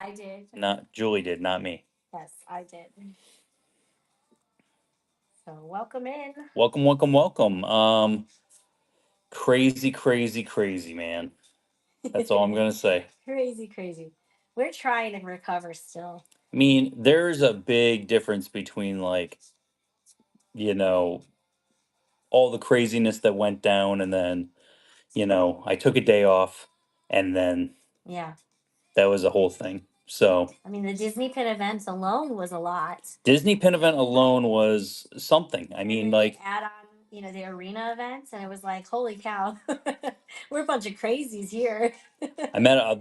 I did. Not Julie did, not me. Yes, I did. So welcome in. Welcome, welcome, welcome. Crazy, crazy, crazy, man. That's all I'm gonna say. Crazy, crazy. We're trying to recover still. I mean, there's a big difference between you know, all the craziness that went down and then, I took a day off and then Yeah. that was a whole thing. So I mean, the Disney Pin events alone was a lot. Disney Pin event alone was something. I And mean, then you like add on, the arena events, and it was like, holy cow, we're a bunch of crazies here.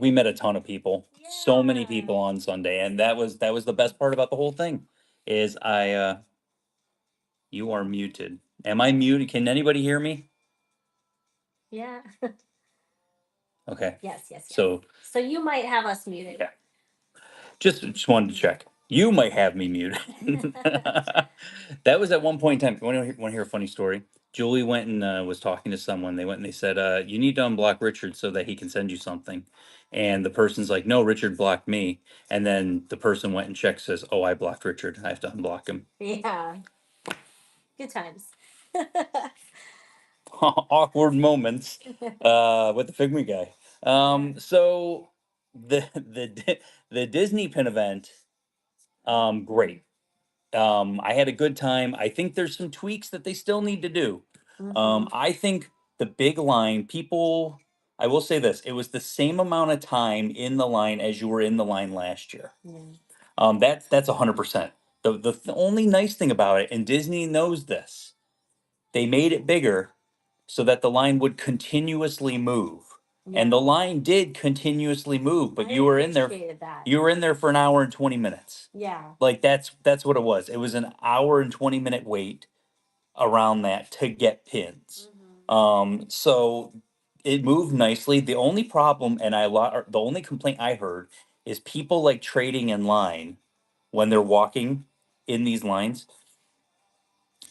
we met a ton of people, so many Yeah. people on Sunday, and that was the best part about the whole thing. Is you are muted. Am I muted? Can anybody hear me? Yeah. Okay. Yes, yes, yes. So So you might have us muted. yeah, just wanted to check. You might have me muted. That was at one point in time. Want to hear a funny story? Julie went and was talking to someone. They went and they said, "You need to unblock Richard so that he can send you something." And the person's like, "No, Richard blocked me." And then the person went and checked, says, "Oh, I blocked Richard. I have to unblock him." Yeah. Good times. Awkward moments with the Figma guy. So the Disney Pin event, great. I had a good time. I think there's some tweaks that they still need to do. Mhm. I think the big line, people, I will say this, it was the same amount of time in the line as you were in the line last year. Yeah. That's 100%. The only nice thing about it, and Disney knows this, they made it bigger so that the line would continuously move. And Yeah. the line did continuously move, but I you were in there appreciated that. you were in there for an hour and 20 minutes. Yeah. Like that's what it was. It was an hour and 20-minute wait around that to get pins. Mhm. So it moved nicely. The only problem and the only complaint I heard is people like trading in line when they're walking in these lines,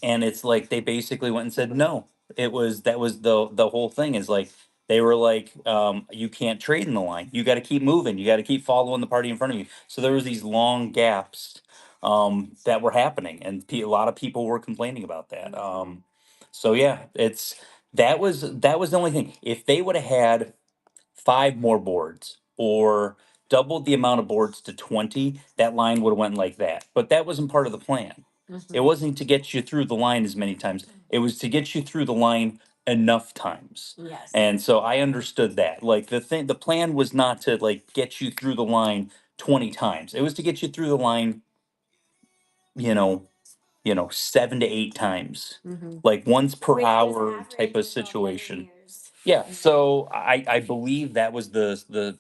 and it's like they basically went and said no. That was the whole thing, is like they were like, you can't trade in the line, you got to keep moving, you got to keep following the party in front of you. So there was these long gaps that were happening, and a lot of people were complaining about that. So yeah, that was the only thing. If they would have had 5 more boards or doubled the amount of boards to 20, that line would have went like that. But that wasn't part of the plan. It Mhm. wasn't to get you through the line as many times. It was to get you through the line enough times. Yes. And so I understood that. Like the plan was not to like get you through the line 20 times. It was to get you through the line, you know, 7 to 8 times. Mhm. Like once per Which was hour type average of with all the other situation. years. Yeah, Yeah. so I believe that was the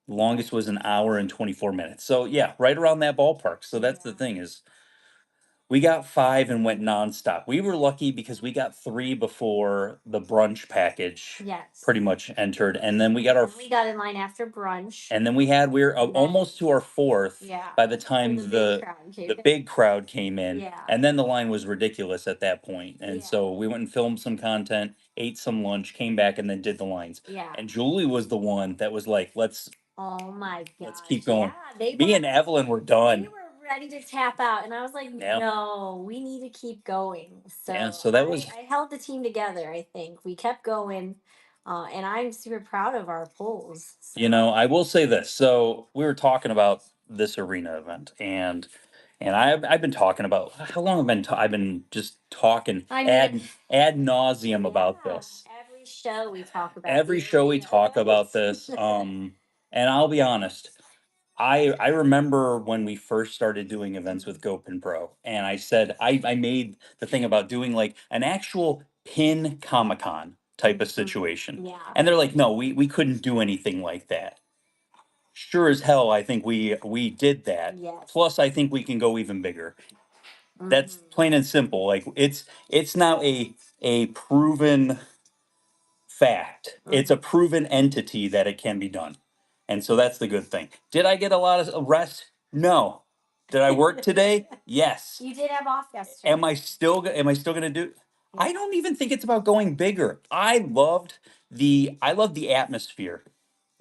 longest was an hour and 24 minutes. So yeah, right around that ballpark. So that's the Yeah. thing, is we got 5 and went nonstop. We were lucky because we got 3 before the brunch package Yes. pretty much entered, and then we got our And we got in line after brunch. and then we're And then, almost to our fourth yeah. by the When time the big the crowd came the in. big crowd came in. Yeah. And then the line was ridiculous at that point. And Yeah. so we went and filmed some content, ate some lunch, came back, and then did the lines. Yeah. And Julie was the one that was like, Oh my let's gosh. keep going. Yeah. Me and Evelyn were They done. were ready to tap out. And I was like, Yeah. no, we need to keep going. So Yeah, so that was, I held the team together, I think. We kept going. And I'm super proud of our polls. So. I will say this. So we were talking about this arena event, and I've been talking about how long I've been just talking I mean, ad nauseum about yeah, this. every show we talk about Every the show we arena talk about events. this. And I'll be honest, I remember when we first started doing events with GoPin Pro, and I said I made the thing about doing like an actual pin Comic Con type of Mhm. situation. Yeah. And they're like, no, we couldn't do anything like that. Sure as hell, I think we did that. Yes. Plus, I think we can go even bigger. That's Mhm. plain and simple. Like it's now a proven fact. It's a Mhm. proven entity that it can be done. And so that's the good thing. Did I get a lot of rest? No. Did I work today? Yes. You did have off yesterday. Am I still going to do? I don't even think it's about going bigger. I loved the atmosphere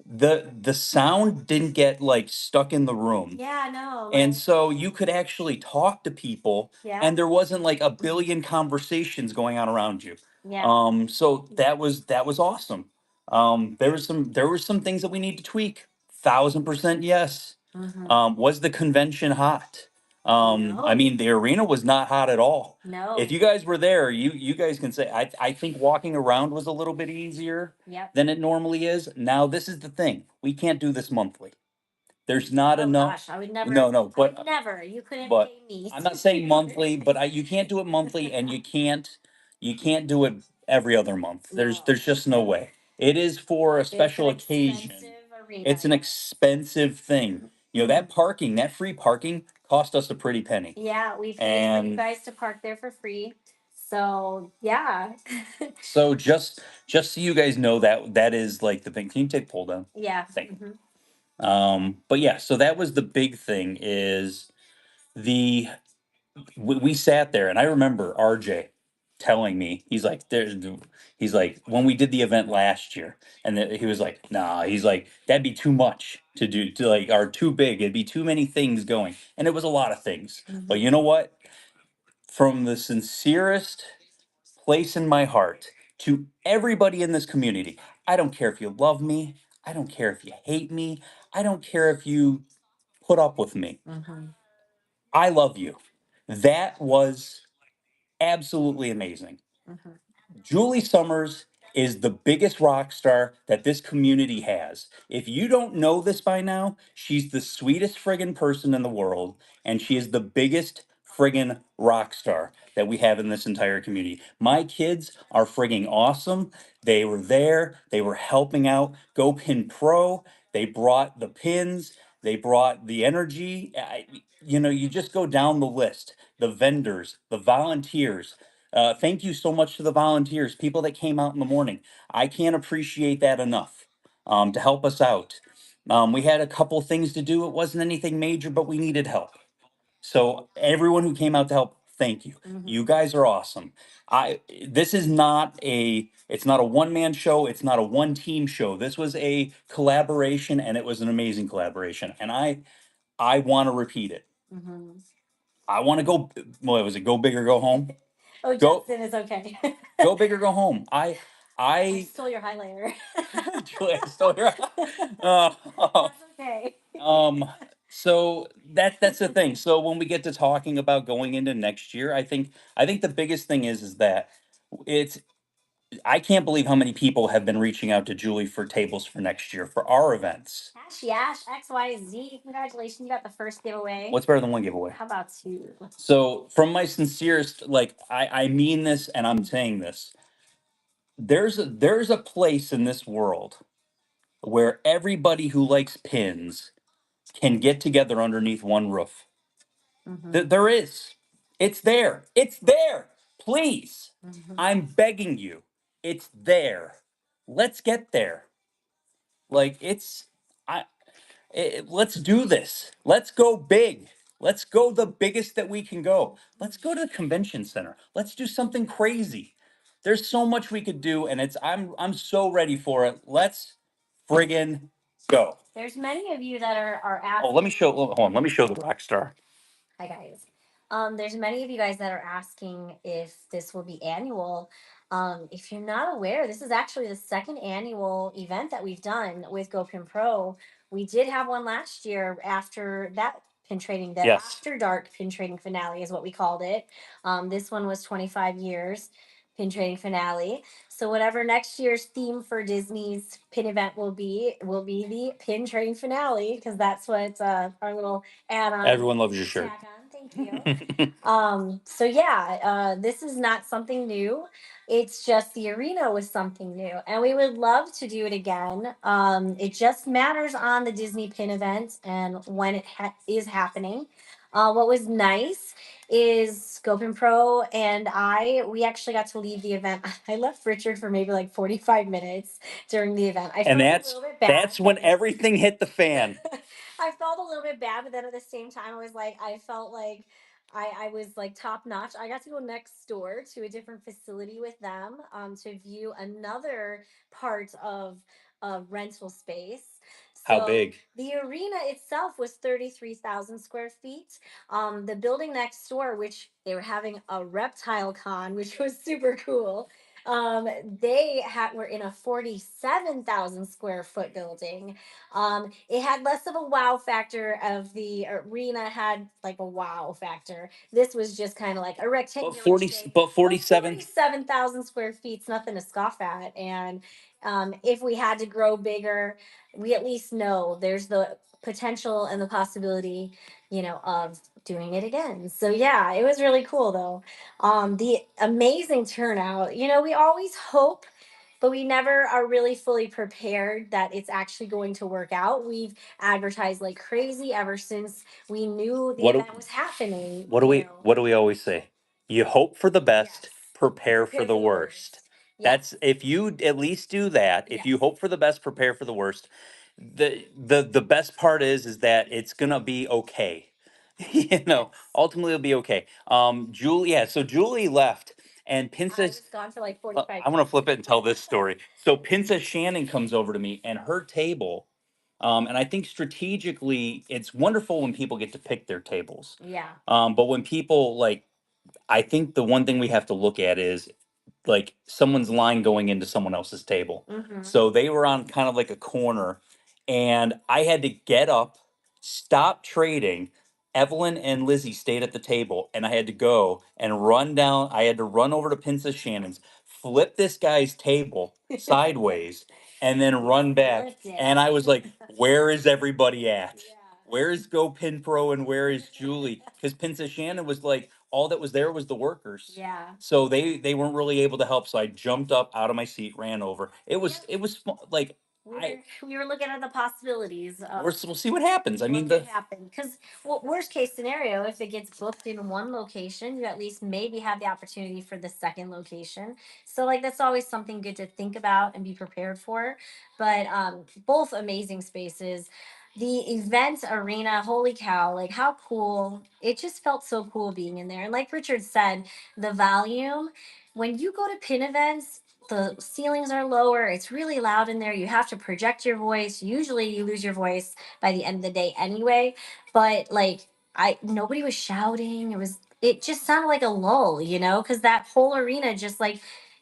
the sound didn't get like stuck in the room. Yeah, no, And like, so you could actually talk to people yeah, and there wasn't like a billion conversations going on around you. yeah. So that was awesome. There were some things that we need to tweak. 1,000% yes. Hmm. Was the convention hot? I No, mean, the arena was not hot at all. no. If you guys were there, you guys can say I think walking around was a little bit easier Yep. than it normally is. Now, this is the thing. We can't do this monthly. There's not Oh enough. gosh, I would never. No, no, I would but never. You couldn't but pay me. I'm not saying monthly, but you can't do it monthly, and you can't do it every other month. There's No. there's just no way. It is for a It's an special occasion. expensive arena. It's an expensive thing. That parking, that free parking, cost us a pretty penny. Yeah, we paid for you And guys to park there for free. So yeah. so just so you guys know that is like the thing. Can you take pull down? Yeah. Thank you. Mhm. But yeah, so that was the big thing is the we sat there and I remember RJ telling me he's like when we did the event last year and he was like nah, he's like that'd be too much to do to like or too big, it'd be too many things going, and it was a lot of things. But you know what, from the sincerest place in my heart to everybody in this community, I don't care if you love me, I don't care if you hate me, I don't care if you put up with me, Mhm. I love you. That was absolutely amazing. Mhm. Julie Summers is the biggest rock star that this community has. If you don't know this by now, she's the sweetest friggin' person in the world, and she is the biggest friggin' rock star that we have in this entire community. My kids are friggin' awesome. They were there, they were helping out. Go Pin Pro, they brought the pins, they brought the energy. You just go down the list, the vendors, the volunteers. Thank you so much to the volunteers, people that came out in the morning. I can't appreciate that enough to help us out. We had a couple things to do. It wasn't anything major, but we needed help. So everyone who came out to help, thank you. You Mhm. guys are awesome. This is not it's not a one man show. It's not a one team show. This was a collaboration, and it was an amazing collaboration. And I want to repeat it. Mhm. I want to go. What was it? Go big or go home. Oh, Go Justin is okay. go big or go home. I I I stole your highlighter. Julie, I stole your. Uh, That's okay. um. So that's the thing. So when we get to talking about going into next year, I think the biggest thing is that it's I can't believe how many people have been reaching out to Julie for tables for next year for our events. Ash Yash XYZ. Congratulations, you got the first giveaway. What's better than one giveaway? How about two? So from my sincerest, like I mean this and I'm saying this. There's a place in this world where everybody who likes pins can get together underneath one roof. Mhm. There is. It's there. It's there. Please. Mhm. I'm begging you. It's there. Let's get there. Like I let's do this. Let's go big. Let's go the biggest that we can go. Let's go to the convention center. Let's do something crazy. There's so much we could do, and I'm so ready for it. Let's friggin' go. There's many of you that are Oh, asking. let me show. Hold on. Let me show the rock star. Hi guys. There's many of you guys that are asking if this will be annual. If you're not aware, this is actually the second annual event that we've done with GoPin Pro. We did have one last year after that pin trading, the Yes. after dark pin trading finale is what we called it. This one was 25 years pin trading finale. So whatever next year's theme for Disney's pin event will be the pin trading finale because that's what our little add-on. Everyone loves your shirt. Tack on. Thank you. So yeah, this is not something new. It's just the arena was something new, and we would love to do it again. It just matters on the Disney Pin event and when it is happening. What was nice is Scopin Pro and we actually got to leave the event. I left Richard for maybe like 45 minutes during the event. I And felt a that's little bit bad. that's when everything hit the fan. I felt a little bit bad, but then at the same time, I felt like I was like top notch. I got to go next door to a different facility with them to view another part of rental space. How So big? the arena itself was 33,000 square feet. The building next door, which they were having a reptile con, which was super cool. Were in a 47,000 square foot building. It had less of a wow factor. Of the arena had like a wow factor. This was just kind of like a But rectangular 40, shape. but 47. 47,000 square feet's nothing to scoff at. And if we had to grow bigger, we at least know there's the potential and the possibility, of doing it again. So yeah, it was really cool though. The amazing turnout. We always hope, but we never are really fully prepared that it's actually going to work out. We've advertised like crazy ever since we knew the What do- event was happening. What do we always say? You hope for the best, Yes. prepare for the worst. Yes. That's if you at least do that, if you Yes. hope for the best, prepare for the worst. The best part is that it's gonna be okay. Yes. Ultimately it'll be okay. Julie, yeah, so Julie left and I Princess was gone for like uh, 45 I want to flip it and tell this story. So Princess Shannon comes over to me and her table, and I think strategically it's wonderful when people get to pick their tables. Yeah. But when people like, I think the one thing we have to look at is like someone's line going into someone else's table. Mm-hmm. So they were on kind of like a corner, and I had to get up, stop trading. Evelyn and Lizzie stayed at the table, and I had to go and run down. I had to run over to Princess Shannon's, flip this guy's table sideways, and then run back. Flipped it. And I was like, "Where is everybody at? Yeah. Where is Go Pin Pro and where is Julie?" Because Princess Shannon was like, all that was there was the workers. Yeah. So they weren't really able to help. So I jumped up out of my seat, ran over. Like We were looking at the possibilities. we'll see what happens. I mean What could happen? Because worst case scenario, if it gets booked in one location, you at least maybe have the opportunity for the second location. So like that's always something good to think about and be prepared for. But both amazing spaces. The event arena, holy cow, like how cool. It just felt so cool being in there. And like Richard said, the volume, when you go to pin events, the ceilings are lower. It's really loud in there. You have to project your voice. Usually you lose your voice by the end of the day anyway. But like I nobody was shouting. It just sounded like a lull, because that whole arena just like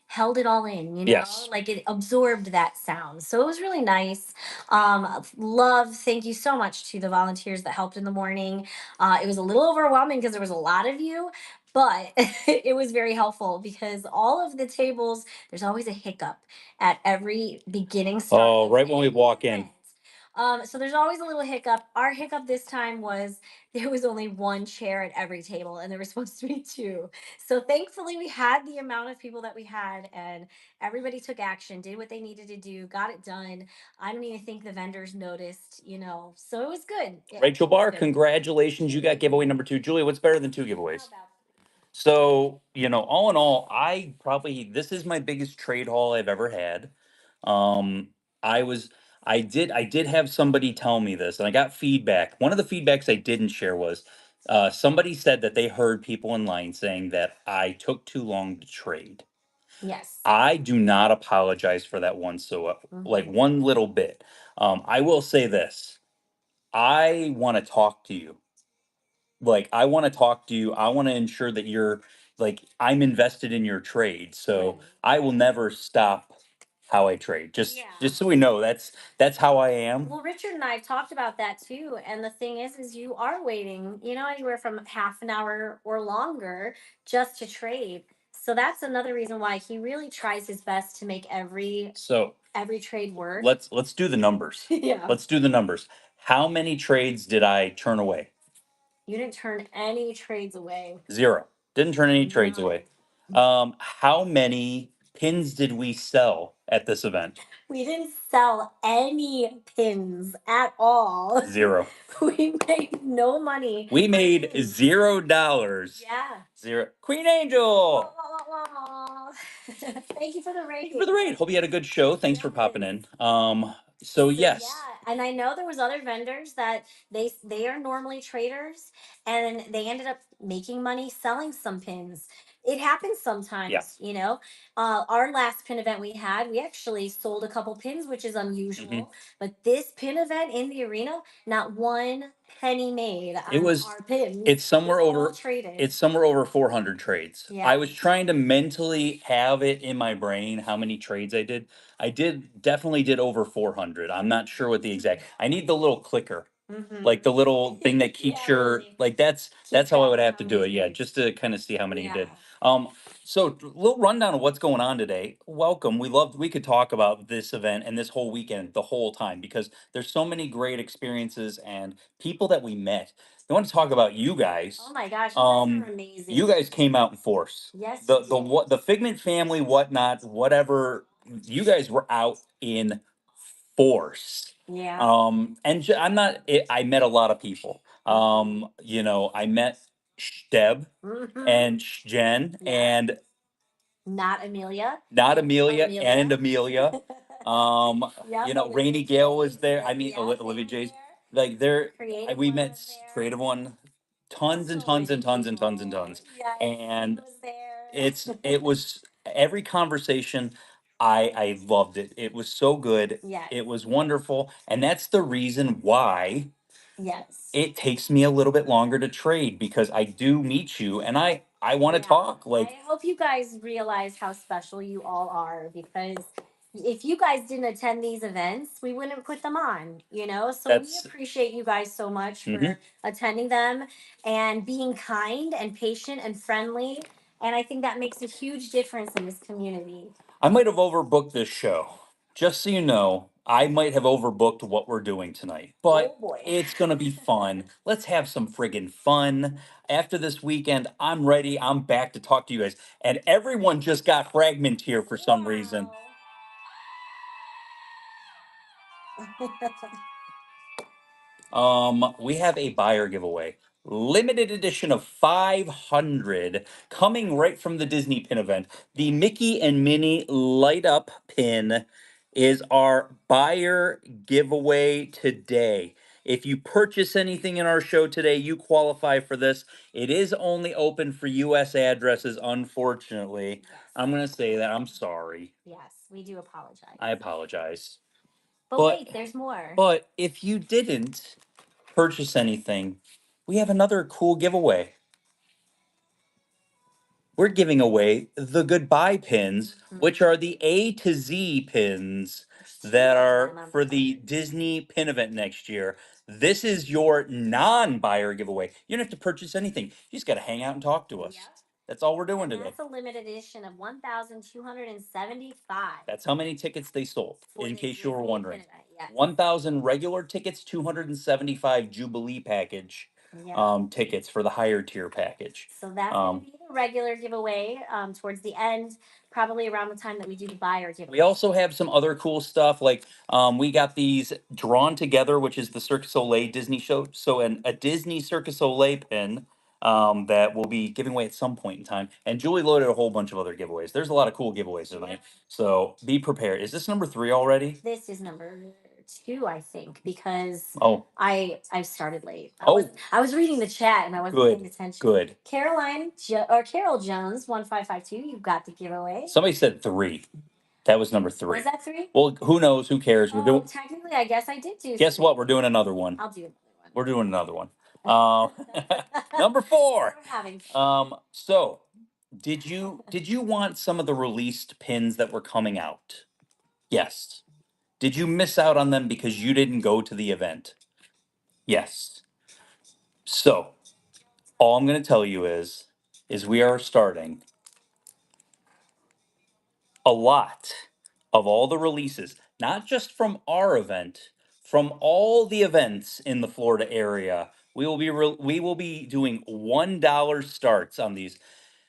held it all in, Yes. like it absorbed that sound. So it was really nice. Thank you so much to the volunteers that helped in the morning. It was a little overwhelming because there was a lot of you, but it was very helpful because all of the tables, there's always a hiccup at every beginning start. Oh, of right when we any walk in. event. So there's always a little hiccup. Our hiccup this time was there was only one chair at every table, and there was supposed to be two. So thankfully, we had the amount of people that we had, and everybody took action, did what they needed to do, got it done. I don't even think the vendors noticed, So it was good. Rachel It was Barr, good. congratulations. You got giveaway number 2. Julie, what's better than 2 How giveaways? about So, all in all, this is my biggest trade haul I've ever had. Um, I was, I did have somebody tell me this, and I got feedback. One of the feedbacks I didn't share was, somebody said that they heard people in line saying that I took too long to trade. Yes. I do not apologize for that one, so like Mhm. one little bit. I will say this: I want to talk to you. Like, I want to talk to you. I want to ensure that you're like I'm invested in your trade. So Right. I will never stop how I trade. Just Yeah. just so we know, that's how I am. Well, Richard and I have talked about that too. And the thing is you are waiting, anywhere from half an hour or longer just to trade. So that's another reason why he really tries his best to make So every trade work. let's do the numbers. Yeah. Let's do the numbers. How many trades did I turn away? You didn't turn any trades away. 0. Didn't turn any trades None. away. How many pins did we sell at this event? We didn't sell any pins at all. 0. We made no money. We made Pins. $0. Yeah. 0. Queen Angel. Wah, wah, wah, wah. Thank you for the rating. For the raid. Hope you had a good show. Thanks for popping in. So yes. Yeah, and I know there was other vendors that they are normally traders, and they ended up making money selling some pins. It happens sometimes, Yeah. you know. Our last pin event we had, we actually sold a couple pins, which is unusual. But this pin event in the arena, not one penny made It on was our pins. it's somewhere It was all over traded. it's somewhere over 400 trades. Yeah. I was trying to mentally have it in my brain how many trades I did. I definitely did over 400. I'm not sure what the exact. I need the little clicker. Like the little thing that keeps Yeah, your really. like that's Keep how I track would of have how to do many it. Yeah, you did. just to kind of see how many you did. Yeah. So a little rundown of what's going on today. Welcome. We could talk about this event and this whole weekend the whole time because there's so many great experiences and people that we met. I want to talk about you guys. Oh my gosh, you guys are amazing. You guys came out in force. Yes, The you did. what the Figment family, whatnot, whatever. You guys were out in force. Yeah. I'm not. I met a lot of people. I met Deb and Jen Yeah. and Not Amelia. not Amelia Amelia. and Amelia. Yeah, Rainy Gale was there. I mean, Yeah, Olivia Faye was J's. there. Like there, Creative we One met was there. Creative One, tons and So tons many and tons and tons and people. tons. Yes, And he was there. it was every conversation. I loved it. It was so good. Yes. It was wonderful, and that's the reason why Yes. it takes me a little bit longer to trade because I do meet you and I want to Yeah. talk. Like I hope you guys realize how special you all are, because if you guys didn't attend these events, we wouldn't put them on, you know? So we that's appreciate you guys so much for Mhm. attending them and being kind and patient and friendly. And I think that makes a huge difference in this community. I might have overbooked this show. Just so you know, I might have overbooked what we're doing tonight, but Oh boy. it's going to be fun. Let's have some friggin' fun. After this weekend, I'm ready. I'm back to talk to you guys. And everyone just got Fragment here for some reason. We have a buyer giveaway. Limited edition of 500 coming right from the Disney pin event. The Mickey and Minnie light up pin is our buyer giveaway today. If you purchase anything in our show today, you qualify for this. It is only open for US addresses, unfortunately. Yes. I'm going to say that. I'm sorry. Yes, we do apologize. I apologize. But wait, there's more. But if you didn't purchase anything, we have another cool giveaway. We're giving away the goodbye pins, which are the A to Z pins that are for the Disney pin event next year. This is your non-buyer giveaway. You don't have to purchase anything. You just got to hang out and talk to us. Yep. That's all we're doing And today. that's a limited edition of 1,275. That's how many tickets they sold, For in the case you were Disney wondering. pin event, yes. 1,000 regular tickets, 275 Jubilee package Yeah. tickets for the higher tier package. So that's going to be the regular giveaway towards the end, probably around the time that we do the buyer giveaway. We also have some other cool stuff like we got these drawn together, which is the Cirque du Soleil Disney show. So a Disney Cirque du Soleil pin that we'll be giving away at some point in time. And Julie loaded a whole bunch of other giveaways. There's a lot of cool giveaways tonight. So be prepared. Is this number 3 already? This is number 2, I think, because Oh, I started late. Oh. I was reading the chat and I wasn't Good, paying attention. good. Carol Jones 1552, you got the giveaway. Somebody said 3. That was number 3. Was that 3? Well, who knows? Who cares? We're doing. Technically, I guess I did do. Guess 3. what? We're doing another one. I'll do another one. We're doing another one. Number 4. We're having fun. So did you want some of the released pins that were coming out? Yes. Did you miss out on them because you didn't go to the event? Yes. So all I'm going to tell you is we are starting a lot of all the releases, not just from our event, from all the events in the Florida area. We will be doing $1 starts on these.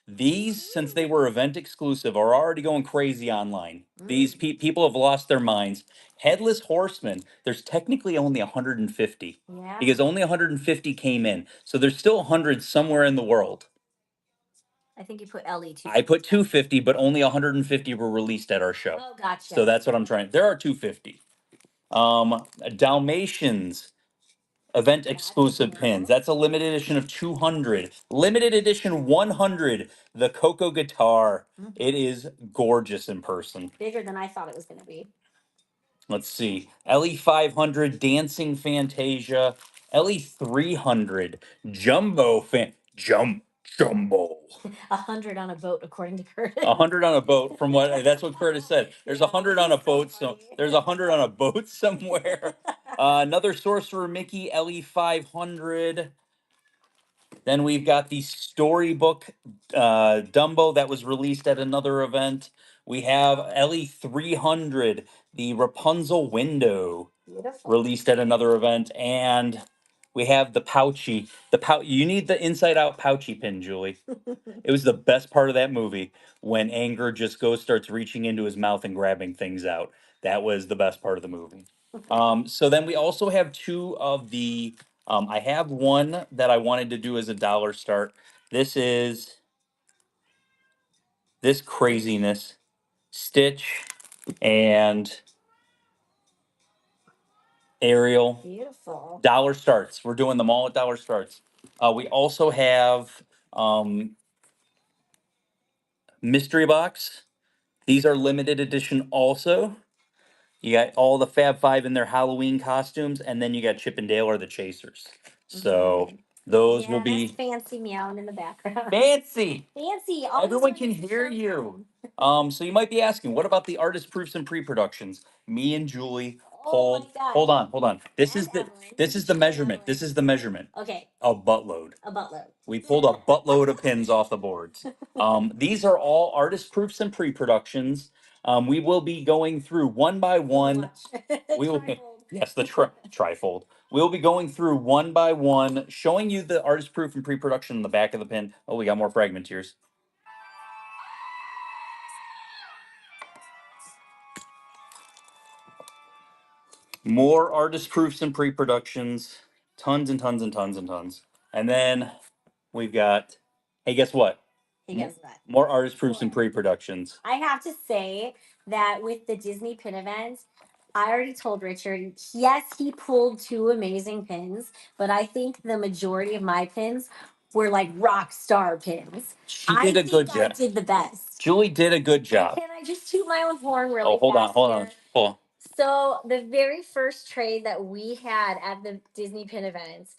These, since they were event exclusive, are already going crazy online. These people have lost their minds. Headless Horseman, there's technically only 150 Yeah. because only 150 came in. So there's still 100 somewhere in the world. I think you put LE too. I put 250, but only 150 were released at our show. Oh, gotcha. So that's what I'm trying. There are 250. Dalmatians event exclusive pins. That's a limited edition of 200. Limited edition 100. The Coco guitar. It is gorgeous in person. Bigger than I thought it was going to be. Let's see. LE 500 Dancing Fantasia. LE 300 Jumbo. 100 on a boat, according to Curtis. 100 on a boat, from what that's what Curtis said. There's 100 on a boat, so there's 100 on a boat somewhere. Another Sorcerer Mickey LE 500. Then we've got the Storybook Dumbo that was released at another event. We have LE 300, the Rapunzel Window, Beautiful. released at another event, and we have the Pouchy. You need the inside out Pouchy pin, Julie. It was the best part of that movie when Anger just starts reaching into his mouth and grabbing things out. That was the best part of the movie. So then we also have two of the. I have one that I wanted to do as a dollar start. This is this craziness, Stitch and Ariel. Beautiful. Dollar starts. We're doing them all at dollar starts. We also have Mystery Box. These are limited edition also. You got all the Fab Five in their Halloween costumes, and then you got Chip and Dale or the Chasers. So those will be fancy meowing in the background. fancy. Fancy. Everyone can hear you. So you might be asking, what about the artist proofs and pre-productions? Me and Julie pulled. Hold on. This is the measurement. This is the measurement. Okay. A buttload. A buttload. We pulled a buttload of pins off the boards. These are all artist proofs and pre-productions. We will be going through one by one. We will, yes, the trifold. We'll be going through one by one, showing you the artist proof and pre-production in the back of the pin. Oh, we got more Fragmenteers. More artist proofs and pre-productions. Tons and tons and tons and tons. And then we've got, hey, guess what? Hey, guess what? More artist proofs and pre-productions. I have to say that with the Disney pin events, I already told Richard, yes, he pulled two amazing pins, but I think the majority of my pins were like rock star pins. She did a good job. I did the best. Julie did a good job. Can I just toot my own horn really hold fast on. So the very first trade that we had at the Disney pin events,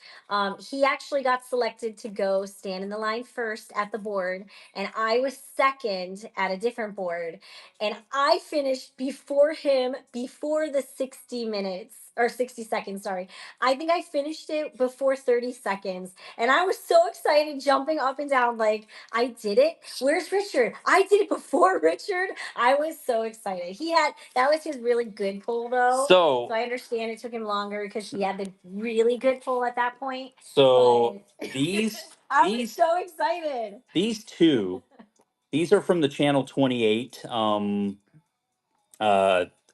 he actually got selected to go stand in the line first at the board, and I was second at a different board, and I finished before him before the 60 minutes or 60 seconds. Sorry, I think I finished it before 30 seconds, and I was so excited, jumping up and down like I did it. Where's Richard? I did it before Richard. I was so excited. That was his really good pull though. So I understand it took him longer because he had the really good pull at that point. So But these I was so excited. These are from the Channel 28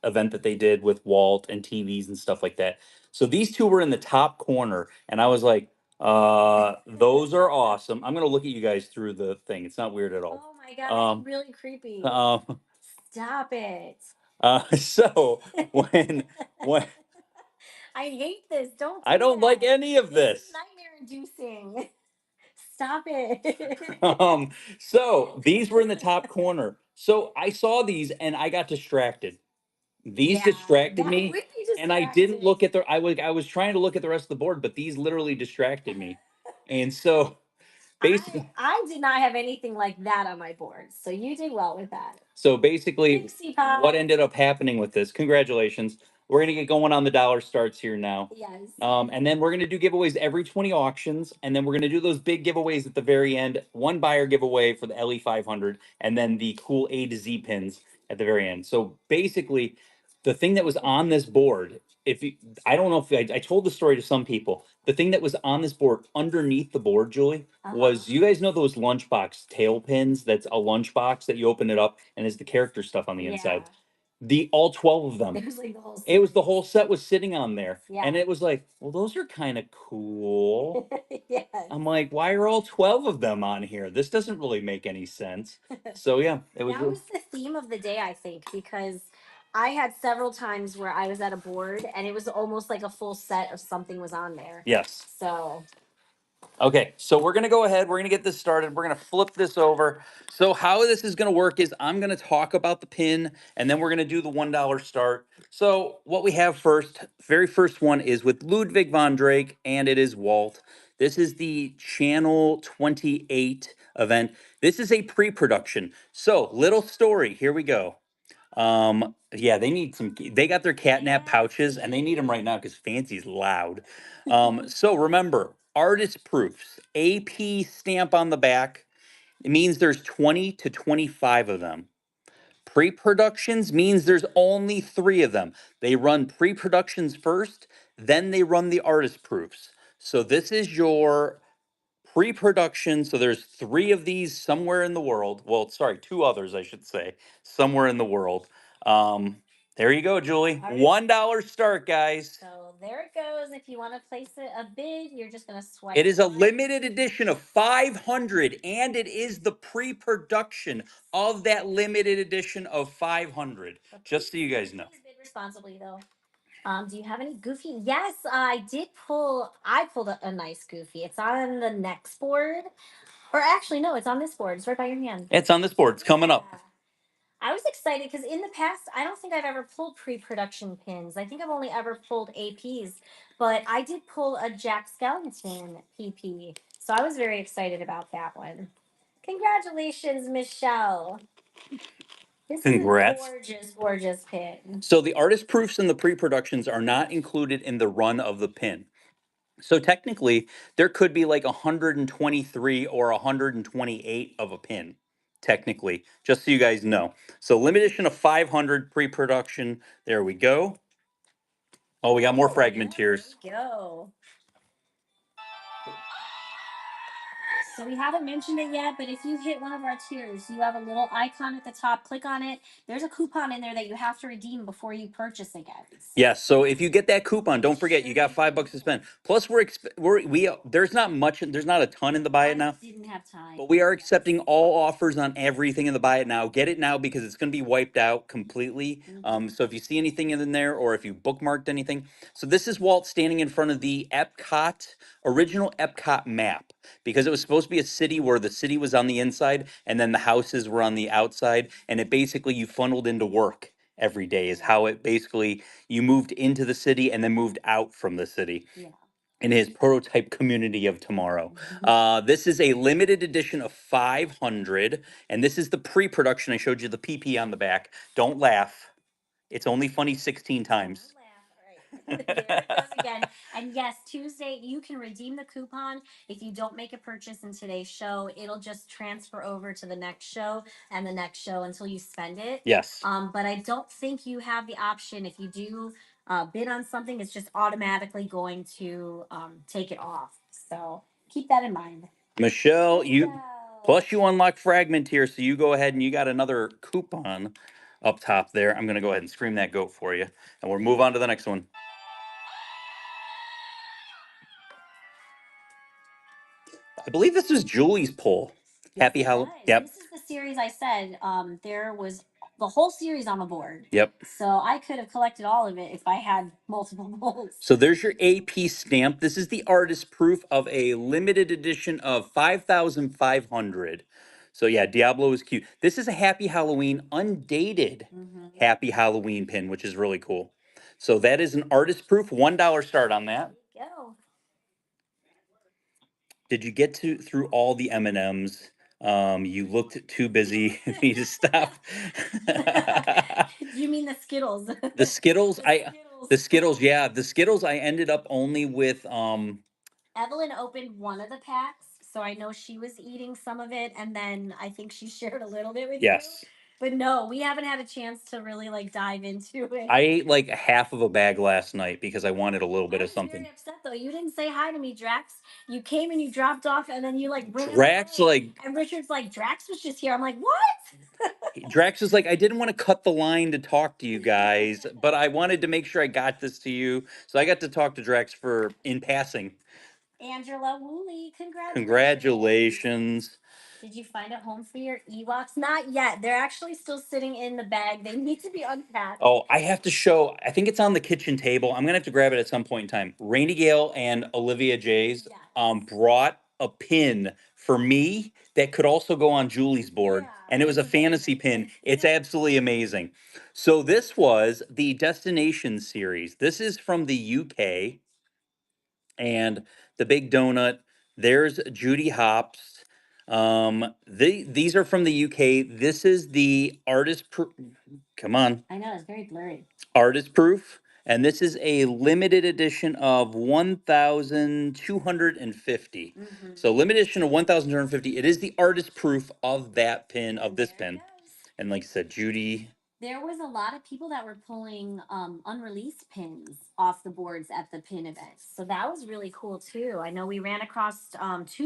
event that they did with Walt and TVs and stuff like that. So these two were in the top corner, and I was like, those are awesome. I'm gonna look at you guys through the thing. It's not weird at all. Oh my god, that's really creepy. Stop it. So when I hate this. I don't like any of this. This is nightmare inducing. Stop it. So these were in the top corner. So I saw these and I got distracted. These distracted me, and I didn't look at the. I was trying to look at the rest of the board, but these literally distracted me, and so basically, I did not have anything like that on my board, so you did well with that. So basically, what ended up happening with this? Congratulations. We're gonna get going on the dollar starts here now. Yes. And then we're gonna do giveaways every 20 auctions, and then we're gonna do those big giveaways at the very end. One buyer giveaway for the LE 500, and then the cool A to Z pins at the very end. So basically, the thing that was on this board, I don't know if I told the story to some people. The thing that was on this board underneath the board, Julie, was, you guys know those lunchbox tail pins? That's a lunchbox that you open it up and has the character stuff on the inside. All 12 of them. It was the whole set was sitting on there. Yeah. And it was like, well, those are kind of cool. Yes. I'm like, why are all 12 of them on here? This doesn't really make any sense. So yeah, that was the theme of the day, I think, because I had several times where I was at a board and it was almost like a full set of something was on there. Yes. So Okay, so we're gonna go ahead, we're gonna get this started, we're gonna flip this over. So how this is gonna work is I'm gonna talk about the pin and then we're gonna do the $1 start. So what we have first, very first one is with Ludwig von Drake and it is Walt. This is the Channel 28 event. This is a pre-production. So little story, here we go. Yeah, they need some, they got their catnap pouches and they need them right now because Fancy's loud. So remember, artist proofs, AP stamp on the back. It means there's 20 to 25 of them. Pre-productions means there's only 3 of them. They run pre-productions first, then they run the artist proofs. So this is your pre-production. So there's 3 of these somewhere in the world. Well, sorry, 2 others, I should say, somewhere in the world. There you go, Julie. All right. $1 start, guys. So there it goes. If you want to place a bid, you're just gonna swipe. It is a right. limited edition of 500, and it is the pre-production of that limited edition of 500. Just so you guys know. Bid responsibly though. Do you have any Goofy? Yes, I did pull. I pulled a nice Goofy. It's on the next board, or actually, no, it's on this board. It's right by your hand. It's on this board. It's coming up. Yeah. I was excited because in the past, I don't think I've ever pulled pre-production pins. I think I've only ever pulled APs, but I did pull a Jack Skellington PP, so I was very excited about that one. Congratulations, Michelle. This Congrats. is a gorgeous, gorgeous pin. So the artist proofs and the pre-productions are not included in the run of the pin. So technically, there could be like 123 or 128 of a pin, technically, just so you guys know. So limited edition of 500 pre-production. There we go. Oh, we got more fragmenteers. There we go. So we haven't mentioned it yet, but if you hit one of our tiers, you have a little icon at the top. Click on it. There's a coupon in there that you have to redeem before you purchase again. Yes. So if you get that coupon, don't forget you got $5 to spend. Plus, there's not much. There's not a ton in the buy it now. I didn't have time. But we are accepting all offers on everything in the buy it now. Get it now because it's going to be wiped out completely. So if you see anything in there or if you bookmarked anything. So this is Walt standing in front of the original Epcot map because it was supposed to be a city where the city was on the inside and then the houses were on the outside. And it basically you funneled into work every day is how it basically you moved into the city and then moved out from the city. Yeah. In his prototype community of tomorrow. This is a limited edition of 500, and this is the pre-production. I showed you the PP on the back. Don't laugh. It's only funny 16 times. There it goes again. And yes, Tuesday, you can redeem the coupon. If you don't make a purchase in today's show, it'll just transfer over to the next show and the next show until you spend it. Yes. But I don't think you have the option. If you do bid on something, it's just automatically going to take it off. So keep that in mind. Michelle, plus you unlock fragment here, so you go ahead and you got another coupon up top there. I'm going to go ahead and scream that goat for you, and we'll move on to the next one. I believe this is Julie's pull. Happy Halloween. Yep. This is the series I said. There was the whole series on the board. Yep. So I could have collected all of it if I had multiple pulls. So there's your AP stamp. This is the artist proof of a limited edition of 5,500. So yeah, Diablo is cute. This is a Happy Halloween undated Happy Halloween pin, which is really cool. So that is an artist proof. $1 start on that. Go. Did you get through all the M&Ms? You looked too busy for me to stop. You mean the Skittles? The Skittles, the Skittles, yeah, the Skittles. I ended up only with Evelyn opened one of the packs, so I know she was eating some of it, and then I think she shared a little bit with you. Yes. But no, we haven't had a chance to really like dive into it. I ate like half of a bag last night because I wanted a little bit of something. Very upset though. You didn't say hi to me, Drax. You came and you dropped off, and then you like Drax away. And Richard's like, Drax was just here. I'm like, what? Drax is like, I didn't want to cut the line to talk to you guys, but I wanted to make sure I got this to you, so I got to talk to Drax in passing. Angela Woolley, congratulations. Congratulations. Did you find a home for your Ewoks? Not yet. They're actually still sitting in the bag. They need to be unpacked. Oh, I have to show. I think it's on the kitchen table. I'm gonna have to grab it at some point in time. Rainy Gale and Olivia Jays brought a pin for me that could also go on Julie's board, and it was a fantasy pin. It's absolutely amazing. So this was the Destination series. This is from the UK, and the Big Donut. There's Judy Hopps. These are from the UK. This is the artist. Come on. I know, it's very blurry. Artist proof. And this is a limited edition of 1,250. So limited edition of 1,250. It is the artist proof of that pin, of this pin. And like I said, Judy. There was a lot of people that were pulling unreleased pins off the boards at the pin events. So that was really cool too. I know we ran across 2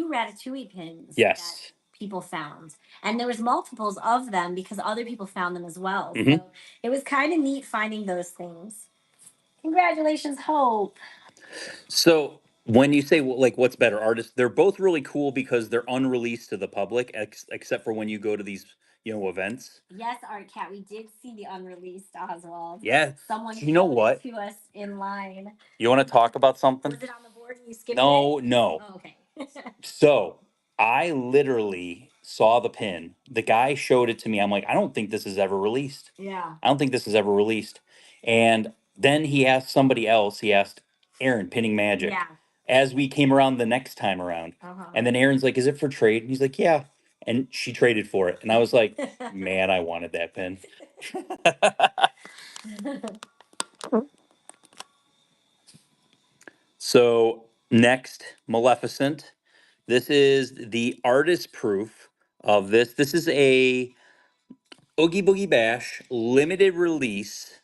Ratatouille pins. Yes. People found, and there was multiples of them because other people found them as well. Mhm. So it was kind of neat finding those things. Congratulations, Hope. So when you say like what's better, artists, they're both really cool because they're unreleased to the public, except for when you go to these events. Yes, Art Cat, we did see the unreleased Oswald. Yeah. Someone You know showed it what? to us in line. You want to talk about something? Was it on the board and you skipped No, it? no. Oh, okay. So I literally saw the pin. The guy showed it to me. I'm like, I don't think this is ever released. Yeah. I don't think this is ever released. And then he asked somebody else. He asked Aaron, Pinning Magic. Yeah. As we came around the next time around. And then Aaron's like, is it for trade? And he's like, yeah. And she traded for it. And I was like, man, I wanted that pin. So next, Maleficent. This is the artist proof of this. This is a Oogie Boogie Bash limited release,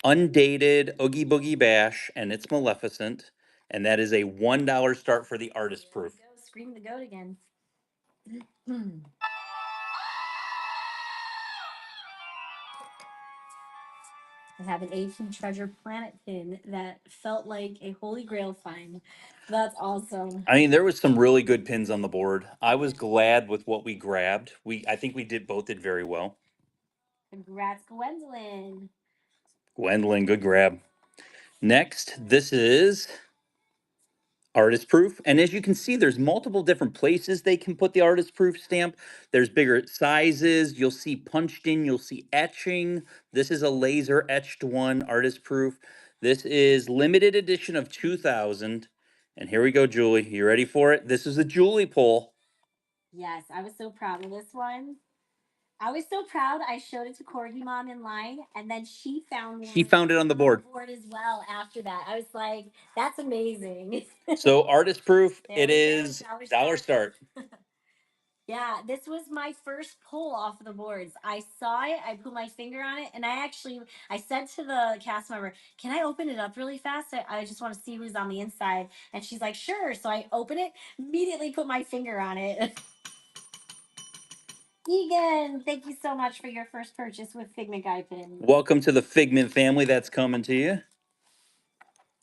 undated Oogie Boogie Bash, and it's Maleficent. And that is a $1 start for the artist proof. Go scream the goat again. I have an AT Treasure Planet pin that felt like a Holy Grail find. That's awesome. I mean, there was some really good pins on the board. I was glad with what we grabbed. I think we both did very well. Congrats, Gwendolyn. Gwendolyn, good grab. Next, this is artist proof. And as you can see, there's multiple different places they can put the artist proof stamp. There's bigger sizes. You'll see punched in, you'll see etching. This is a laser etched one, artist proof. This is limited edition of 2000. And here we go, Julie. You ready for it? This is a Julie pull. Yes, I was so proud of this one. I was so proud. I showed it to Corgi Mom in line, and then she found one. She found it on the board. As well. After that, I was like, "That's amazing." So artist proof, There it we go, is dollar start. Yeah, this was my first pull off of the boards. I saw it, I put my finger on it, and I said to the cast member, "Can I open it up really fast? I just want to see who's on the inside." And she's like, "Sure." So I open it, immediately put my finger on it. Egan, thank you so much for your first purchase with Figment Guy pins. Welcome to the Figment family that's coming to you.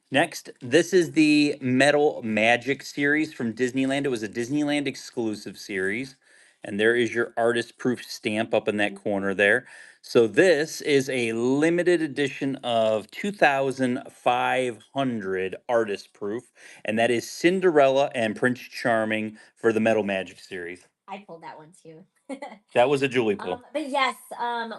Next, this is the Metal Magic series from Disneyland. It was a Disneyland exclusive series. And there is your artist proof stamp up in that corner there. So this is a limited edition of 2,500 artist proof. And that is Cinderella and Prince Charming for the Metal Magic series. I pulled that one too. That was a Julie pull. But yes,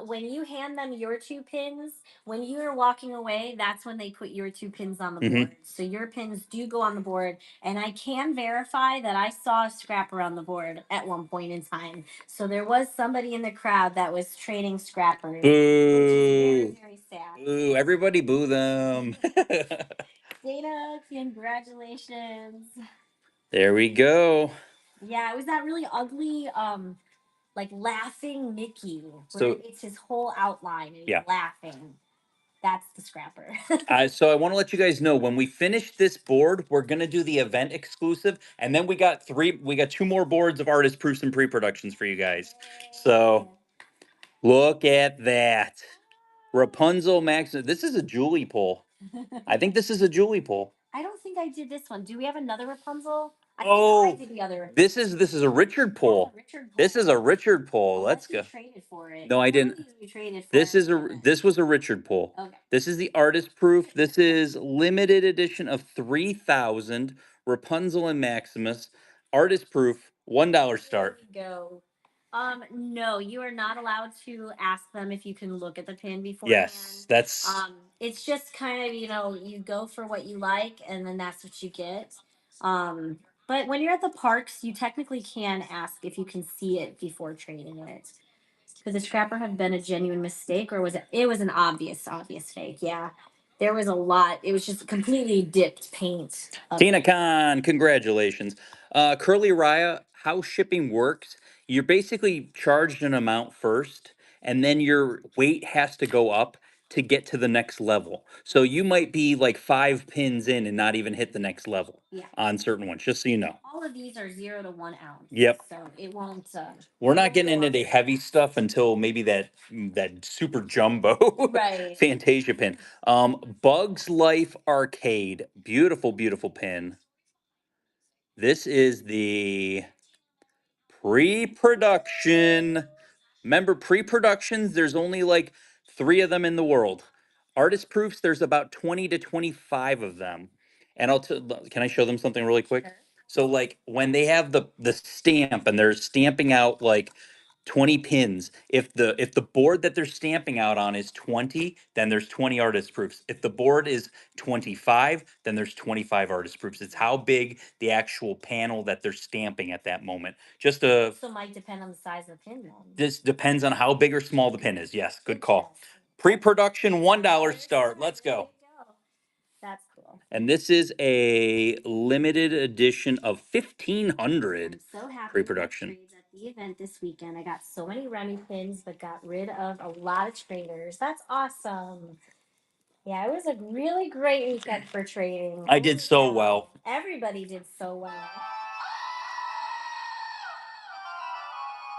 when you hand them your 2 pins, when you are walking away, that's when they put your 2 pins on the board. So your pins do go on the board, and I can verify that I saw a scrapper on the board at one point in time. So there was somebody in the crowd that was trading scrappers. Boo! Which is very, very sad. Boo! Everybody boo them. Dana, congratulations. There we go. Yeah, it was that really ugly like laughing Mickey. So it's his whole outline. And yeah, laughing. That's the scrapper. So I want to let you guys know when we finish this board, we're gonna do the event exclusive, and then we got 2 more boards of artist proofs and pre-productions for you guys. So look at that, Rapunzel Max. This is a Julie pull. I think this is a Julie pull. I don't think I did this one. Do we have another Rapunzel? I think I Oh, did the other. this is a Richard pull. Richard This is a Richard pull. Unless Let's you go. traded for it. No, I One of didn't. these we traded for This is it. this was a Richard pull. Okay. This is the artist proof. This is limited edition of 3,000 Rapunzel and Maximus. Artist proof, $1 start. There we go. No, you are not allowed to ask them if you can look at the pin beforehand. Yes, that's It's just kind of, you go for what you like and then that's what you get. But when you're at the parks, you technically can ask if you can see it before trading it. Could the scrapper have been a genuine mistake, or was it was an obvious fake? Yeah. There was a lot. It was just completely dipped paint. Tina Khan, congratulations. Curly Raya, how shipping works, you're basically charged an amount first, and then your weight has to go up to get to the next level. So you might be like 5 pins in and not even hit the next level on certain ones, just so you know. All of these are 0 to 1 ounce. Yep. So it won't. We're not getting into the heavy stuff until maybe that super jumbo Right. Fantasia pin. Bugs Life Arcade, beautiful, beautiful pin. This is the pre-production. Remember, pre-productions, there's only like 3 of them in the world. Artist proofs, there's about 20 to 25 of them. And can I show them something really quick? Sure. So like when they have the stamp and they're stamping out like 20 pins, if the board that they're stamping out on is 20, then there's 20 artist proofs. If the board is 25, then there's 25 artist proofs. It's how big the actual panel that they're stamping at that moment. Just a So it might depend on the size of the pin then. This depends on how big or small the pin is. Yes, good call. Pre-production $1 start. Let's go. That's cool. And this is a limited edition of 1,500 I'm so happy pre-production. with the trades at the event this weekend. I got so many Remy pins, but got rid of a lot of traders. That's awesome. Yeah, it was a really great weekend for trading. I did so well. Everybody did so well.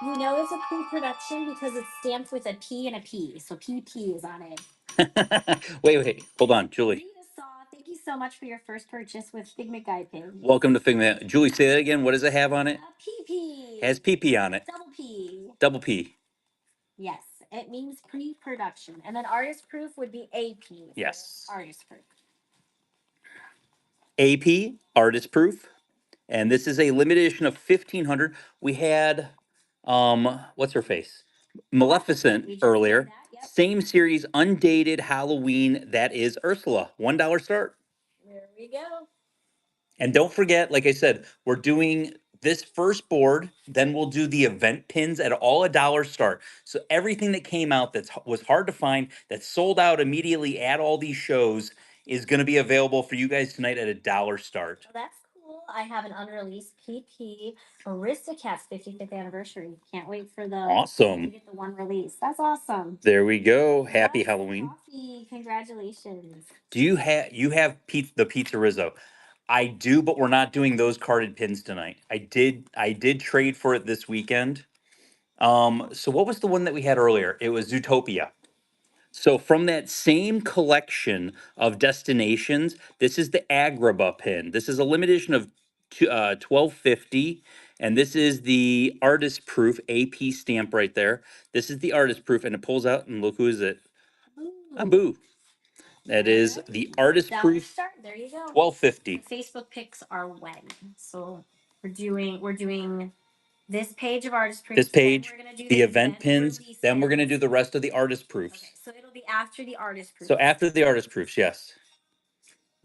You know it's a pre-production because it's stamped with a P and a P. So PP is on it. Wait. Hold on, Julie. Rita Saw, thank you so much for your first purchase with Figment Guide pins. Welcome to Figment. Julie, say that again. What does it have on it? PP. Has PP on it. Double P. Double P. Yes, it means pre-production. And then artist proof would be AP. Yes. Artist proof. AP, artist proof. And this is a limited edition of 1,500. We had, what's her face? Maleficent earlier. Yep. Same series, undated Halloween. That is Ursula. $1 start. There we go. And don't forget, like I said, we're doing this first board, then we'll do the event pins at all $1 start. So everything that came out that was hard to find, that sold out immediately at all these shows, is going to be available for you guys tonight at $1 start. Oh, that's cool. I have an unreleased PP Aristocats 55th anniversary. Can't wait for Awesome. to get the one release. That's awesome. There we go. Happy Halloween. Coffee. Congratulations. Do you have the Pizza Rizzo? I do, but we're not doing those carded pins tonight. I did trade for it this weekend. So what was the one that we had earlier? It was Zootopia. So from that same collection of destinations, this is the Agrabah pin. This is a limited edition of 1250, and this is the artist proof AP stamp right there. This is the artist proof, and it pulls out, and look who is it? Abu. That is the artist proof. Start. There you go. 1250. Facebook picks are when. So we're doing this page of artist proofs. This page, we're gonna do the event pins. Then we're going to pins. do the rest of the artist proofs. Okay, so it'll be after the artist proofs. So after the artist proofs, yes.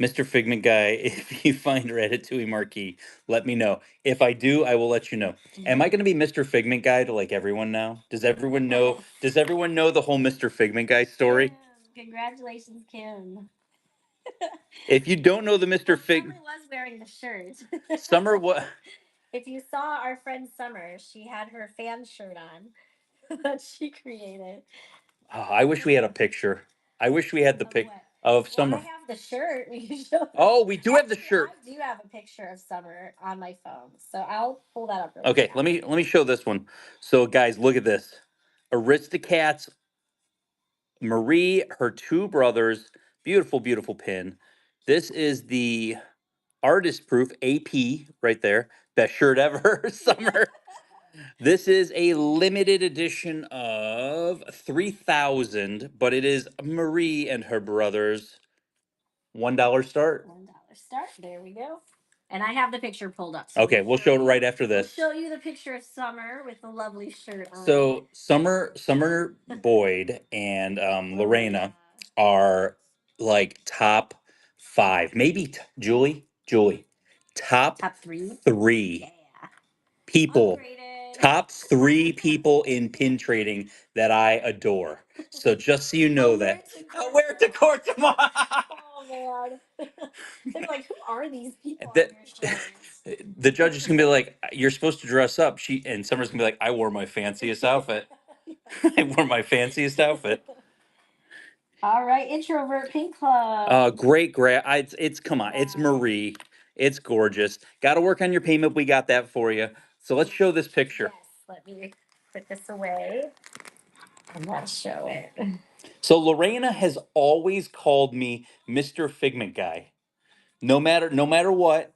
Mr. Figment Guy, if you find Ratatouille Marquee, let me know. If I do, I will let you know. Am I going to be Mr. Figment Guy to like everyone now? Does everyone know? Does everyone know the whole Mr. Figment Guy story? Congratulations, Kim. If you don't know the Mr. Summer was wearing the shirt. Summer what? If you saw our friend Summer, she had her fan shirt on that she created. Oh, I wish we had a picture. I wish we had the pic of Summer. I have the shirt. Oh, we do have the shirt. I do have a picture of Summer on my phone, so I'll pull that up. Okay, let me show this one. So, guys, look at this. Aristocats, Marie, her 2 brothers. Beautiful, beautiful pin. This is the artist proof AP right there. Best shirt ever, Summer. This is a limited edition of 3,000, but it is Marie and her brothers. $1 start. $1 start. There we go. And I have the picture pulled up. Okay, we'll show it right after this. We'll show you the picture of Summer with the lovely shirt on. So Summer Boyd and Lorena are like top 5, maybe Julie, top three Yeah. people. Upgraded. Top 3 people in pin trading that I adore. So just so you know that. I'll wear it to court tomorrow. Oh man. They're like, who are these people? That- On your shirts? The judge is gonna be like, "You're supposed to dress up." And Summer's gonna be like, "I wore my fanciest outfit. I wore my fanciest outfit." All right, Introvert Pink Club. Great. It's come on. It's Marie. It's gorgeous. Got to work on your payment. We got that for you. So let's show this picture. Yes, let me put this away and let's show it. So Lorena has always called me Mr. Figment Guy. No matter what.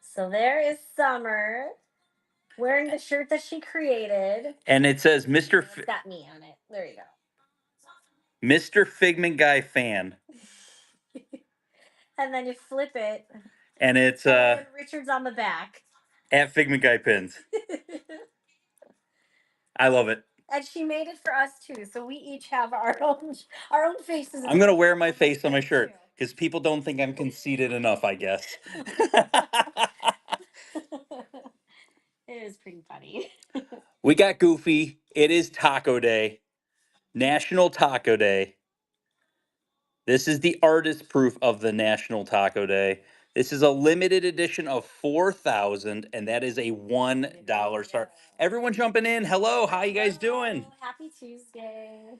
So there is Summer wearing the shirt that she created. And it says Mr. It's got me on it. There you go. Mr. Figment Guy fan. And then you flip it. And it's and Richard's on the back. At Figment Guy Pins. I love it. And she made it for us too. So we each have our own faces. I'm gonna wear my face on my shirt because people don't think I'm conceited enough, I guess. It is pretty funny. We got Goofy. It is Taco Day. National Taco Day. This is the artist proof of the National Taco Day. This is a limited edition of 4,000, and that is a $1 start. Everyone jumping in. Hello, how you guys doing? Happy Tuesday.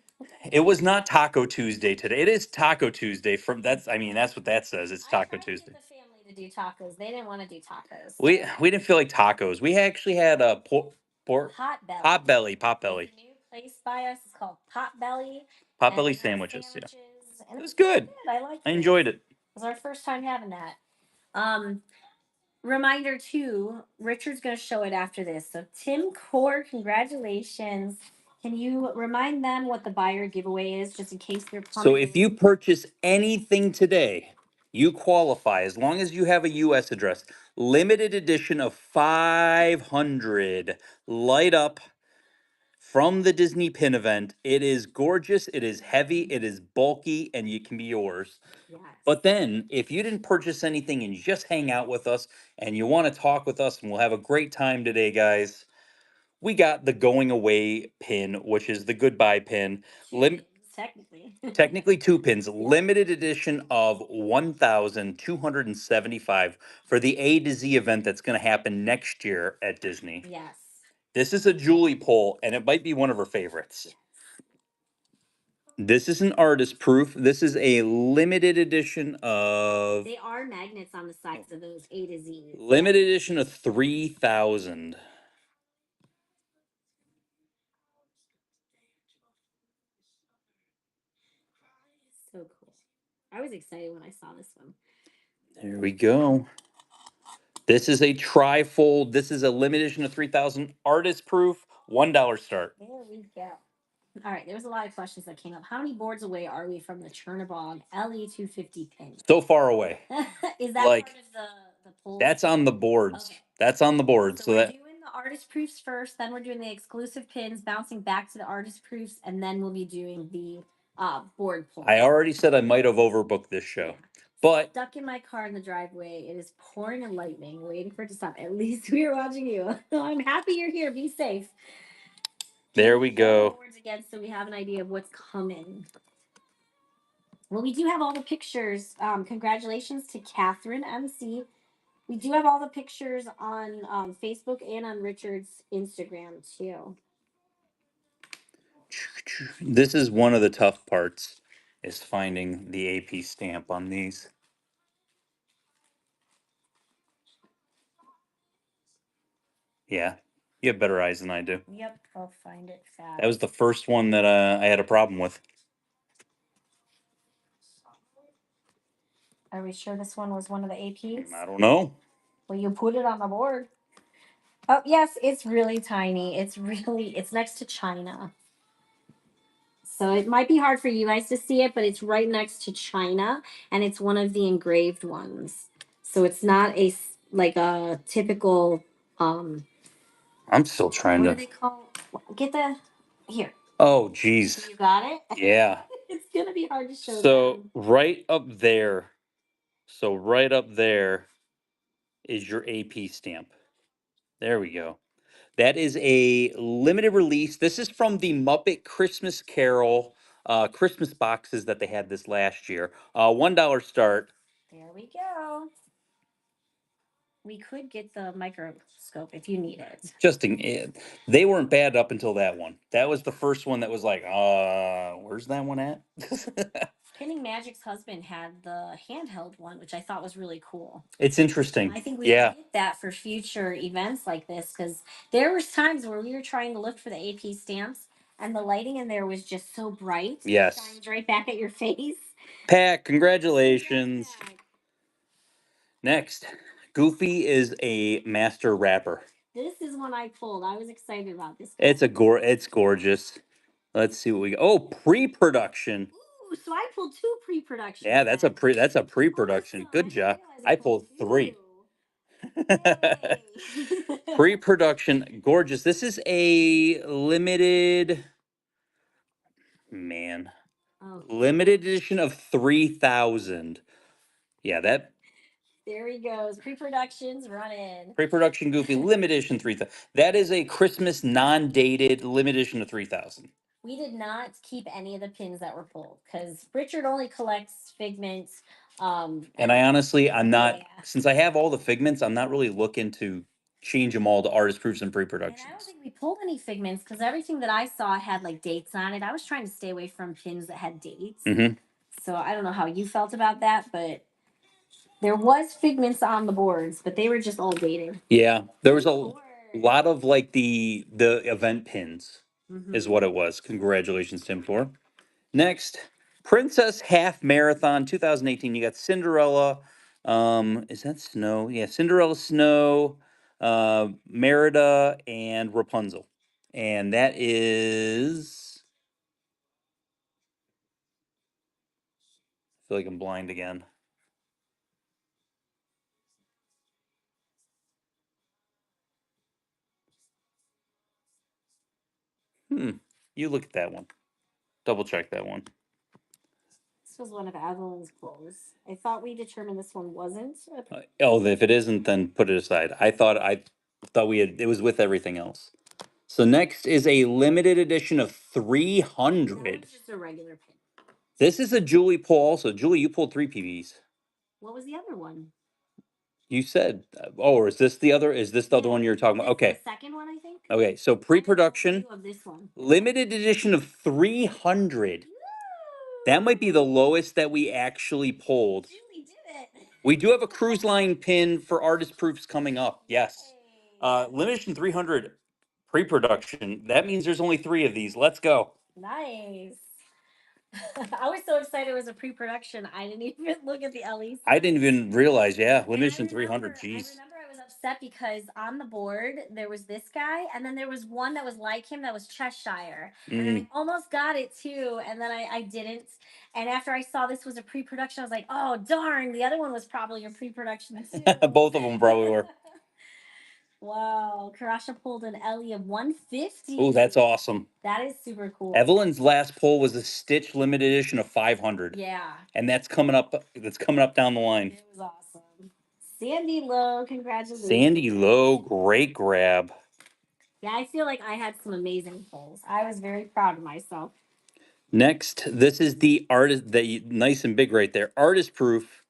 It was not Taco Tuesday today. It is Taco Tuesday. That's what that says. It's Taco Tuesday. The family to do tacos. They didn't want to do tacos. We didn't feel like tacos. We actually had a pork Potbelly. A new place by us. It's called Potbelly. Potbelly sandwiches. Yeah, it was good. I enjoyed it. It was our first time having that. Reminder too, Richard's going to show it after this. So Tim Core, congratulations. Can you remind them what the buyer giveaway is, just in case they're So if you purchase anything today, you qualify as long as you have a U.S. address. Limited edition of 500 light up from the Disney Pin event. It is gorgeous. It is heavy. It is bulky, and it can be yours. Yes. But then, if you didn't purchase anything and you just hang out with us and you want to talk with us, and we'll have a great time today, guys. We got the going away pin, which is the goodbye pin. Technically 2 pins. Limited edition of 1,275 for the A to Z event that's going to happen next year at Disney. Yes. This is a Julie poll, and it might be one of her favorites. This is an artist proof. This is a limited edition of. They are magnets on the sides of those A to Z. Limited edition of 3,000. So cool. I was excited when I saw this one. There we go. This is a trifold. This is a limited edition of 3,000. Artist proof. $1 start. There we go. All right, there was a lot of questions that came up. How many boards away are we from the Chernobog LE250 pin? So far away. Is that like, part of the poll? That's on the boards. Okay. That's on the board. So we're doing the artist proofs first, then we're doing the exclusive pins, bouncing back to the artist proofs, and then we'll be doing the board poll. I already said I might have overbooked this show. Yeah. But stuck in my car in the driveway. It is pouring and lightning, waiting for it to stop. At least we are watching you. I'm happy you're here. Be safe. There we go. Boards again, so we have an idea of what's coming. Well, we do have all the pictures. Congratulations to Catherine MC. We do have all the pictures on Facebook and on Richard's Instagram too. This is one of the tough parts, is finding the AP stamp on these. Yeah, you have better eyes than I do. Yep, I'll find it fast. That was the first one that I had a problem with. Are we sure this one was one of the APs? I don't know. Well, you put it on the board. Oh, yes, it's really tiny. It's next to China. So it might be hard for you guys to see it, but it's right next to China, and it's one of the engraved ones. So it's not like a typical I'm still trying what to. do they call? Get the here. Oh, geez. You got it. Yeah. It's gonna be hard to show. So right up there. So right up there is your AP stamp. There we go. That is a limited release. This is from the Muppet Christmas Carol Christmas boxes that they had this last year. $1 start. There we go. We could get the microscope if you need it. They weren't bad up until that one. That was the first one that was like, where's that one at? Pinning Magic's husband had the handheld one, which I thought was really cool. It's interesting. I think we should get that for future events like this, because there was times where we were trying to look for the AP stamps and the lighting in there was just so bright. Yes. It shines right back at your face. Pat, congratulations. Next, Goofy is a master rapper. This is one I pulled. I was excited about this. It's gorgeous. Let's see what we got. Oh, pre-production. Ooh, so I pulled 2 pre-production. Yeah, that's a pre-production. Awesome. Good job. I I pulled 3. Yay. Pre-production, gorgeous. This is a limited limited edition of 3,000. Yeah, that There he goes. Pre-production's running. pre-production Goofy limited edition 3,000. That is a Christmas non-dated limited edition of 3,000. We did not keep any of the pins that were pulled because Richard only collects Figments. And I honestly, I'm not, since I have all the Figments, I'm not really looking to change them all to artist proofs and pre-productions. And I don't think we pulled any Figments because everything that I saw had like dates on it. I was trying to stay away from pins that had dates. Mm-hmm. So I don't know how you felt about that, but there was Figments on the boards, but they were just all dated. Yeah, there was a lot of like the event pins is what it was. Congratulations, Tim Thor. Next, Princess Half Marathon 2018. You got Cinderella. Is that Snow? Yeah, Cinderella, Snow, Merida, and Rapunzel. And that is. I feel like I'm blind again. You look at that one. Double check that one. This was one of Evelyn's pulls. I thought we determined this one wasn't. If it isn't, then put it aside. I thought we had it was with everything else. So next is a limited edition of 300. It's just a regular pin. This is a Julie pull also. Julie, you pulled 3 PBs. What was the other one? You said, or is this the other? Is this the other one you're talking about? Okay. The second one, I think. Okay, so pre-production, of this one. limited edition of 300. That might be the lowest that we actually pulled. Julie did it. We do have a cruise line pin for artist proofs coming up. Yes. Limited edition 300 pre-production. That means there's only 3 of these. Let's go. Nice. I was so excited it was a pre-production. I didn't even look at the LEC. I didn't even realize. Yeah, limited edition 300. Jeez. I remember I was upset because on the board there was this guy, and then there was one that was like him that was Cheshire, and I almost got it too, and then I didn't. And after I saw this was a pre-production, I was like, oh darn, the other one was probably a pre-production too. Both of them probably were. Wow, Karasha pulled an Ellie of 150. Oh, that's awesome. That is super cool. Evelyn's last pull was a Stitch limited edition of 500. Yeah. And that's coming up. That's coming up down the line. It was awesome. Sandy Lowe, congratulations. Sandy Lowe, great grab. Yeah, I feel like I had some amazing pulls. I was very proud of myself. Next, this is the artist, nice and big right there. Artist proof.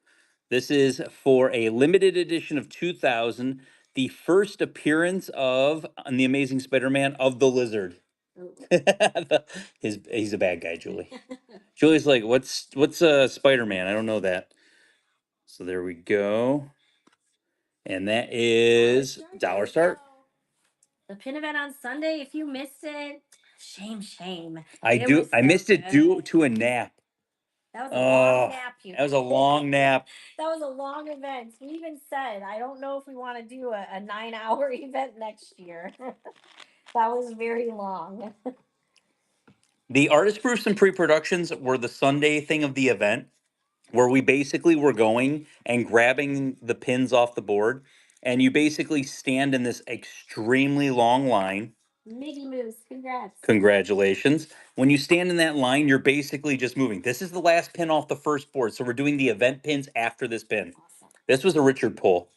This is for a limited edition of 2000, the first appearance of on the Amazing Spider-Man of the Lizard. He's a bad guy, Julie. Julie's like, what's Spider-Man? I don't know that. So there we go. And that is dollar start. The pin event on Sunday. If you missed it, shame. I missed it due to a nap. That was a long nap, you That was a long nap. That was a long event. We even said, I don't know if we want to do a 9 hour event next year. That was very long. The artist proofs and pre-productions were the Sunday thing of the event, where we basically were going and grabbing the pins off the board, and you basically stand in this extremely long line. Mickey Moose, congrats. Congratulations. When you stand in that line, you're basically just moving. This is the last pin off the first board, so we're doing the event pins after this pin. Awesome. This was a Richard pull.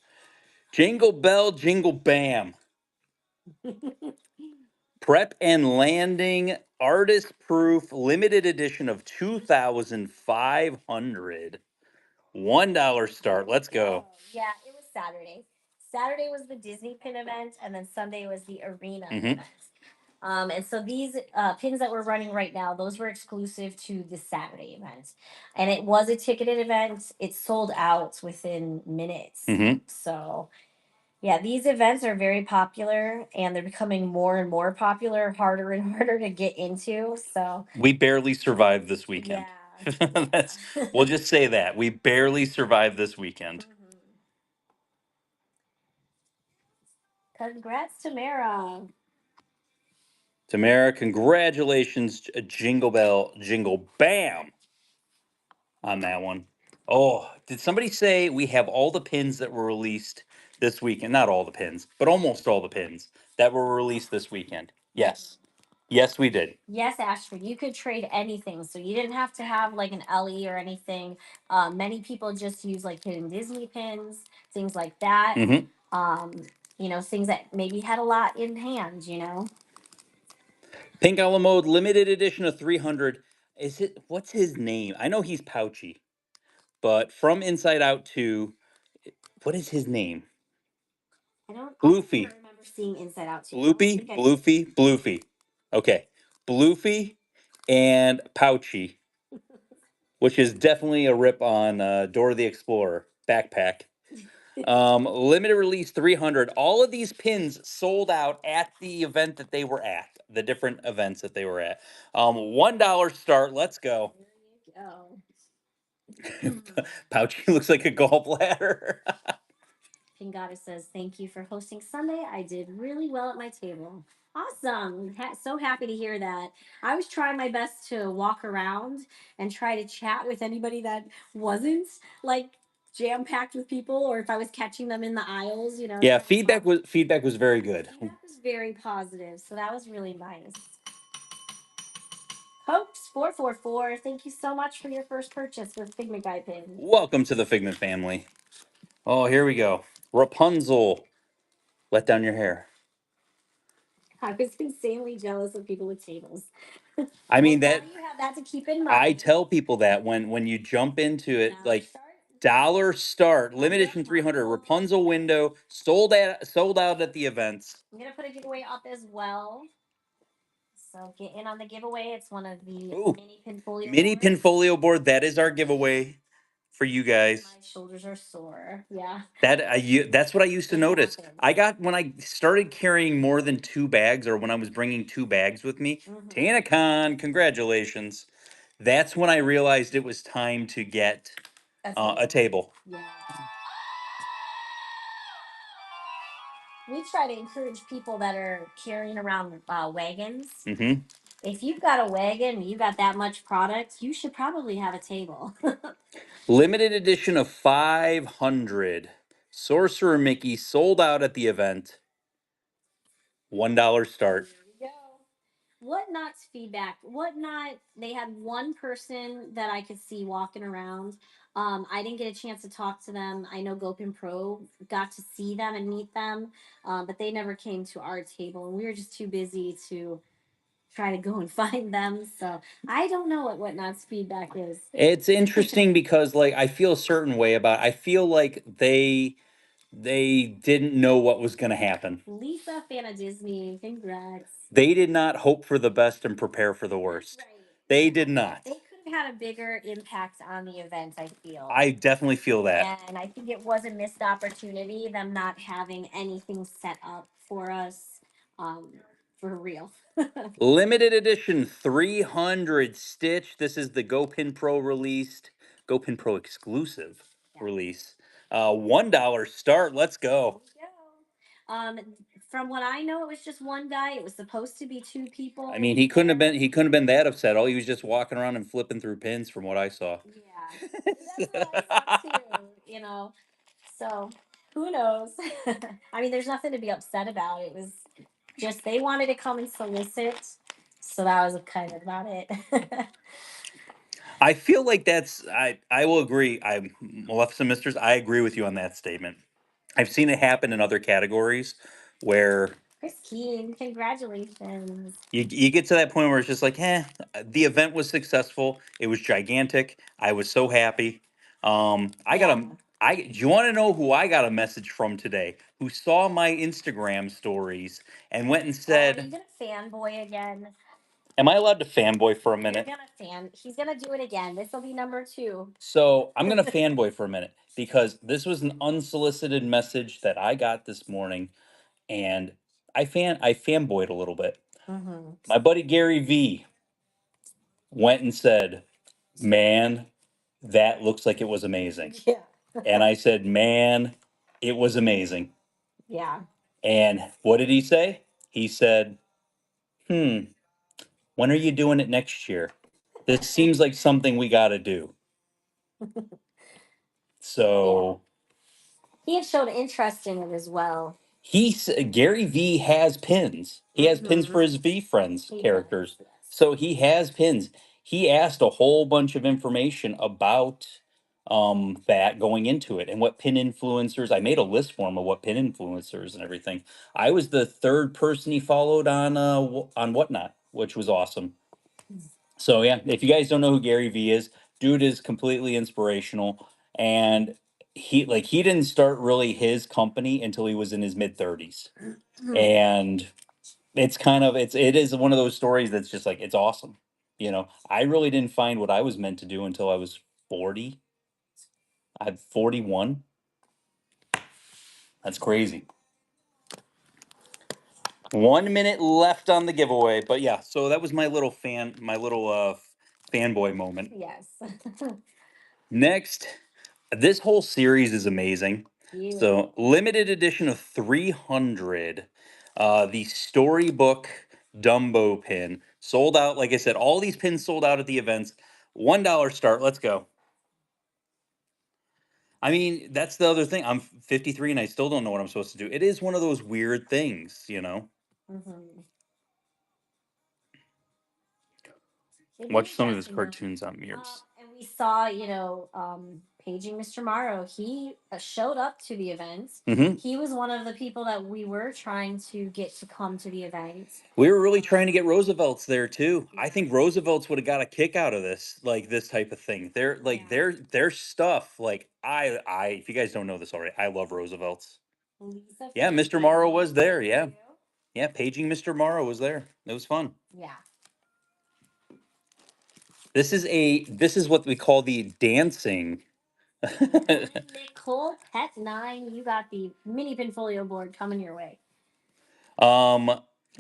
Jingle bell, jingle bam. Prep and landing artist proof limited edition of 2,500. $1 start. Let's go. Yeah, it was Saturday. Saturday was the Disney pin event, and then Sunday was the arena Mhm. event. And so these pins that we're running right now, those were exclusive to the Saturday event. And it was a ticketed event. It sold out within minutes. Mhm. So, yeah, these events are very popular and they're becoming more and more popular, harder and harder to get into. So, We barely survived this weekend. yeah. We'll just say that. We barely survived this weekend. Congrats, Tamara. Tamara, congratulations. Jingle bell, jingle bam on that one. Oh, did somebody say we have all the pins that were released this weekend? Not all the pins, but almost all the pins that were released this weekend. Yes. Yes, we did. Yes, Ashford, you could trade anything. So you didn't have to have like an LE or anything. Many people just use like hidden Disney pins, things like that. Mhm. Things that maybe had a lot in hand. Pink a la mode limited edition of 300. What's his name? I know he's pouchy, but from Inside Out 2, what is his name? I don't Bloofy. remember seeing Inside Out too. Bloopy, Bloofy, Bloofy. Okay. Bloofy and Pouchy, which is definitely a rip on Dora the Explorer backpack. Limited release 300. All of these pins sold out at the event that they were at, the different events that they were at. $1 start. Let's go. There you go. Pouchy looks like a gallbladder. Pink Goddess says, thank you for hosting Sunday. I did really well at my table. Awesome. So happy to hear that. I was trying my best to walk around and try to chat with anybody that wasn't like jam packed with people, or if I was catching them in the aisles. Yeah, feedback was very good. Feedback was very positive, so that was really nice. Hopes 444, thank you so much for your first purchase with Figment Guy pin. Welcome to the Figment family. Oh, here we go. Rapunzel. Let down your hair. I was insanely jealous of people with tables. I mean, Now that you have that to keep in I mind. tell people that when you jump into it, Dollar like start. dollar start, limited edition 300, Rapunzel window, sold out at the events. I'm gonna put a giveaway up as well. So get in on the giveaway. It's one of the Ooh, mini pinfolio mini boards. pinfolio board. That is our giveaway for you guys. My shoulders are sore. Yeah. That's what I used to It notice. happens. I got when I started carrying more than 2 bags, or when I was bringing 2 bags with me. TanaCon, congratulations. That's when I realized it was time to get a table. Yeah. We try to encourage people that are carrying around wagons. Mm-hmm. If you've got a wagon and you got that much product, you should probably have a table. Limited edition of 500. Sorcerer Mickey sold out at the event. $1 start. There we go. Whatnot's feedback. Whatnot, they had one person that I could see walking around. I didn't get a chance to talk to them. I know Gopin Pro got to see them and meet them, but they never came to our table, and we were just too busy to try to go and find them. So I don't know what Whatnot's feedback is. It's interesting because like I feel a certain way I feel like they didn't know what was going to happen. Lisa, fan of Disney, congrats. They did not hope for the best and prepare for the worst. Right. They did not. They could have had a bigger impact on the event, I feel. I definitely feel that. And I think it was a missed opportunity, them not having anything set up for us For real. Limited edition 300 Stitch. This is the GoPin Pro released, GoPin Pro exclusive Yeah. release. $1 start. Let's go. There we go. From what I know, it was just one guy. It was supposed to be two people. I mean, he couldn't have been that upset. All he was just walking around and flipping through pins from what I saw. Yeah, that's what I saw too. You know, so who knows? I mean, there's nothing to be upset about. It was just they wanted to come and solicit, so that was kind of about it. I feel like I will agree. I Maleficent Mistress, I agree with you on that statement. I've seen it happen in other categories where Chris Keen, congratulations. you get to that point where it's just like, the event was successful. It was gigantic. I was so happy. I got Yeah. a do you want to know who I got a message from today? Who saw my Instagram stories and went and Oh, are you said, gonna fanboy again? "Am I allowed to fanboy for a You're minute?" gonna fan. He's gonna do it again. This will be number 2. So I'm gonna fanboy for a minute because this was an unsolicited message that I got this morning, and I fanboyed a little bit. Mm-hmm. My buddy Gary V went and said, "Man, that looks like it was amazing." Yeah. And I said, "Man, it was amazing." Yeah. And what did he say? He said, "Hmm, when are you doing it next year? This seems like something we got to do." Yeah. So He had showed interest in it as well. Gary V has pins. He has pins for Mm-hmm. his V Friends He characters. does. Yes. So he has pins. He asked a whole bunch of information about that going into it and what pin influencers. I made a list for him of what pin influencers and everything. I was the third person he followed on Whatnot, which was awesome. So yeah, if you guys don't know who Gary V is, dude is completely inspirational, and he didn't start really his company until he was in his mid 30s. And it is one of those stories that's just like it's awesome. I really didn't find what I was meant to do until I was 40. I'm 41. That's crazy. 1 minute left on the giveaway, but yeah, so that was my little fanboy moment. Yes. Next, this whole series is amazing. You. So, limited edition of 300. The storybook Dumbo pin sold out. Like I said, all these pins sold out at the events. $1 start. Let's go. I mean, that's the other thing. I'm 53 and I still don't know what I'm supposed to do. It is one of those weird things. Mm-hmm. It is Watch some of his interesting though. cartoons on Mears. And we saw, Paging Mr. Morrow. He showed up to the event. Hmm. He was one of the people that we were trying to get to come to the event. We were really trying to get Roosevelt's there too. I think Roosevelt's would have got a kick out of this, like this type of thing. They're like Yeah. their stuff. Like I if you guys don't know this already, I love Roosevelt's. Lisa Yeah, Fitz, Mr. Morrow thank was there. Yeah, you. yeah, paging Mr. Morrow was there. It was fun. Yeah. This is what we call the dancing. Nicole Pet 9, you got the mini pinfolio board coming your way. um,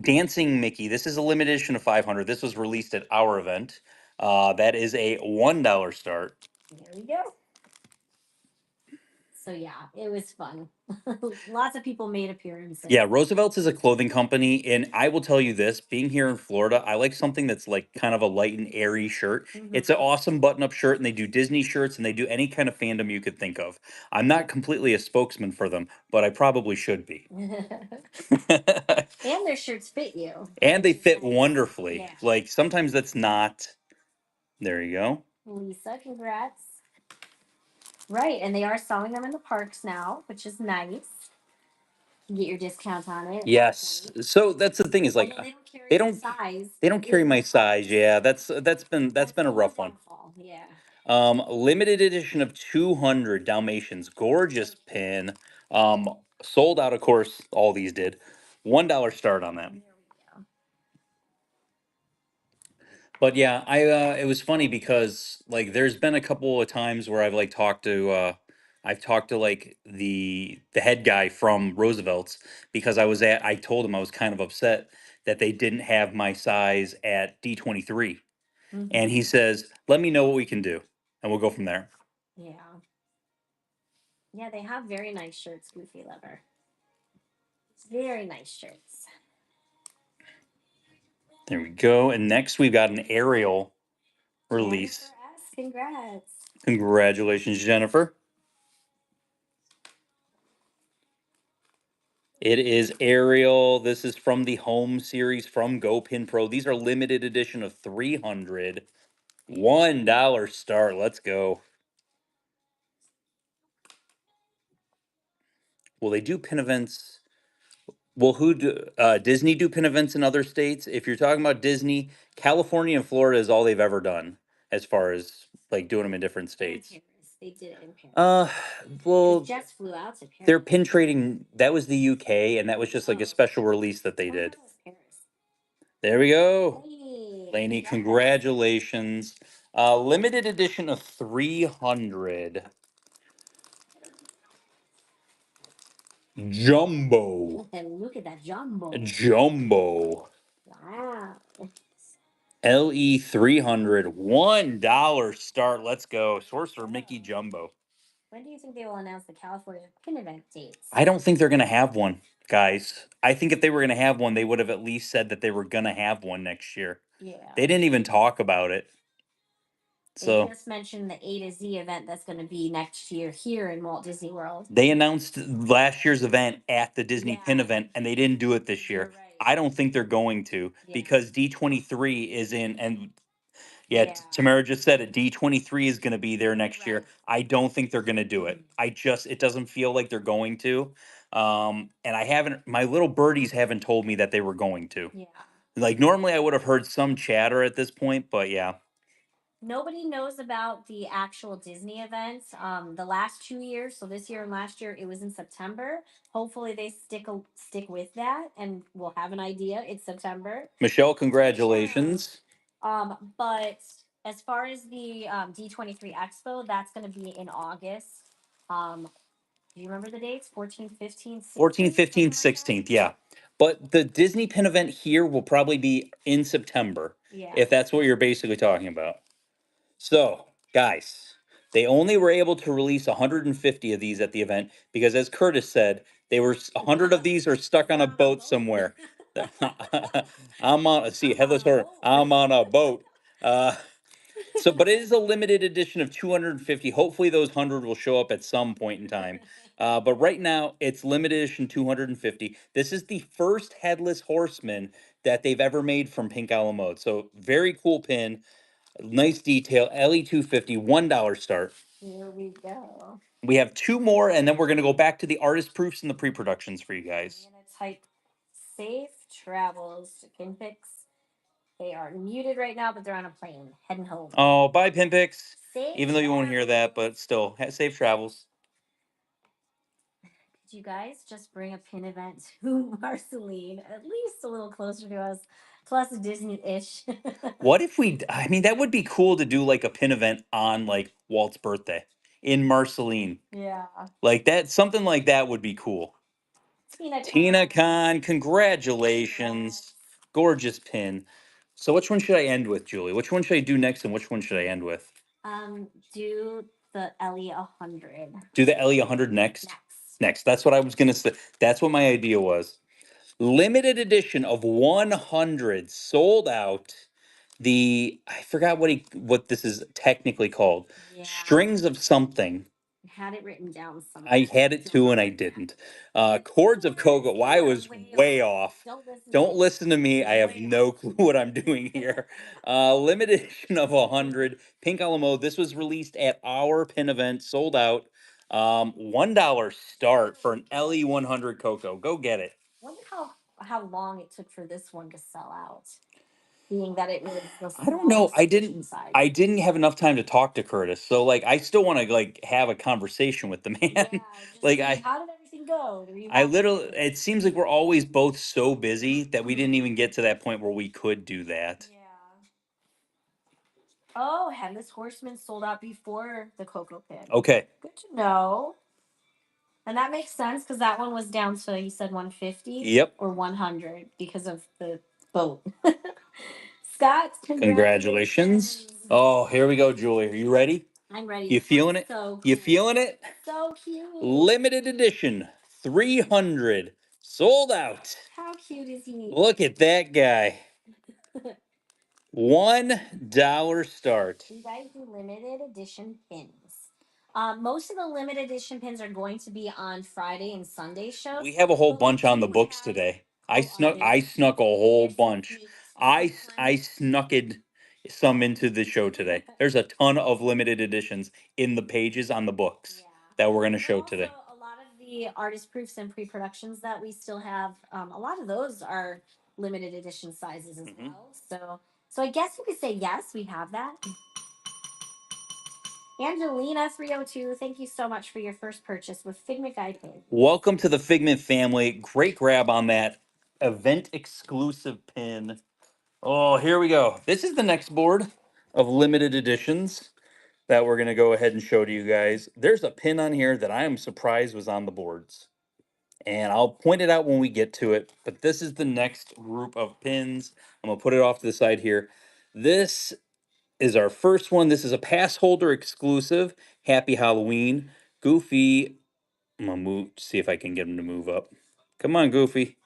Dancing Mickey. This is a limited edition of 500. This was released at our event. That is a $1 start. There we go. So yeah, it was fun. Lots of people made appearances. Yeah, Roosevelt's is a clothing company, and I will tell you this: being here in Florida, I like something that's like kind of a light and airy shirt. It's an awesome button-up shirt, and they do Disney shirts, and they do any kind of fandom you could think of. I'm not completely a spokesman for them, but I probably should be. And their shirts fit you. And they fit wonderfully. Yeah. Like sometimes that's not. There you go. Lisa, congrats. Right, and they are selling them in the parks now, which is nice. You get your discount on it. Yes. So that's the thing is like Although they don't carry they your don't size. they don't carry my size. Yeah, that's been a rough one. Downfall, yeah. Limited edition of 200 Dalmatians, gorgeous pin. Sold out, of course. All these did. $1 start on that. There we go. But yeah, it was funny because like there's been a couple of times where I've talked to like the head guy from Roosevelt's because I told him I was kind of upset that they didn't have my size at D23. Mhm. And he says, let me know what we can do, and we'll go from there. Yeah. Yeah, they have very nice shirts, Goofy Lover. Very nice shirts. There we go. And next we've got an Ariel release. Jennifer S. Congrats. Congratulations, Jennifer. It is Ariel. This is from the home series from GoPin Pro. These are limited edition of 300. $1 start. Let's go. Will they do pin events? Will Disney do pin events in other states? If you're talking about Disney, California and Florida is all they've ever done as far as like doing them in different states. Paris. They did it in Paris. Well, Jess flew out to Paris. they're pin trading. That was the UK, and that was just like a special release that they did. Paris. There we go. Hey, Lainey, congratulations. Limited edition of 300. Jumbo. And look at that jumbo. Jumbo. Wow. LE 300. $1 start. Let's go. Sorcerer Mickey Jumbo. When do you think they will announce the California pin event dates? I don't think they're going to have one, guys. I think if they were going to have one, they would have at least said that they were going to have one next year. Yeah. They didn't even talk about it. So they just mentioned the A to Z event that's going to be next year here in Walt Disney World. They announced last year's event at the Disney Pin event, and they didn't do it this year. Right. I don't think they're going to because D23 is in, and Tamara just said it. D23 is going to be there next year. I don't think they're going to do it. It doesn't feel like they're going to. And my little birdies haven't told me that they were going to. Yeah. Like normally I would have heard some chatter at this point, but yeah. Nobody knows about the actual Disney events. The last 2 years, so this year and last year, it was in September. Hopefully, they stick with that, and we'll have an idea. It's September. Michelle, congratulations. But as far as the D23 Expo, that's going to be in August. Do you remember the dates? 14th, 15th, 16th? 14th, 15th, 16th, yeah. But the Disney Pin event here will probably be in September. Yeah. If that's what you're basically talking about. So, guys, they only were able to release 150 of these at the event because, as Curtis said, 100 of these are stuck on a boat somewhere. I'm on a boat. But it is a limited edition of 250. Hopefully, those 100 will show up at some point in time. But right now, it's limited edition 250. This is the first headless horseman that they've ever made from Pink Owl Mode. So, very cool pin. Nice detail. LE 250, $1 start. Here we go. We have two more, and then we're going to go back to the artist proofs and the pre-productions for you guys. I'm going to type safe travels to Pinpix. They are muted right now, but they're on a plane heading home. Oh, bye, Pinpix. Safe Even though you won't hear that, but still, safe travels. Could you guys just bring a pin event to Marceline, at least a little closer to us, plus Disney-ish? What if that would be cool to do like a pin event on like Walt's birthday in Marceline. Yeah. Like that, something like that would be cool. Tina Khan, congratulations. Gorgeous pin. So which one should I end with, Julie? Which one should I do next and which one should I end with? Do the LE 100. Do the LE 100 next? Next. That's what I was going to say. That's what my idea was. Limited edition of 100 sold out. I forgot what this is technically called. Yeah. Strings of something. I had it written down somewhere. I had it too, and I didn't. Chords of Cocoa. I was way off. Don't listen to me. I have no clue what I'm doing here. Limited edition of 100. Pink Owl Mode. This was released at our pin event. Sold out. $1 start for an LE 100 Cocoa. Go get it. I wonder how long it took for this one to sell out. Being that it was I don't know. I didn't have enough time to talk to Curtis. So like I still want to like have a conversation with the man. Yeah, how did everything go? It seems like we're always both so busy that we didn't even get to that point where we could do that. Yeah. Oh, Headless Horseman sold out before the Cocoa Pin. Okay. Good to know. And that makes sense because that one was down to, you said 150? Yep. Or 100 because of the boat. Scott, Congratulations. Oh, here we go, Julie. Are you ready? I'm ready. You feeling it? So You cute. feeling it? So cute. Limited edition, 300, sold out. How cute is he? Look at that guy. $1 start. You guys do limited edition pins. Most of the limited edition pins are going to be on Friday and Sunday shows. We have a whole but we bunch on the do books have today. co-artists. I snuck a whole There's some bunch. sneaks. I There's I tons. snucked some into the show today. There's a ton of limited editions in the pages on the books Yeah. that we're going to But show also, today. a lot of the artist proofs and pre-productions that we still have, a lot of those are limited edition sizes as well. So I guess you could say yes, we have that. Angelina 302, thank you so much for your first purchase with Figment Guide Pin. Welcome to the Figment family. Great grab on that event exclusive pin. Oh, here we go. This is the next board of limited editions that we're going to go ahead and show to you guys. There's a pin on here that I am surprised was on the boards. And I'll point it out when we get to it. But this is the next group of pins. I'm going to put it off to the side here. This is our first one. This is a pass holder exclusive. Happy Halloween. Goofy. I'm going to move, see if I can get him to move up. Come on, Goofy.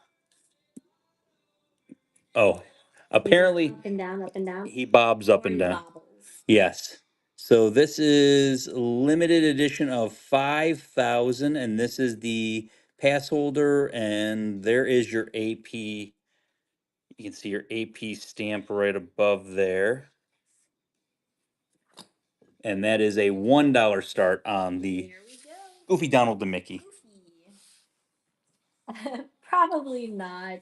Oh, apparently Up and down, up and down. he bobs up and down. Bobbles. Yes. So this is limited edition of 5,000, and this is the pass holder, and there is your AP. You can see your AP stamp right above there. And that is a $1 start on the Goofy Donald the Mickey. Probably not.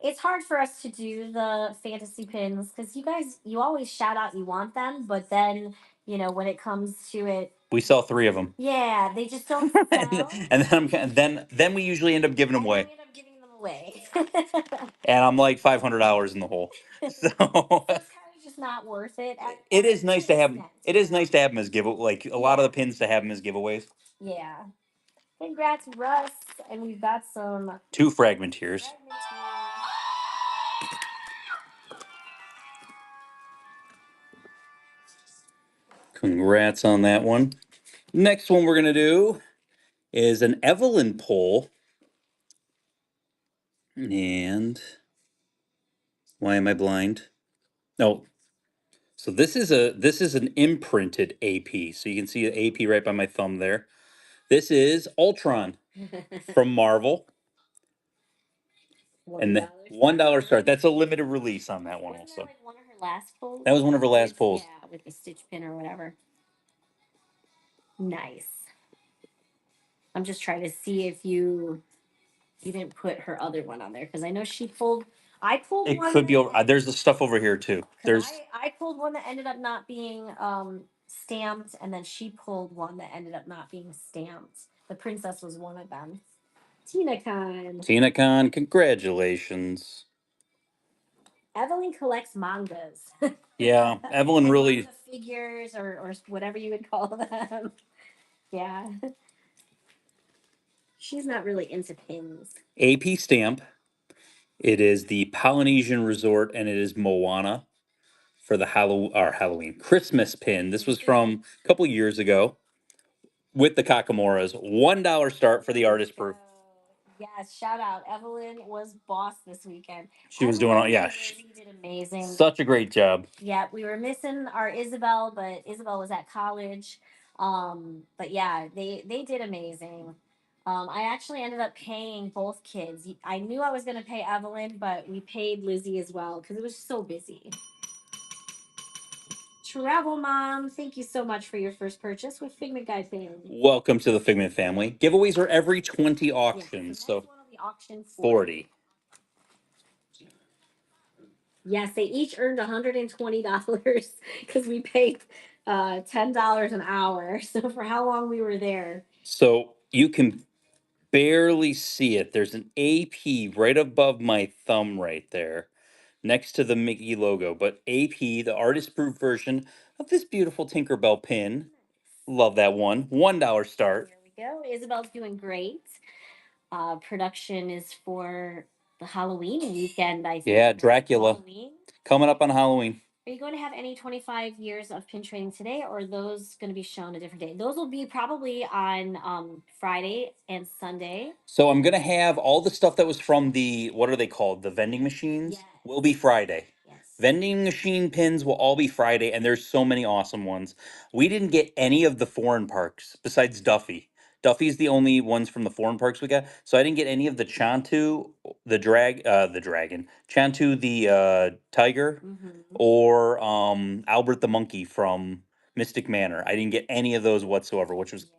It's hard for us to do the fantasy pins because you always shout out you want them, but then when it comes to it, We sell 3 of them. yeah, they just don't sell. and then we usually end up giving them away. We end up giving them away. And I'm like $500 in the hole. So So it's kind of just not worth it. it is nice to have. It is you know? nice to have them as give, like a lot of the pins to have them as giveaways. Yeah. Congrats, Russ. And we've got some 2 fragmenteers. Congrats on that one. Next one we're gonna do is an Evelyn pull. And why am I blind? No. So this is an imprinted AP. So you can see the AP right by my thumb there. This is Ultron from Marvel. And the $1 start. That's a limited release on that one also. Like one of her last pulls? That was one of her last pulls. Yeah, with the stitch pin or whatever. Nice. I'm just trying to see if you didn't put her other one on there because I know she pulled. I pulled It one. could be over. There's the stuff over here too. There's. I pulled one that ended up not being stamped, and then she pulled one that ended up not being stamped. The princess was one of them. TinaCon, congratulations. Evelyn collects mangas. Yeah, Evelyn really. Figures or whatever you would call them. Yeah. She's not really into pins. AP stamp. It is the Polynesian Resort, and it is Moana for the Halloween Christmas pin. This was from a couple years ago with the Kakamuras. $1 start for the artist proof. Yes, shout out. Evelyn was boss this weekend. She was doing all, yeah. She did amazing. Such a great job. Yeah, we were missing our Isabel, but Isabel was at college. But yeah, they did amazing. I actually ended up paying both kids. I knew I was going to pay Evelyn, but we paid Lizzie as well because it was so busy. Travel Mom, thank you so much for your first purchase with Figment Guide Pin. Welcome to the Figment family. Giveaways are every 20 auctions, so one of the auction 40. Yes, they each earned $120 because we paid $10 an hour. So for how long we were there. So you can barely see it. There's an AP right above my thumb right there, next to the Mickey logo. But AP, the artist proof version of this beautiful Tinkerbell pin. Love that one. $1 start. There we go. Isabel's doing great. Production is for the Halloween weekend, I think. Yeah, Dracula Halloween. coming up on Halloween. Are you going to have any 25 years of pin trading today, or are those going to be shown a different day? Those will be probably on Friday and Sunday. So I'm gonna have all the stuff that was from the, what are they called? The vending machines Yes. will be Friday. Yes. Vending machine pins will all be Friday, and there's so many awesome ones. We didn't get any of the foreign parks besides Duffy. Duffy's the only ones from the foreign parks we got. So I didn't get any of the Chantu, the dragon, Chantu the tiger, or Albert the monkey from Mystic Manor. I didn't get any of those whatsoever, which was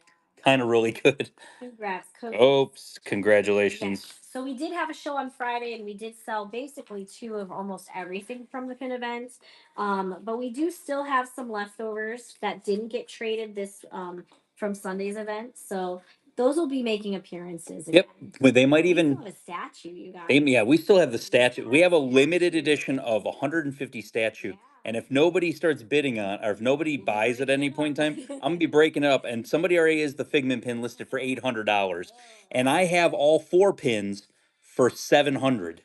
kind of really good. Congrats. Oops, Yes. congratulations. So we did have a show on Friday, and we did sell basically two of almost everything from the pin events. But we do still have some leftovers that didn't get traded this from Sunday's event. So those will be making appearances Yep, again. well, they might We even. still have a statue, you guys. Yeah, we still have the statue. We have a limited edition of 150 statue. Yeah. And if nobody starts bidding on, or if nobody buys at any point in time, I'm gonna be breaking it up. And somebody already has the Figment pin listed for $800, and I have all four pins for 700,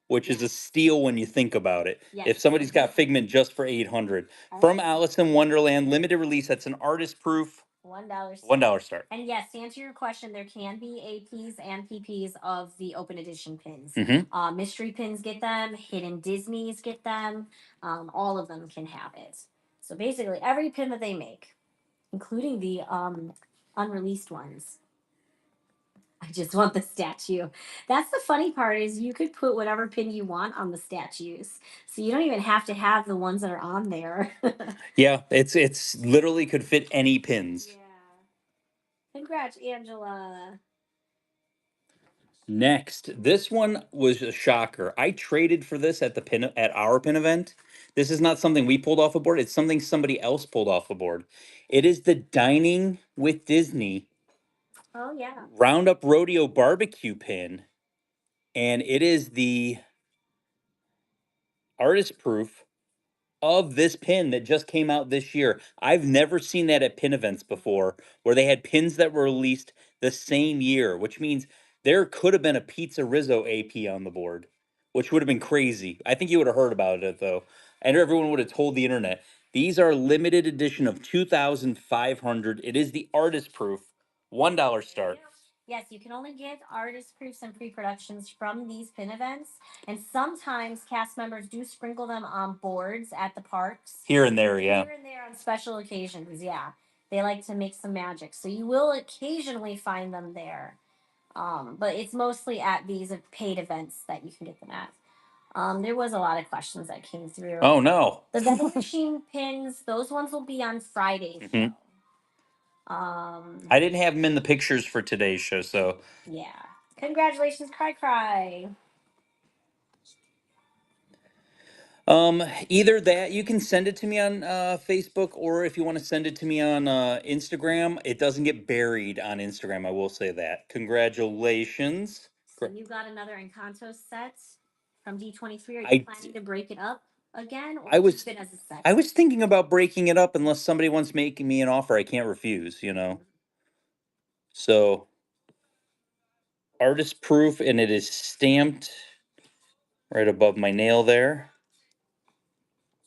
which is a steal when you think about it. Yes. If somebody's got Figment just for 800 from Alice in Wonderland, limited release. That's an artist proof. $1. $1 start. And yes, to answer your question, there can be APs and PPs of the open edition pins. Mystery pins get them, hidden Disneys get them. All of them can have it. So basically, every pin that they make, including the unreleased ones. I just want the statue. That's the funny part is you could put whatever pin you want on the statues, so you don't even have to have the ones that are on there. Yeah, it's literally could fit any pins. Yeah. Congrats, Angela. Next, this one was a shocker. I traded for this at our pin event. This is not something we pulled off a board. It's something somebody else pulled off a board. It is the Dining with Disney. Oh yeah. Roundup Rodeo barbecue pin, and it is the artist proof of this pin that just came out this year. I've never seen that at pin events before, where they had pins that were released the same year, which means there could have been a Pizza Rizzo AP on the board, which would have been crazy. I think you would have heard about it though, and everyone would have told the internet. These are limited edition of 2,500. It is the artist proof, $1 start. Yes, you can only get artist proofs and pre-productions from these pin events, and sometimes cast members do sprinkle them on boards at the parks. Here and there, yeah. Here and there on special occasions, yeah. They like to make some magic, so you will occasionally find them there. But it's mostly at these paid events that you can get them at. There was a lot of questions that came through. Oh no. The vending machine pins, those ones will be on Fridays. Mhm. I didn't have them in the pictures for today's show, so yeah. Congratulations, Cry Cry. Either that, you can send it to me on Facebook, or if you want to send it to me on Instagram, it doesn't get buried on Instagram. I will say that. Congratulations. So you got another Encanto set from D23. Are you I planning to break it up again, or I was keep it as a set? I was thinking about breaking it up unless somebody wants making me an offer I can't refuse, you know. So artist proof, and it is stamped right above my nail there.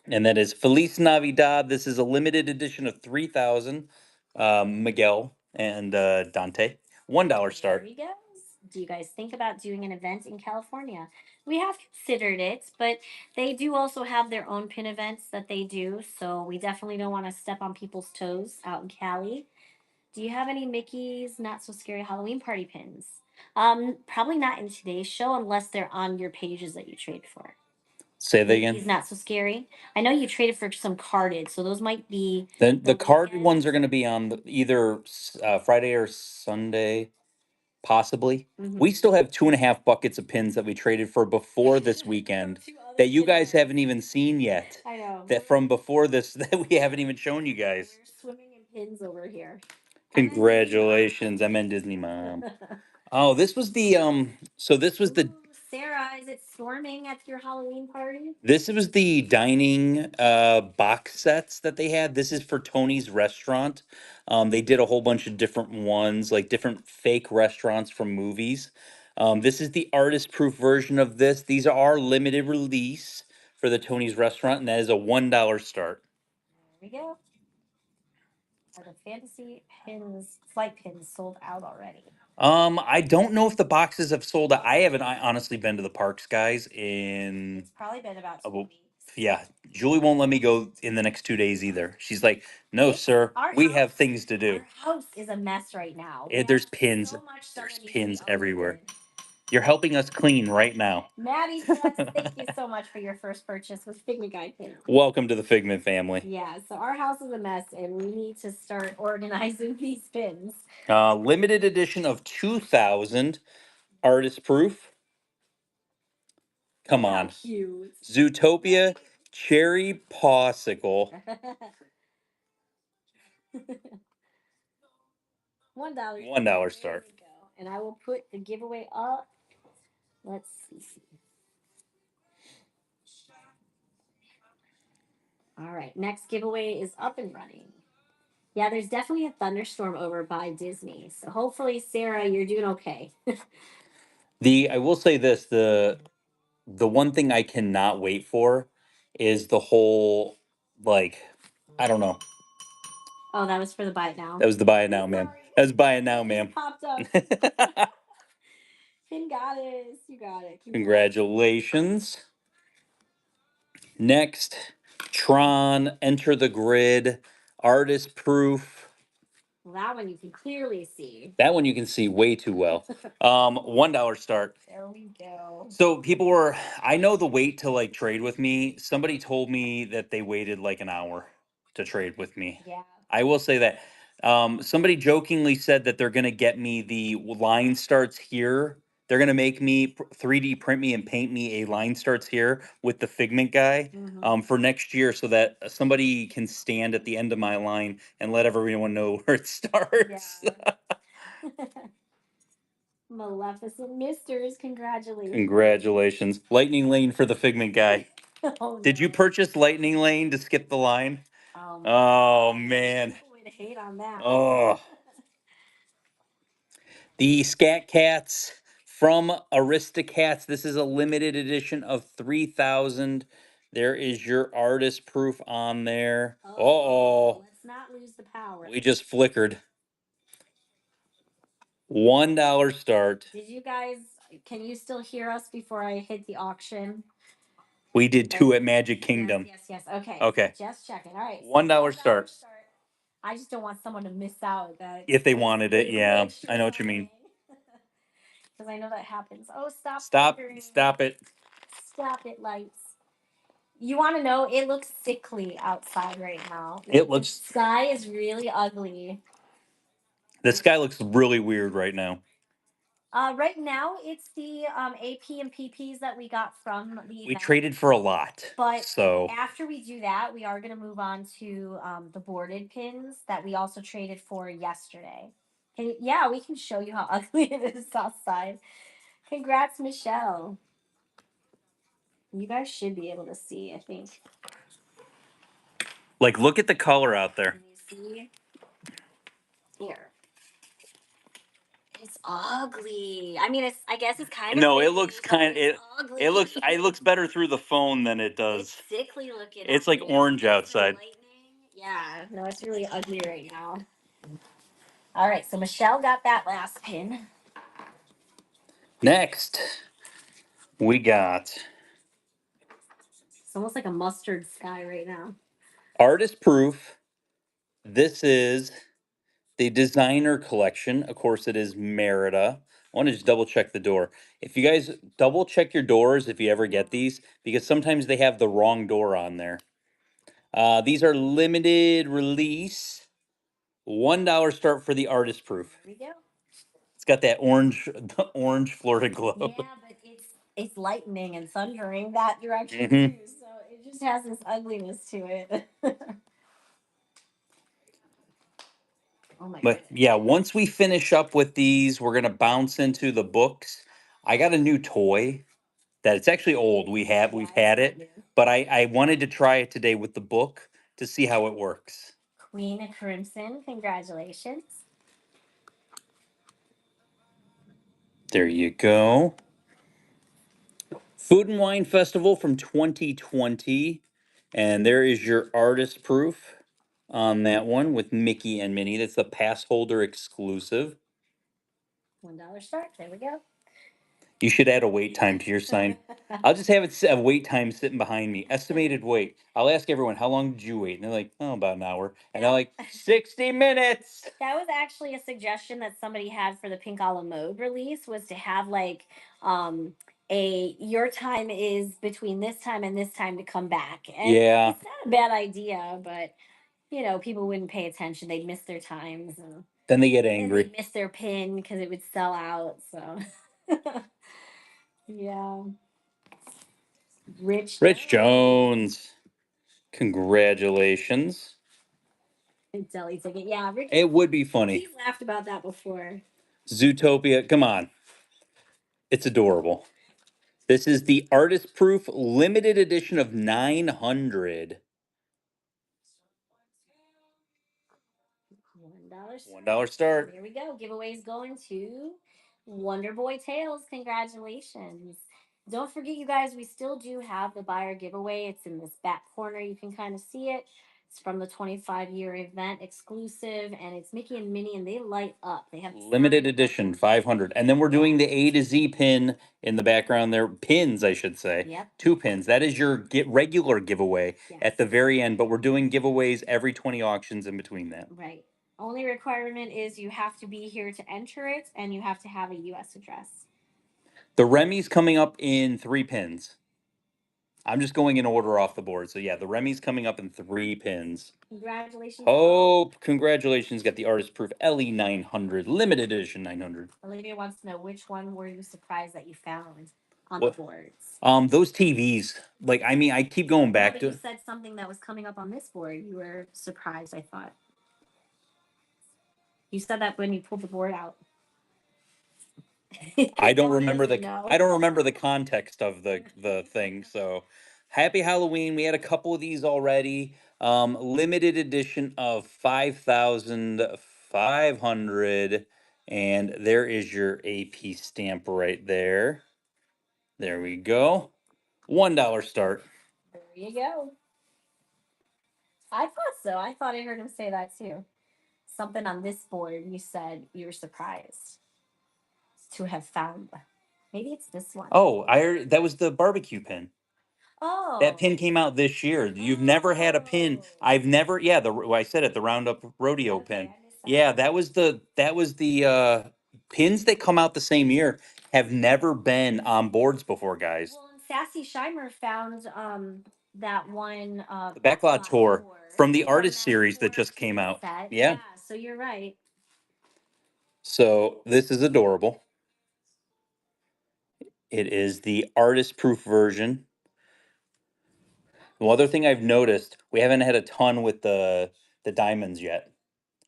And that is Feliz Navidad. This is a limited edition of 3,000. Miguel and Dante. $1 start. There we go. Do you guys think about doing an event in California? We have considered it, but they do also have their own pin events that they do. So we definitely don't want to step on people's toes out in Cali. Do you have any Mickey's Not So Scary Halloween Party pins? Probably not in today's show unless they're on your pages that you trade for. Say that again. Mickey's Not So Scary. I know you traded for some carded, so those might be The carded ones are going to be on either Friday or Sunday, possibly. We still have 2.5 buckets of pins that we traded for before this weekend that you guys haven't even seen yet. I know. That from before this that we haven't even shown you guys. We're swimming in pins over here. Congratulations, MN Disney Mom. Oh, this was the so this was the Sarah, is it storming at your Halloween party? This was the dining box sets that they had. This is for Tony's Restaurant. They did a whole bunch of different ones, like different fake restaurants from movies. This is the artist proof version of this. These are limited release for the Tony's Restaurant, and that is a $1 start. There we go. Are the fantasy pins, flight pins, sold out already? I don't know if the boxes have sold out. I haven't honestly been to the parks, guys, in It's probably been about 2 about, weeks. yeah. Julie won't let me go in the next 2 days either. She's like, "No, sir, we have things to do." Our house is a mess right now. There's pins. So much stuff There's that needs to be pins everywhere. uprooted. You're helping us clean right now. Maddie Flex, thank you so much for your first purchase with Figment Guide pins. Welcome to the Figment family. Yeah, so our house is a mess and we need to start organizing these pins. Limited edition of 2000 artist proof. Come on. Cute. Zootopia cherry popsicle. $1. $1 start. There we go. And I will put the giveaway up. Let's see. All right, next giveaway is up and running. Yeah, there's definitely a thunderstorm over by Disney. So hopefully, Sarah, you're doing okay. I will say this, the one thing I cannot wait for is the whole, like, I don't know. Oh, that was for the buy it now. That was the buy it now, ma'am. That was buy it now, ma'am. Popped up. Pin Goddess, you got it. Congratulations. Next, Tron, Enter the Grid, artist proof. Well, that one you can clearly see. That one you can see way too well. $1 start. There we go. So I know the wait to like trade with me. Somebody told me that they waited like an hour to trade with me. Yeah. I will say that. Somebody jokingly said that they're going to get me the line starts here. They're going to make me 3D print me and paint me a line starts here with the Figment guy for next year so that somebody can stand at the end of my line and let everyone know where it starts. Yeah. Maleficent Misters, congratulations. Congratulations. Lightning Lane for the Figment guy. Oh, Did you purchase Lightning Lane to skip the line? Oh man. Way to hate on that. Oh. The Scat Cats from Aristocats. This is a limited edition of 3,000. There is your artist proof on there. Uh-oh. Let's not lose the power. We just flickered. $1 start. Did you guys, can you still hear us before I hit the auction? We did 2 at Magic Kingdom. Yes. Okay. Okay. Just checking. All right. $1 start. I just don't want someone to miss out that if they wanted it, yeah. I know what you mean. Because I know that happens. Oh, stop. Stop it. Stop it, lights. You want to know, it looks sickly outside right now. The sky is really ugly. The sky looks really weird right now. Right now, it's the AP and PPs that we got from the event. We traded for a lot. But so after we do that, we are going to move on to the boarded pins that we also traded for yesterday. Yeah, we can show you how ugly it is outside. Congrats, Michelle. You guys should be able to see, I think. Like, look at the color out there. Can you see? Here. It's ugly. I mean, I guess it's kind of. No, it looks ugly. It looks better through the phone than it does. It's sickly looking. It's like orange outside. Yeah, no, it's really ugly right now. All right, so Michelle got that last pin. Next, we got. It's almost like a mustard sky right now. Artist proof. This is the designer collection. Of course, it is Merida. I want to just double check the door. If you guys double check your doors if you ever get these, because sometimes they have the wrong door on there. These are limited release. $1 start for the artist proof. There we go. It's got that the orange Florida glow. Yeah, but it's lightning and thundering that direction too, so it just has this ugliness to it. Oh my But yeah, once we finish up with these, we're gonna bounce into the books. I got a new toy that it's actually old. We've had it, but I wanted to try it today with the book to see how it works. Queen of Crimson, congratulations. There you go. Food and Wine Festival from 2020. And there is your artist proof on that one with Mickey and Minnie. That's the pass holder exclusive. $1 start. There we go. You should add a wait time to your sign. I'll just have a wait time sitting behind me. Estimated wait. I'll ask everyone, how long did you wait? And they're like, oh, about an hour. And they're like, 60 minutes. That was actually a suggestion that somebody had for the Pink a la Mode release, was to have like your time is between this time and this time to come back. And Yeah. it's not a bad idea, but people wouldn't pay attention. They'd miss their times. And Then they get then angry. they'd miss their pin because it would sell out. So yeah. Rich Jones. Congratulations. Deli ticket. Yeah, Rick, It would be funny. he laughed about that before. Zootopia, come on. It's adorable. This is the artist proof limited edition of 900. $1 start. Here we go. Giveaways going to Wonder Boy Tales. Congratulations. Don't forget, you guys, we still do have the buyer giveaway. It's in this back corner. You can kind of see it. It's from the 25-year event exclusive, and it's Mickey and Minnie, and they light up. They have limited edition 500. And then we're doing the A to Z pin in the background there. Pins, I should say. Yep. 2 pins. That is your regular giveaway at the very end, but we're doing giveaways every 20 auctions in between that. Right. Only requirement is you have to be here to enter it, and you have to have a U.S. address. The Remy's coming up in 3 pins. I'm just going in order off the board. So yeah, the Remy's coming up in 3 pins. Congratulations. Oh, congratulations. Got the artist proof LE 900, limited edition 900. Olivia wants to know, which one were you surprised that you found on the boards? Those TVs. Like, I mean, I keep going back to. You said something that was coming up on this board. You were surprised, I thought. You said that when you pulled the board out. I don't remember the context of the thing. So happy Halloween. We had a couple of these already. Limited edition of 5,500. And there is your AP stamp right there. There we go. $1 start. There you go. I thought so. I thought I heard him say that too. Something on this board, you said you were surprised to have found. Maybe it's this one. Oh, that was the barbecue pin. Oh. That pin came out this year. You've never had a pin. I've never, yeah, I said it, the Roundup Rodeo pin. Yeah, that was the pins that come out the same year have never been on boards before, guys. Well, Sassy Scheimer found that one the Backlot tour from the artist series that just came out. Yeah, so you're right. So this is adorable. It is the artist proof version. The other thing I've noticed, we haven't had a ton with the diamonds yet.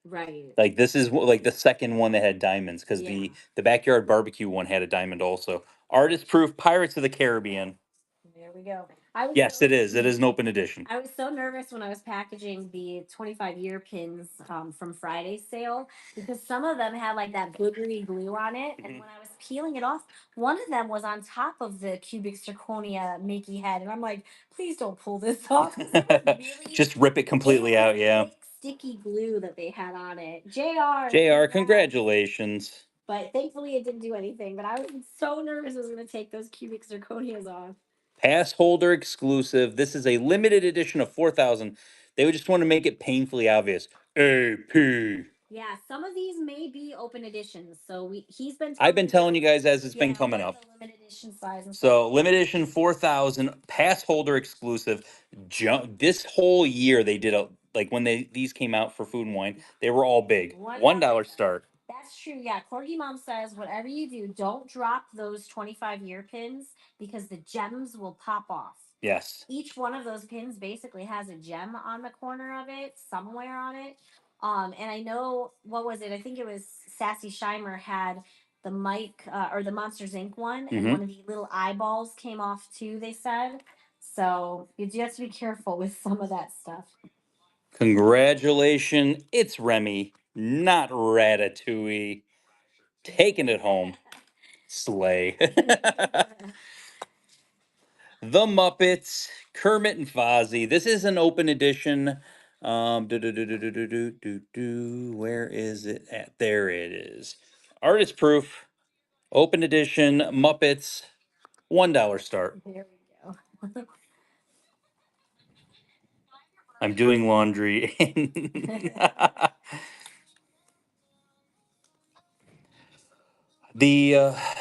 Right. Like, this is like the second one that had diamonds, because the backyard barbecue one had a diamond also. Artist proof Pirates of the Caribbean. There we go. Yes, it is. It is an open edition. I was so nervous when I was packaging the 25-year pins from Friday's sale, because some of them had like that boogery glue on it. And when I was peeling it off, one of them was on top of the cubic zirconia Mickey head. And I'm like, please don't pull this off. Really, just rip it completely out. Yeah. Sticky glue that they had on it. JR, congratulations. But thankfully it didn't do anything. But I was so nervous I was going to take those cubic zirconias off. Pass holder exclusive. This is a limited edition of 4,000. They would just want to make it painfully obvious. AP. Yeah, some of these may be open editions. So I've been telling you guys as it's been coming up. Limited edition size. So limited edition 4,000 pass holder exclusive. This whole year they did when these came out for Food and Wine, they were all big. $1 start. That's true. Yeah, Corgi Mom says, whatever you do, don't drop those 25-year pins, because the gems will pop off. Yes. Each one of those pins basically has a gem on the corner of it, somewhere on it. And I know, what was it? I think it was Sassy Scheimer had the Mike or the Monsters Inc. one, and one of the little eyeballs came off too, they said. So you do have to be careful with some of that stuff. Congratulations. It's Remy, not Ratatouille. Taking it home. Slay. The Muppets, Kermit and Fozzie. This is an open edition. Where is it at? There it is. Artist proof, open edition, Muppets, $1 start. There we go. I'm doing laundry.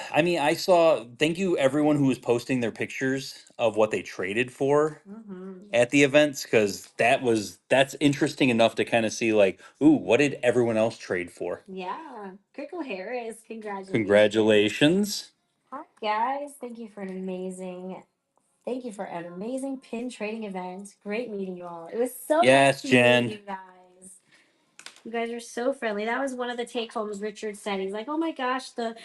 I mean, I saw. Thank you, everyone who was posting their pictures of what they traded for at the events, because that's interesting enough to kind of see, like, ooh, what did everyone else trade for? Yeah, Crickle Harris, congratulations. Congratulations. Hi guys, thank you for an amazing pin trading event. Great meeting you all. It was so Yes, nice to Jen. meet you guys. You guys are so friendly. That was one of the take homes Richard said. He's like, "Oh my gosh, the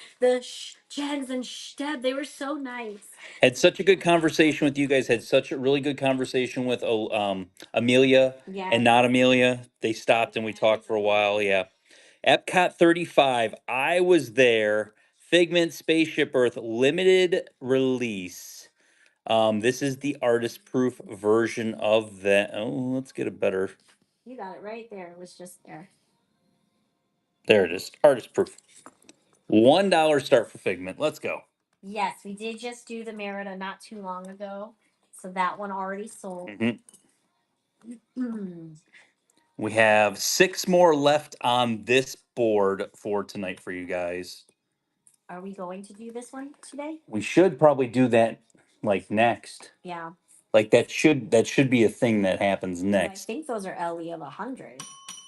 Jens and Deb, they were so nice." Had such a good conversation with you guys. Had such a really good conversation with Amelia Yeah. and not Amelia. They stopped and we talked for a while. Yeah. Epcot 35. I was there. Figment Spaceship Earth limited release. This is the artist proof version of that. Oh, let's get a better. You got it right there. It was just there. There it is. Artist proof. $1 start for Figment. Let's go. Yes, we did just do the Merida not too long ago. So that one already sold. We have 6 more left on this board for tonight for you guys. Are we going to do this one today? We should probably do that like next. Yeah. Like that should be a thing that happens next. I think those are LE of 100.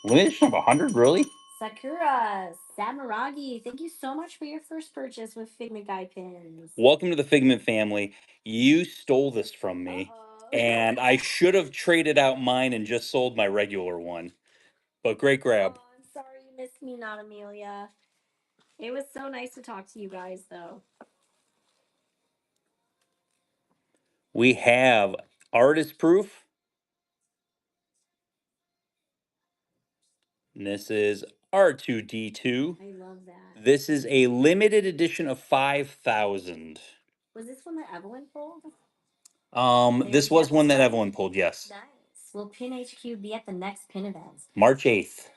Limited of 100, really? Sakura Samaragi, thank you so much for your first purchase with Figment Guy pins. Welcome to the Figment family. You stole this from me. And I should have traded out mine and just sold my regular one. But great grab. Oh, I'm sorry you missed me, not Amelia. It was so nice to talk to you guys, though. We have artist proof. And this is R2D2. I love that. This is a limited edition of 5,000. Was this one that Evelyn pulled? This was one that Evelyn pulled, yes. Nice. Will Pin HQ be at the next pin event? March 8th.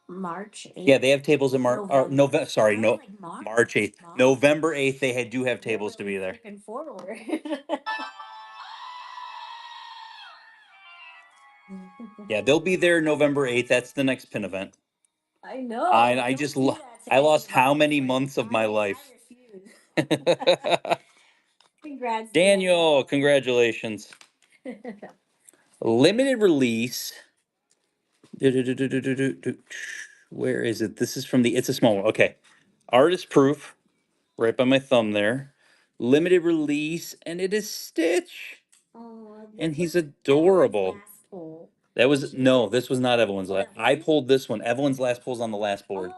March 8th? Yeah, they have tables in March. November. Sorry, no. Like March 8th. November 8th, they do have tables to be there. Looking forward. Yeah, they'll be there November 8th. That's the next pin event. I know. I just I lost how many months of my life. Congrats, Daniel, congratulations. Limited release. Where is it? This is from the It's a Small One. Okay. Artist proof. Right by my thumb there. Limited release, and it is Stitch. Oh, and he's adorable. That was this was not Evelyn's last. I Evelyn? pulled this one. Evelyn's last pull's on the last board.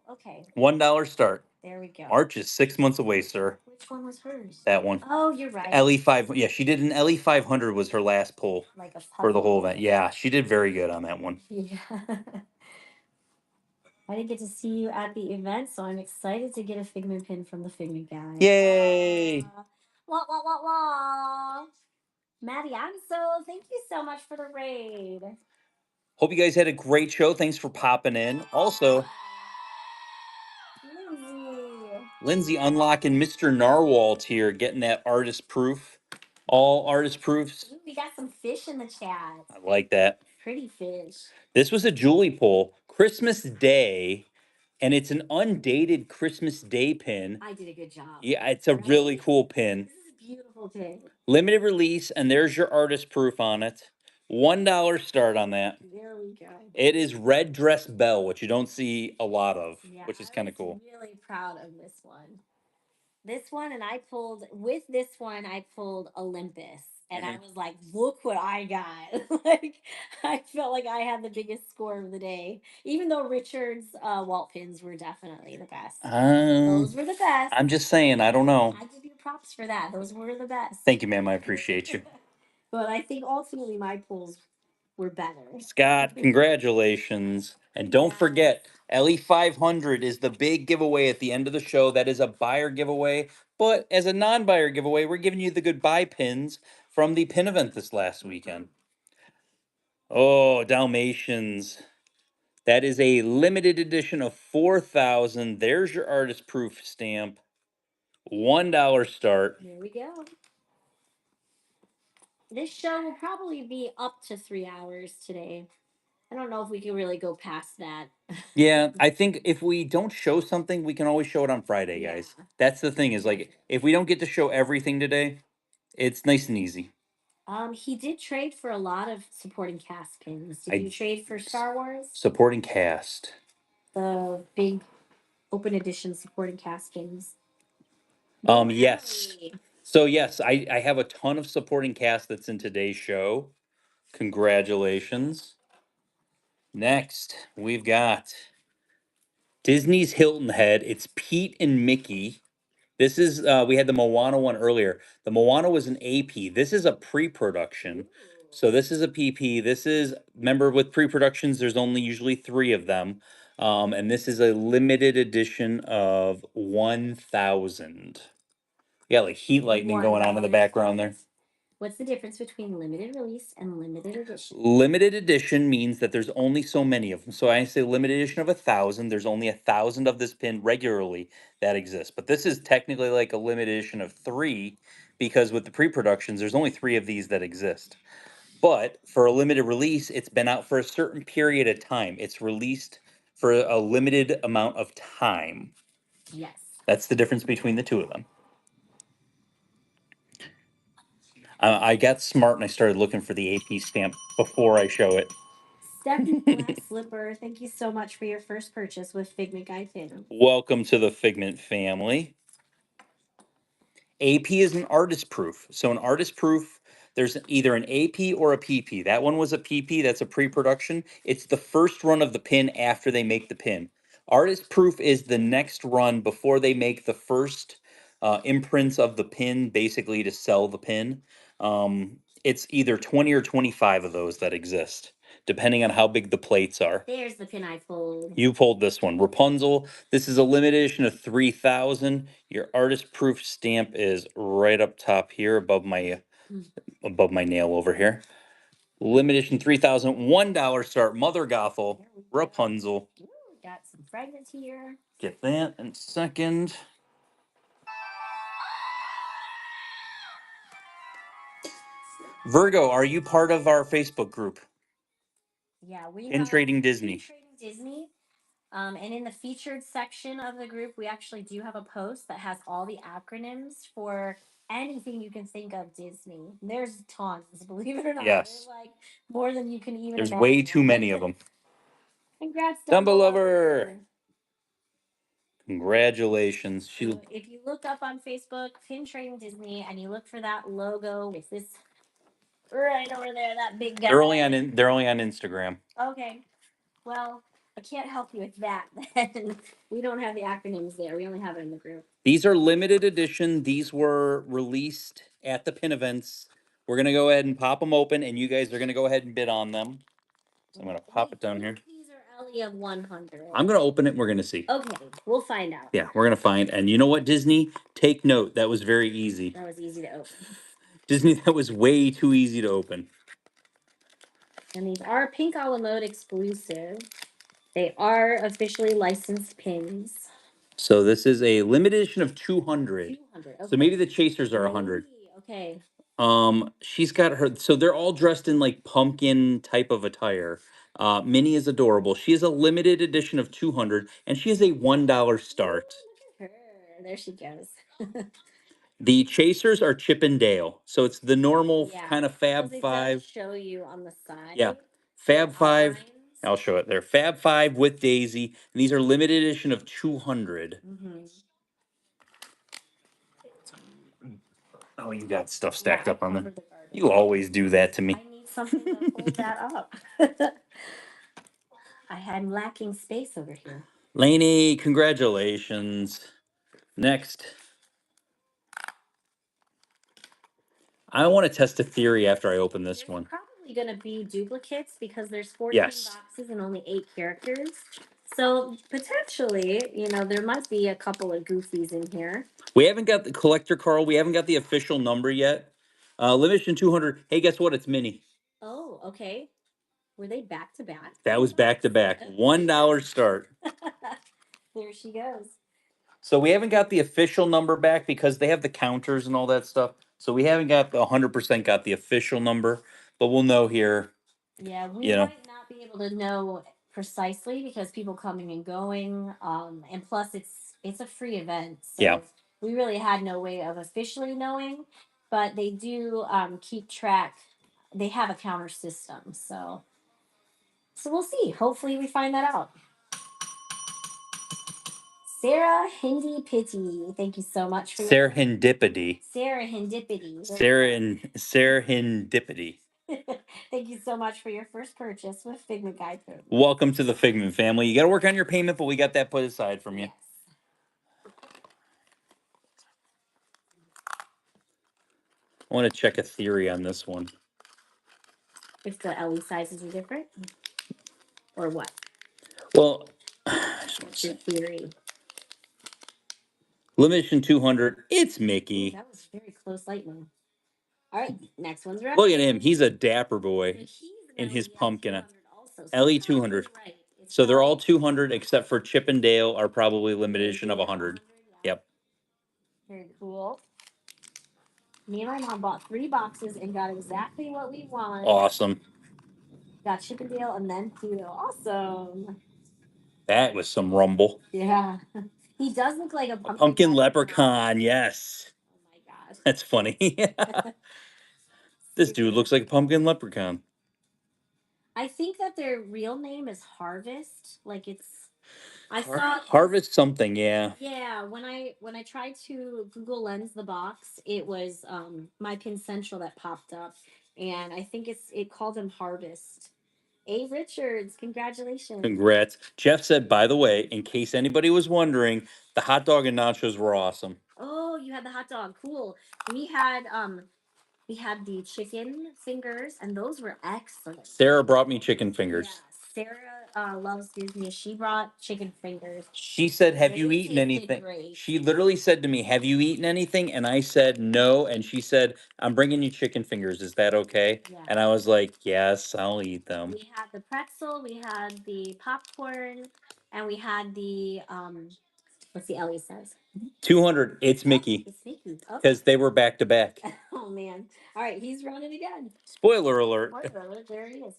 Oh, okay. $1 start. There we go. March is 6 months away, sir. Which one was hers? That one. Oh, you're right. LE5. Yeah, she did an LE500 was her last pull Like a for the whole puzzle. event. Yeah, she did very good on that one. Yeah. I didn't get to see you at the event, so I'm excited to get a Figment pin from the Figment guy. Yay! Wah, wah, wah, wah. Maddie Anso, thank you so much for the raid. Hope you guys had a great show. Thanks for popping in. Also, Lindsay unlocking Mr. Narwhal here, getting that artist proof. All artist proofs. Ooh, we got some fish in the chat. I like that. Pretty fish. This was a Julie pull, Christmas Day, and it's an undated Christmas Day pin. I did a good job. Yeah, it's a really cool pin. This is a beautiful pin. Limited release, and there's your artist proof on it. $1 start on that. There we go. It is Red Dress Belle, which you don't see a lot of, which is kind of cool. I'm really proud of this one. This one, and I pulled Olympus. And I was like, look what I got. Like, I felt like I had the biggest score of the day. Even though Richard's Walt pins were definitely the best. Those were the best. I'm just saying, I don't know. I give you props for that. Those were the best. Thank you, ma'am. I appreciate you. But I think ultimately my pulls were better. Scott, congratulations. And don't forget, LE 500 is the big giveaway at the end of the show. That is a buyer giveaway. But as a non-buyer giveaway, we're giving you the goodbye pins from the pin event this last weekend. Oh, Dalmatians. That is a limited edition of 4,000. There's your artist proof stamp. $1 start. There we go. This show will probably be up to 3 hours today. I don't know if we can really go past that. Yeah, I think if we don't show something, we can always show it on Friday, Yeah. guys. That's the thing is like if we don't get to show everything today, it's nice and easy. He did trade for a lot of supporting cast pins. Did I- you trade for Star Wars? Supporting cast. The big open edition supporting cast pins. Yes. So yes, I have a ton of supporting cast that's in today's show. Congratulations. Next, we've got Disney's Hilton Head. It's Pete and Mickey. This is we had the Moana one earlier. The Moana was an AP. This is a pre-production. So this is a PP. This is, remember with pre-productions, there's only usually 3 of them. And this is a limited edition of 1,000. Yeah, like heat lightning going on in the background there. What's the difference between limited release and limited edition? Limited edition means that there's only so many of them. So I say limited edition of 1,000. There's only 1,000 of this pin regularly that exists. But this is technically like a limited edition of 3 because with the pre-productions, there's only 3 of these that exist. But for a limited release, it's been out for a certain period of time. It's released for a limited amount of time. Yes. That's the difference between the 2 of them. I got smart and I started looking for the AP stamp before I show it. Stephanie Black Slipper, thank you so much for your first purchase with Figment Guy Pin. Welcome to the Figment family. AP is an artist proof. So an artist proof, there's either an AP or a PP. That one was a PP, that's a pre-production. It's the first run of the pin after they make the pin. Artist proof is the next run before they make the first imprints of the pin, basically to sell the pin. It's either 20 or 25 of those that exist, depending on how big the plates are. There's the pin I pulled. You pulled this one, Rapunzel. This is a limited edition of 3,000. Your artist proof stamp is right up top here above my nail over here. Limited edition 3,000, $1 start. Mother Gothel, Rapunzel. Ooh, got some fragments here. Get that in a second. Virgo, are you part of our Facebook group? Yeah, we In Trading Disney. In Trading Disney. And in the featured section of the group, we actually do have a post that has all the acronyms for anything you can think of Disney. There's tons, believe it or not. Yes. There's like more than you can even There's imagine. way too many of them. Congrats, Dumbo Lover. Congratulations. So if you look up on Facebook, Pin Trading Disney, and you look for that logo with this right over there, that big guy. They're only on Instagram. Okay. Well, I can't help you with that. Then we don't have the acronyms there. We only have it in the group. These are limited edition. These were released at the pin events. We're gonna go ahead and pop them open, and you guys are gonna go ahead and bid on them. So I'm gonna pop it down here. These are LE of 100. I'm gonna open it and we're gonna see. Okay, we'll find out. Yeah, we're gonna find. And you know what, Disney? Take note. That was very easy. That was easy to open. Disney, that was way too easy to open. And these are Pink a la Mode exclusive. They are officially licensed pins. So this is a limited edition of 200. 200. Okay. So maybe the chasers are 100. Okay. She's got her. So they're all dressed in like pumpkin type of attire. Minnie is adorable. She is a limited edition of 200, and she is a $1 start. Ooh, look at her. There she goes. The chasers are Chip and Dale, so it's the normal kind of Fab Five. Show you on the side. Yeah, Fab Five. I'll show it there. Fab Five with Daisy, and these are limited edition of 200. Mm-hmm. Oh, you got stuff stacked up on there. You always do that to me. I need something to hold that up. I'm lacking space over here. Lainey, congratulations. Next. I want to test a theory after I open this one. Probably likely going to be duplicates because there's 14 Yes. boxes and only 8 characters. So potentially, there might be a couple of goofies in here. We haven't got the collector, Carl. We haven't got the official number yet. Limited 200. Hey, guess what? It's Minnie. Oh, okay. Were they back to back? That was back to back. $1 start. There she goes. So we haven't got the official number back because they have the counters and all that stuff. So we haven't got the 100% got the official number, but we'll know here. Yeah, we might not be able to know precisely because people coming and going. And plus it's a free event. So Yeah. we really had no way of officially knowing, but they do keep track. They have a counter system. So we'll see. Hopefully we find that out. Sarah Hindi Pitty, thank you so much for Sarah Hindipity. Sarah Hindipity. Sarah Hindipity. Thank you so much for your first purchase with Figment Guide Code. Welcome to the Figment family. You got to work on your payment, but we got that put aside from you. Yes. I want to check a theory on this one. If the LE sizes are different? Or what? Well, What's your theory? Limitation 200. It's Mickey. Ooh, that was very close lightning. All right, next one's right. Look at him. He's a dapper boy in his pumpkin. LE 200. Right. So they're all 200 except for Chip and Dale are probably limited edition of 100. Yep. Very cool. Me and my mom bought 3 boxes and got exactly what we want. Awesome. Got Chip and Dale and then Pluto. Awesome. That was some rumble. Yeah. He does look like a pumpkin leprechaun. Yes. Oh my god. That's funny. This dude looks like a pumpkin leprechaun. I think that their real name is Harvest. Like it's I saw Harvest something, yeah. Yeah, when I tried to Google Lens the box, it was My Pin Central that popped up, and I think it called him Harvest. A Richards, congratulations. Congrats. Jeff said, by the way, in case anybody was wondering, the hot dog and nachos were awesome. Oh, you had the hot dog. Cool. We had the chicken fingers, and those were excellent. Sarah brought me chicken fingers. Yeah, Sarah loves Disney. She brought chicken fingers. She said, have you eaten anything? Great. She literally said to me, have you eaten anything? And I said, no. And she said, I'm bringing you chicken fingers. Is that okay? Yeah. And I was like, yes, I'll eat them. We had the pretzel, we had the popcorn, and we had the, let's see, Ellie says. 200. It's Mickey. It's Mickey. Because they were back to back. Oh, man. All right, he's running again. Spoiler alert. Spoiler alert, there he is.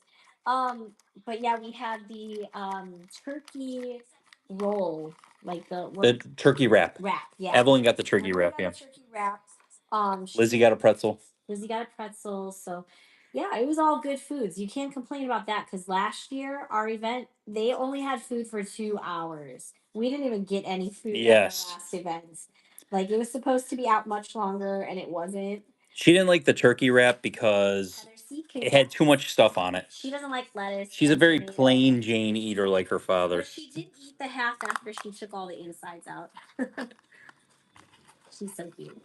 But yeah, we had the turkey roll, like the turkey wrap. Yeah. Evelyn got the turkey wrap, yeah. Turkey wrap. Lizzie got a pretzel. So yeah, it was all good foods. You can't complain about that because last year our event they only had food for 2 hours. We didn't even get any food at our last events. Like it was supposed to be out much longer and it wasn't. She didn't like the turkey wrap because it had too much stuff on it. She doesn't like lettuce. She's a very plain Jane eater like her father. But she did eat the half after she took all the insides out. She's so cute.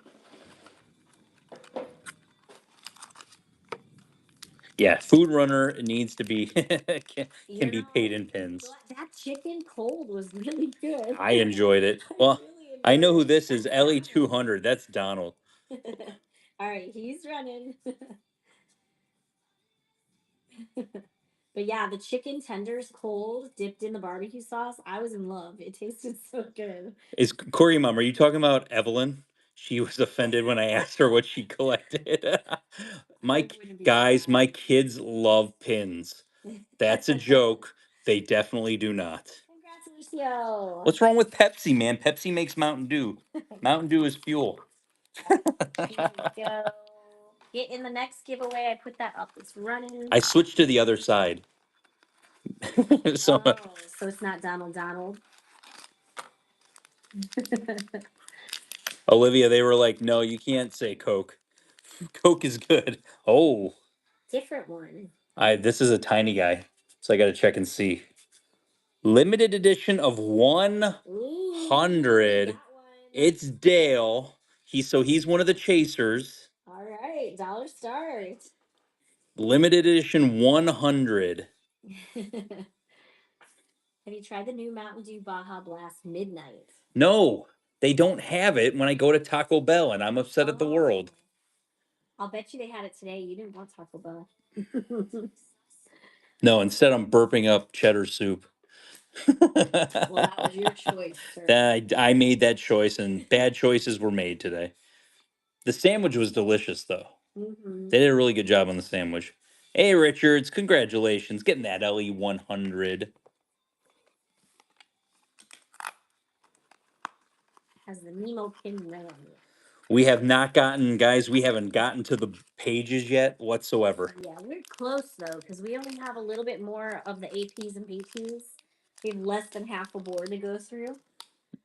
Yeah, Food Runner needs to be can be paid in pins. That chicken cold was really good. I enjoyed it. Well, I know who this is. Ellie 200. That's Donald. All right, he's running. But yeah, the chicken tenders cold, dipped in the barbecue sauce. I was in love. It tasted so good. Is Corey Mom, are you talking about Evelyn? She was offended when I asked her what she collected. My kids love pins. That's a joke. They definitely do not. Congrats, Lucio. What's wrong with Pepsi, man? Pepsi makes Mountain Dew. Mountain Dew is fuel. Here we go. Get in the next giveaway. I put that up. It's running. I switched to the other side. So it's not Donald. Olivia, they were like, no, you can't say Coke. Coke is good. Oh. Different one. This is a tiny guy, so I got to check and see. Limited edition of 100. It's Dale. He's one of the chasers. All right, dollar start. Limited edition 100. Have you tried the new Mountain Dew Baja Blast Midnight? No, they don't have it when I go to Taco Bell, and I'm upset at the world. I'll bet you they had it today. You didn't want Taco Bell. No, instead I'm burping up cheddar soup. Well, that was your choice, sir. I made that choice, and bad choices were made today. The sandwich was delicious, though. Mm-hmm. They did a really good job on the sandwich. Hey, Richards, congratulations. Getting that LE 100. Has the Nemo pin right on it. We have not gotten, guys, we haven't gotten to the pages yet whatsoever. Yeah, we're close, though, because we only have a little bit more of the APs and BPs. We have less than half a board to go through.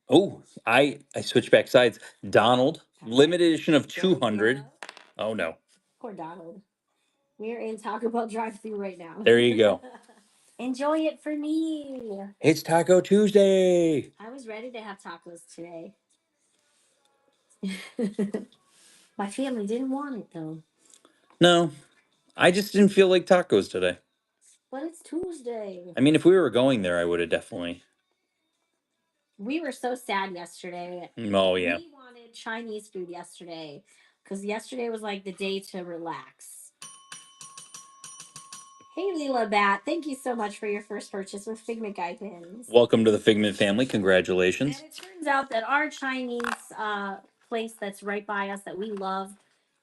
Oh, I switched back sides. Donald, limited edition of 200. Oh, no. Poor Donald. We're in Taco Bell drive-thru right now. There you go. Enjoy it for me. It's Taco Tuesday. I was ready to have tacos today. My family didn't want it, though. No, I just didn't feel like tacos today. But it's Tuesday. I mean, if we were going there, I would have definitely. We were so sad yesterday. Oh, yeah. We wanted Chinese food yesterday because yesterday was like the day to relax. Hey, Leela Bat, thank you so much for your first purchase with Figment Guy pins. Welcome to the Figment family. Congratulations. And it turns out that our Chinese place that's right by us that we love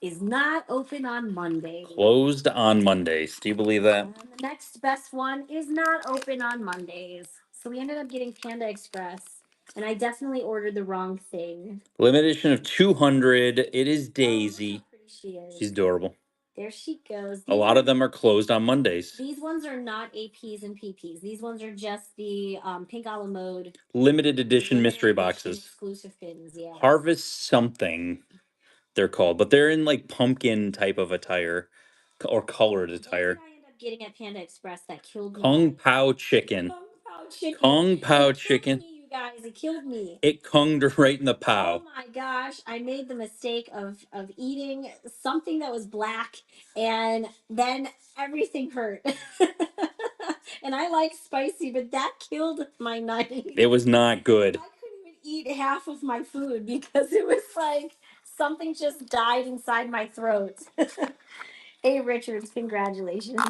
is not open on Monday. Closed on Mondays. Do you believe that? And the next best one is not open on Mondays. So we ended up getting Panda Express. And I definitely ordered the wrong thing. Limited edition of 200. It is Daisy. Oh, look how pretty she is. She's adorable. There she goes. A lot of them are closed on Mondays. These ones are not APs and PPs. These ones are just the pink a la mode Limited edition mystery boxes. Exclusive pins, yeah. Harvest something they're called, but they're in like pumpkin type of attire or colored attire. What did I end up getting at Panda Express that killed me? Kung Pao chicken. Kung Pao chicken. Kung Pao It chicken. killed me, you guys. It killed me. It kunged her right in the pow. Oh my gosh. I made the mistake of eating something that was black and then everything hurt. And I like spicy, but that killed my night. It was not good. I couldn't even eat half of my food because it was like something just died inside my throat. Hey, Richards, congratulations.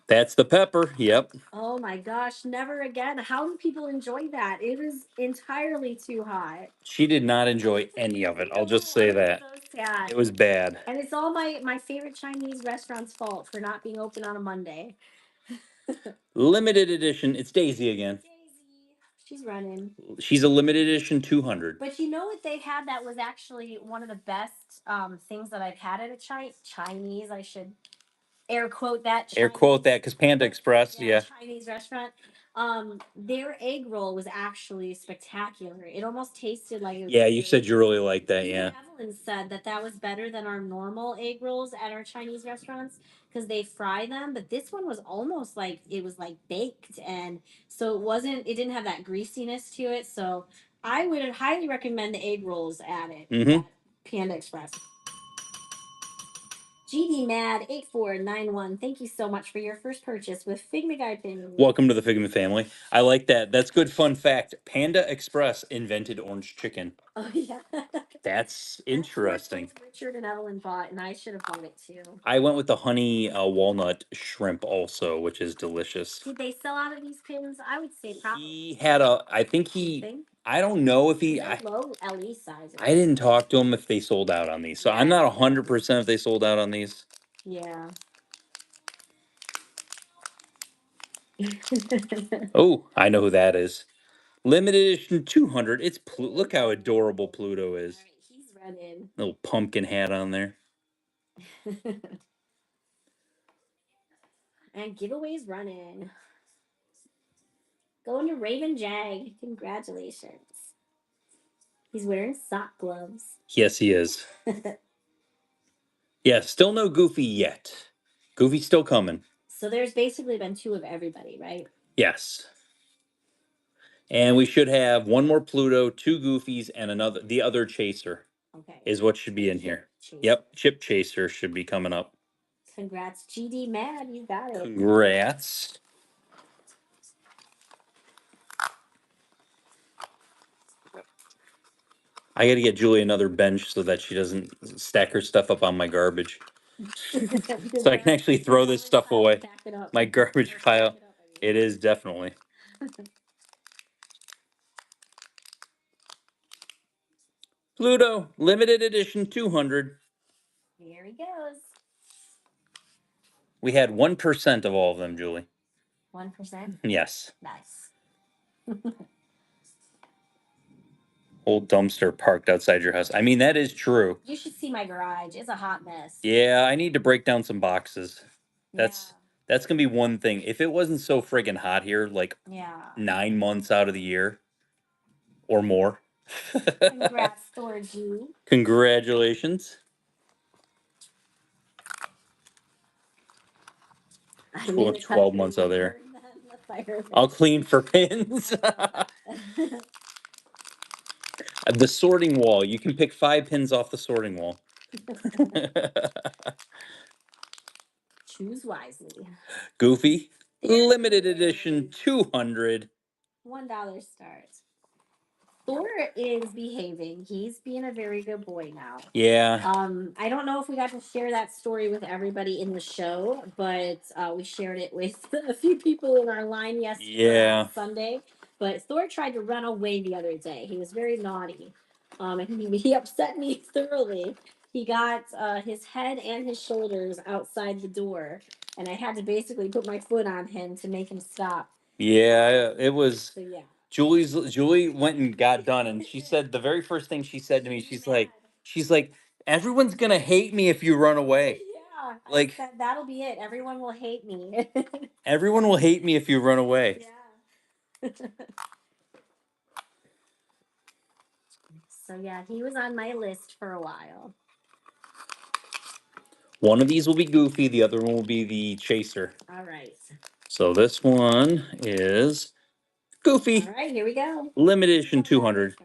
That's the pepper. Yep. Oh my gosh, never again. How do people enjoy that? It was entirely too hot. She did not enjoy any of it. I'll just say that. So sad. It was bad. And it's all my favorite Chinese restaurant's fault for not being open on a Monday. Limited edition. It's Daisy again. Daisy. She's running. She's a limited edition 200. But you know what they had that was actually one of the best things that I've had at a Chinese, I should air quote that. Air quote that because Panda Express, yeah. Chinese restaurant. Their egg roll was actually spectacular. It almost tasted like it was. Yeah, you said you really liked that, yeah. Evelyn said that was better than our normal egg rolls at our Chinese restaurants because they fry them, but this one was almost like it was like baked, and so it didn't have that greasiness to it. So I would highly recommend the egg rolls at it. At Panda Express. GD Mad 8491. Thank you so much for your first purchase with Figment Guy pin. Welcome to the Figment family. I like that. That's good fun fact. Panda Express invented orange chicken. Oh yeah. That's interesting. That's what Richard and Evelyn bought, and I should have bought it too. I went with the honey walnut shrimp also, which is delicious. Did they sell out of these pins? I would say probably. He had I don't know if he. Low LE sizes. I didn't talk to him if they sold out on these, so I'm not 100% if they sold out on these. Yeah. Oh, I know who that is. Limited edition 200. It's look how adorable Pluto is. All right, he's running. Little pumpkin hat on there. And giveaways running. Going to Raven Jag. Congratulations. He's wearing sock gloves. Yes, he is. Yeah, still no Goofy yet. Goofy's still coming. So there's basically been 2 of everybody, right? Yes. And we should have 1 more Pluto, 2 Goofies, and the other Chaser. Okay. Is what should be in here. Chaser. Yep, Chip Chaser should be coming up. Congrats, GD Mad. You got it. Congrats. I got to get Julie another bench so that she doesn't stack her stuff up on my garbage. So I can actually throw this stuff away. My garbage pile. It is definitely. Pluto, limited edition 200. Here he goes. We had 1% of all of them, Julie. 1%? Yes. Nice. Old dumpster parked outside your house. I mean, that is true. You should see my garage. It's a hot mess. Yeah, I need to break down some boxes. That's gonna be one thing. If it wasn't so friggin' hot here, like 9 months out of the year or more. Congrats, Thor G. Congratulations. 12 months out there. I'll clean for pins. The sorting wall. You can pick 5 pins off the sorting wall. Choose wisely. Goofy. Limited edition 200. $1 start. Thor is behaving. He's being a very good boy now. Yeah. I don't know if we got to share that story with everybody in the show, but we shared it with a few people in our line yesterday, Sunday. But Thor tried to run away the other day. He was very naughty. And he upset me thoroughly. He got his head and his shoulders outside the door, and I had to basically put my foot on him to make him stop. Yeah, it was. So yeah. Julie went and got done, and she said the very first thing she said to me, she's like, everyone's gonna hate me if you run away. Yeah, like that'll be it. Everyone will hate me. Everyone will hate me if you run away. Yeah. So yeah, he was on my list for a while. One of these will be Goofy, the other one will be the Chaser. All right. So this one is Goofy. All right, here we go. Limited edition 200.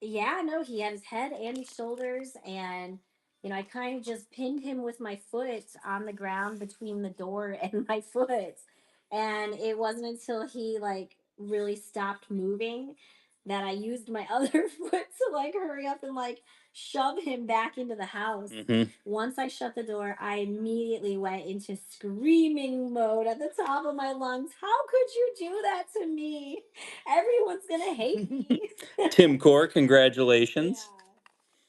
Yeah, no, he had his head and his shoulders, and I kind of just pinned him with my foot on the ground between the door and my foot. And it wasn't until he really stopped moving that I used my other foot to hurry up and shove him back into the house. Mm-hmm. Once I shut the door, I immediately went into screaming mode at the top of my lungs. How could you do that to me? Everyone's gonna hate me. Tim Core, congratulations.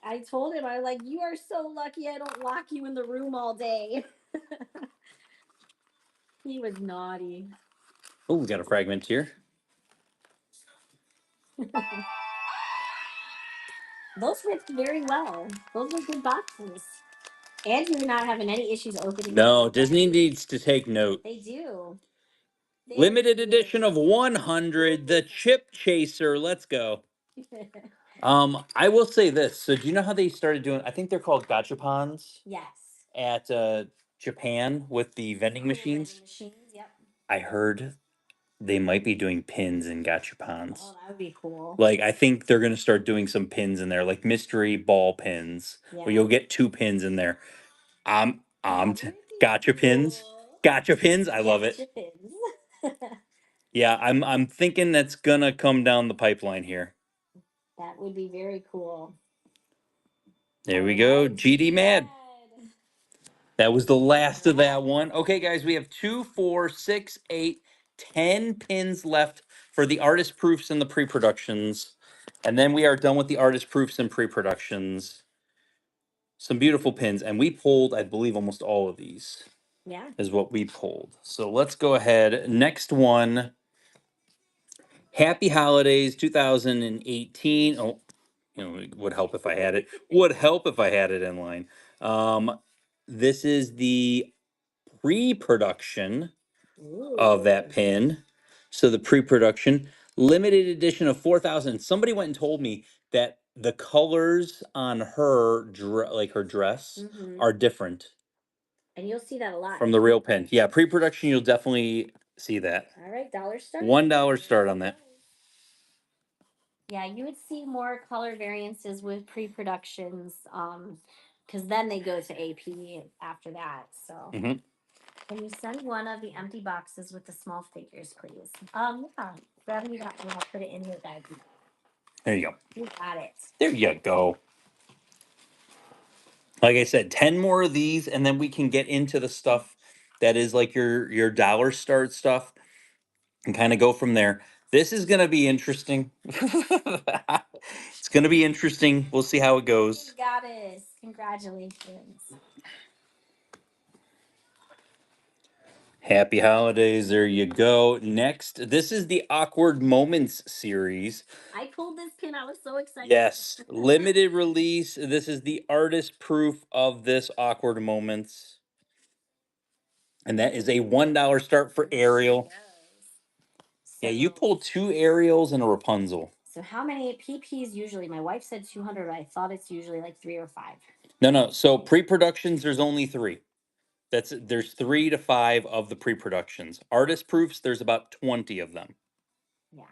Yeah. I told him, I was like, you are so lucky I don't lock you in the room all day. He was naughty. Oh, we got a fragment here. Those worked very well. Those are good boxes. And you're not having any issues opening. No, Disney needs to take note. They do. Limited edition of 100, the Chip Chaser. Let's go. I will say this. So, do you know how they started doing? I think they're called gachapons. Yes. At Japan with the vending machines. Yep. I heard they might be doing pins in gachapons. Oh, that would be cool. I think they're gonna start doing some pins in there, like mystery ball pins, where you'll get 2 pins in there. Gotcha pins. Gotcha pins. I love it. Yeah, I'm thinking that's gonna come down the pipeline here. That would be very cool. There we go. GD Mad. That was the last of that one. Okay, guys, we have 2, 4, 6, 8, 10 pins left for the artist proofs and the pre-productions. And then we are done with the artist proofs and pre-productions. Some beautiful pins. And we pulled, I believe, almost all of these. Yeah. Is what we pulled. So let's go ahead. Next one. Happy Holidays 2018. Oh, it would help if I had it. Would help if I had it in line. This is the pre-production of that pin. So the pre-production limited edition of 4,000. Somebody went and told me that the colors on her her dress are different. And you'll see that a lot from the real pin. Yeah, pre-production you'll definitely see that. All right, $1 start. $1 start on that. Yeah, you would see more color variances with pre-productions. because then they go to AP after that. So Mhm. can you send one of the empty boxes with the small figures, please? Yeah. Grab me that one. I'll put it in your bag. There you go. You got it. There you go. Like I said, 10 more of these, and then we can get into the stuff that is like your dollar start stuff and kind of go from there. This is gonna be interesting. It's gonna be interesting. We'll see how it goes. You got it. Congratulations. Happy holidays. There you go. Next, this is the Awkward Moments series. I pulled this pin. I was so excited. Yes, limited release. This is the artist proof of this Awkward Moments. And that is a $1 start for Ariel. Yeah, you pulled 2 Ariels and a Rapunzel. So how many PPs usually? My wife said 200. I thought it's usually like 3 or 5. No. So pre-productions, there's only 3. There's 3 to 5 of the pre-productions. Artist proofs, there's about 20 of them. Yeah.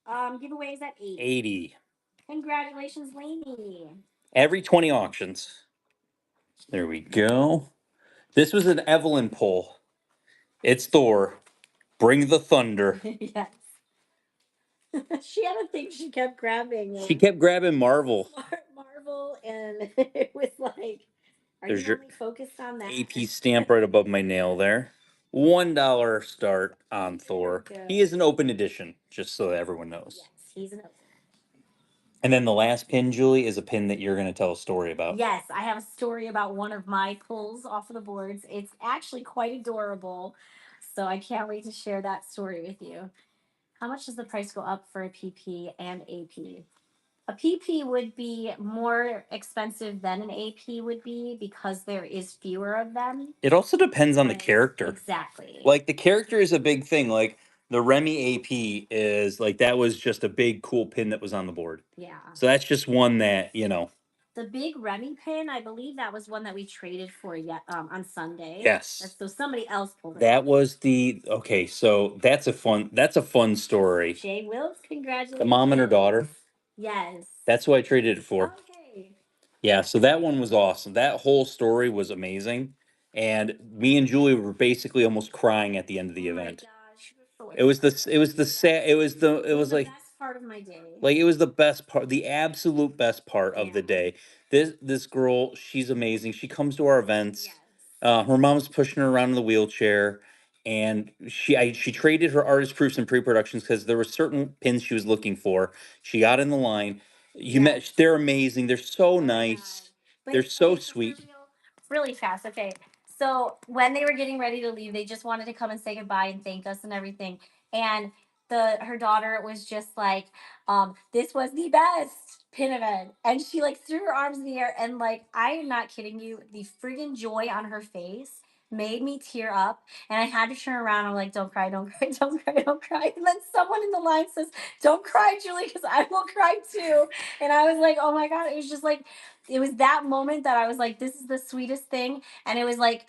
Giveaways at 80. 80. Congratulations, Lainey. Every 20 auctions. There we go. This was an Evelyn pull. It's Thor. Bring the thunder. Yes. She had a thing she kept grabbing. She kept grabbing Marvel. Marvel, and it was like, are There's you your only focused on that? AP stamp right above my nail there. $1 start on Thor. He is an open edition, just so that everyone knows. Yes, he's an open. And then the last pin, Julie, is a pin that you're going to tell a story about. Yes, I have a story about one of my pulls off of the boards. It's actually quite adorable. So I can't wait to share that story with you. How much does the price go up for a PP and AP? A PP would be more expensive than an AP would be because there is fewer of them. It also depends on the Right. character. Exactly. Like the character is a big thing. Like the Remy AP is like that was just a big cool pin that was on the board. Yeah. So that's just one that, The big Remy pin, I believe that was one that we traded for on Sunday. Yes. So somebody else pulled it. That was okay, so that's a fun story. Jay Wills, congratulations. The mom and her daughter. Yes. That's who I traded it for. Okay. Yeah, so that one was awesome. That whole story was amazing. And me and Julie were basically almost crying at the end of the event. Gosh, It was like best part of my day. Like it was the best part, the absolute best part of the day. This girl, she's amazing. She comes to our events. Yes. Her mom's pushing her around in the wheelchair, and she traded her artist proofs and pre-productions because there were certain pins she was looking for. She got in the line. They're amazing. They're so nice. They're so sweet. Really fast. Okay. So when they were getting ready to leave, they just wanted to come and say goodbye and thank us and everything. And her daughter was just like, this was the best pin event. And she like threw her arms in the air and like, I am not kidding you, the friggin' joy on her face made me tear up. And I had to turn around. I'm like, don't cry, don't cry, don't cry, don't cry. And then someone in the line says, don't cry, Julie, because I will cry too. And I was like, oh my God, it was just like, it was that moment that I was like, this is the sweetest thing. And it was like,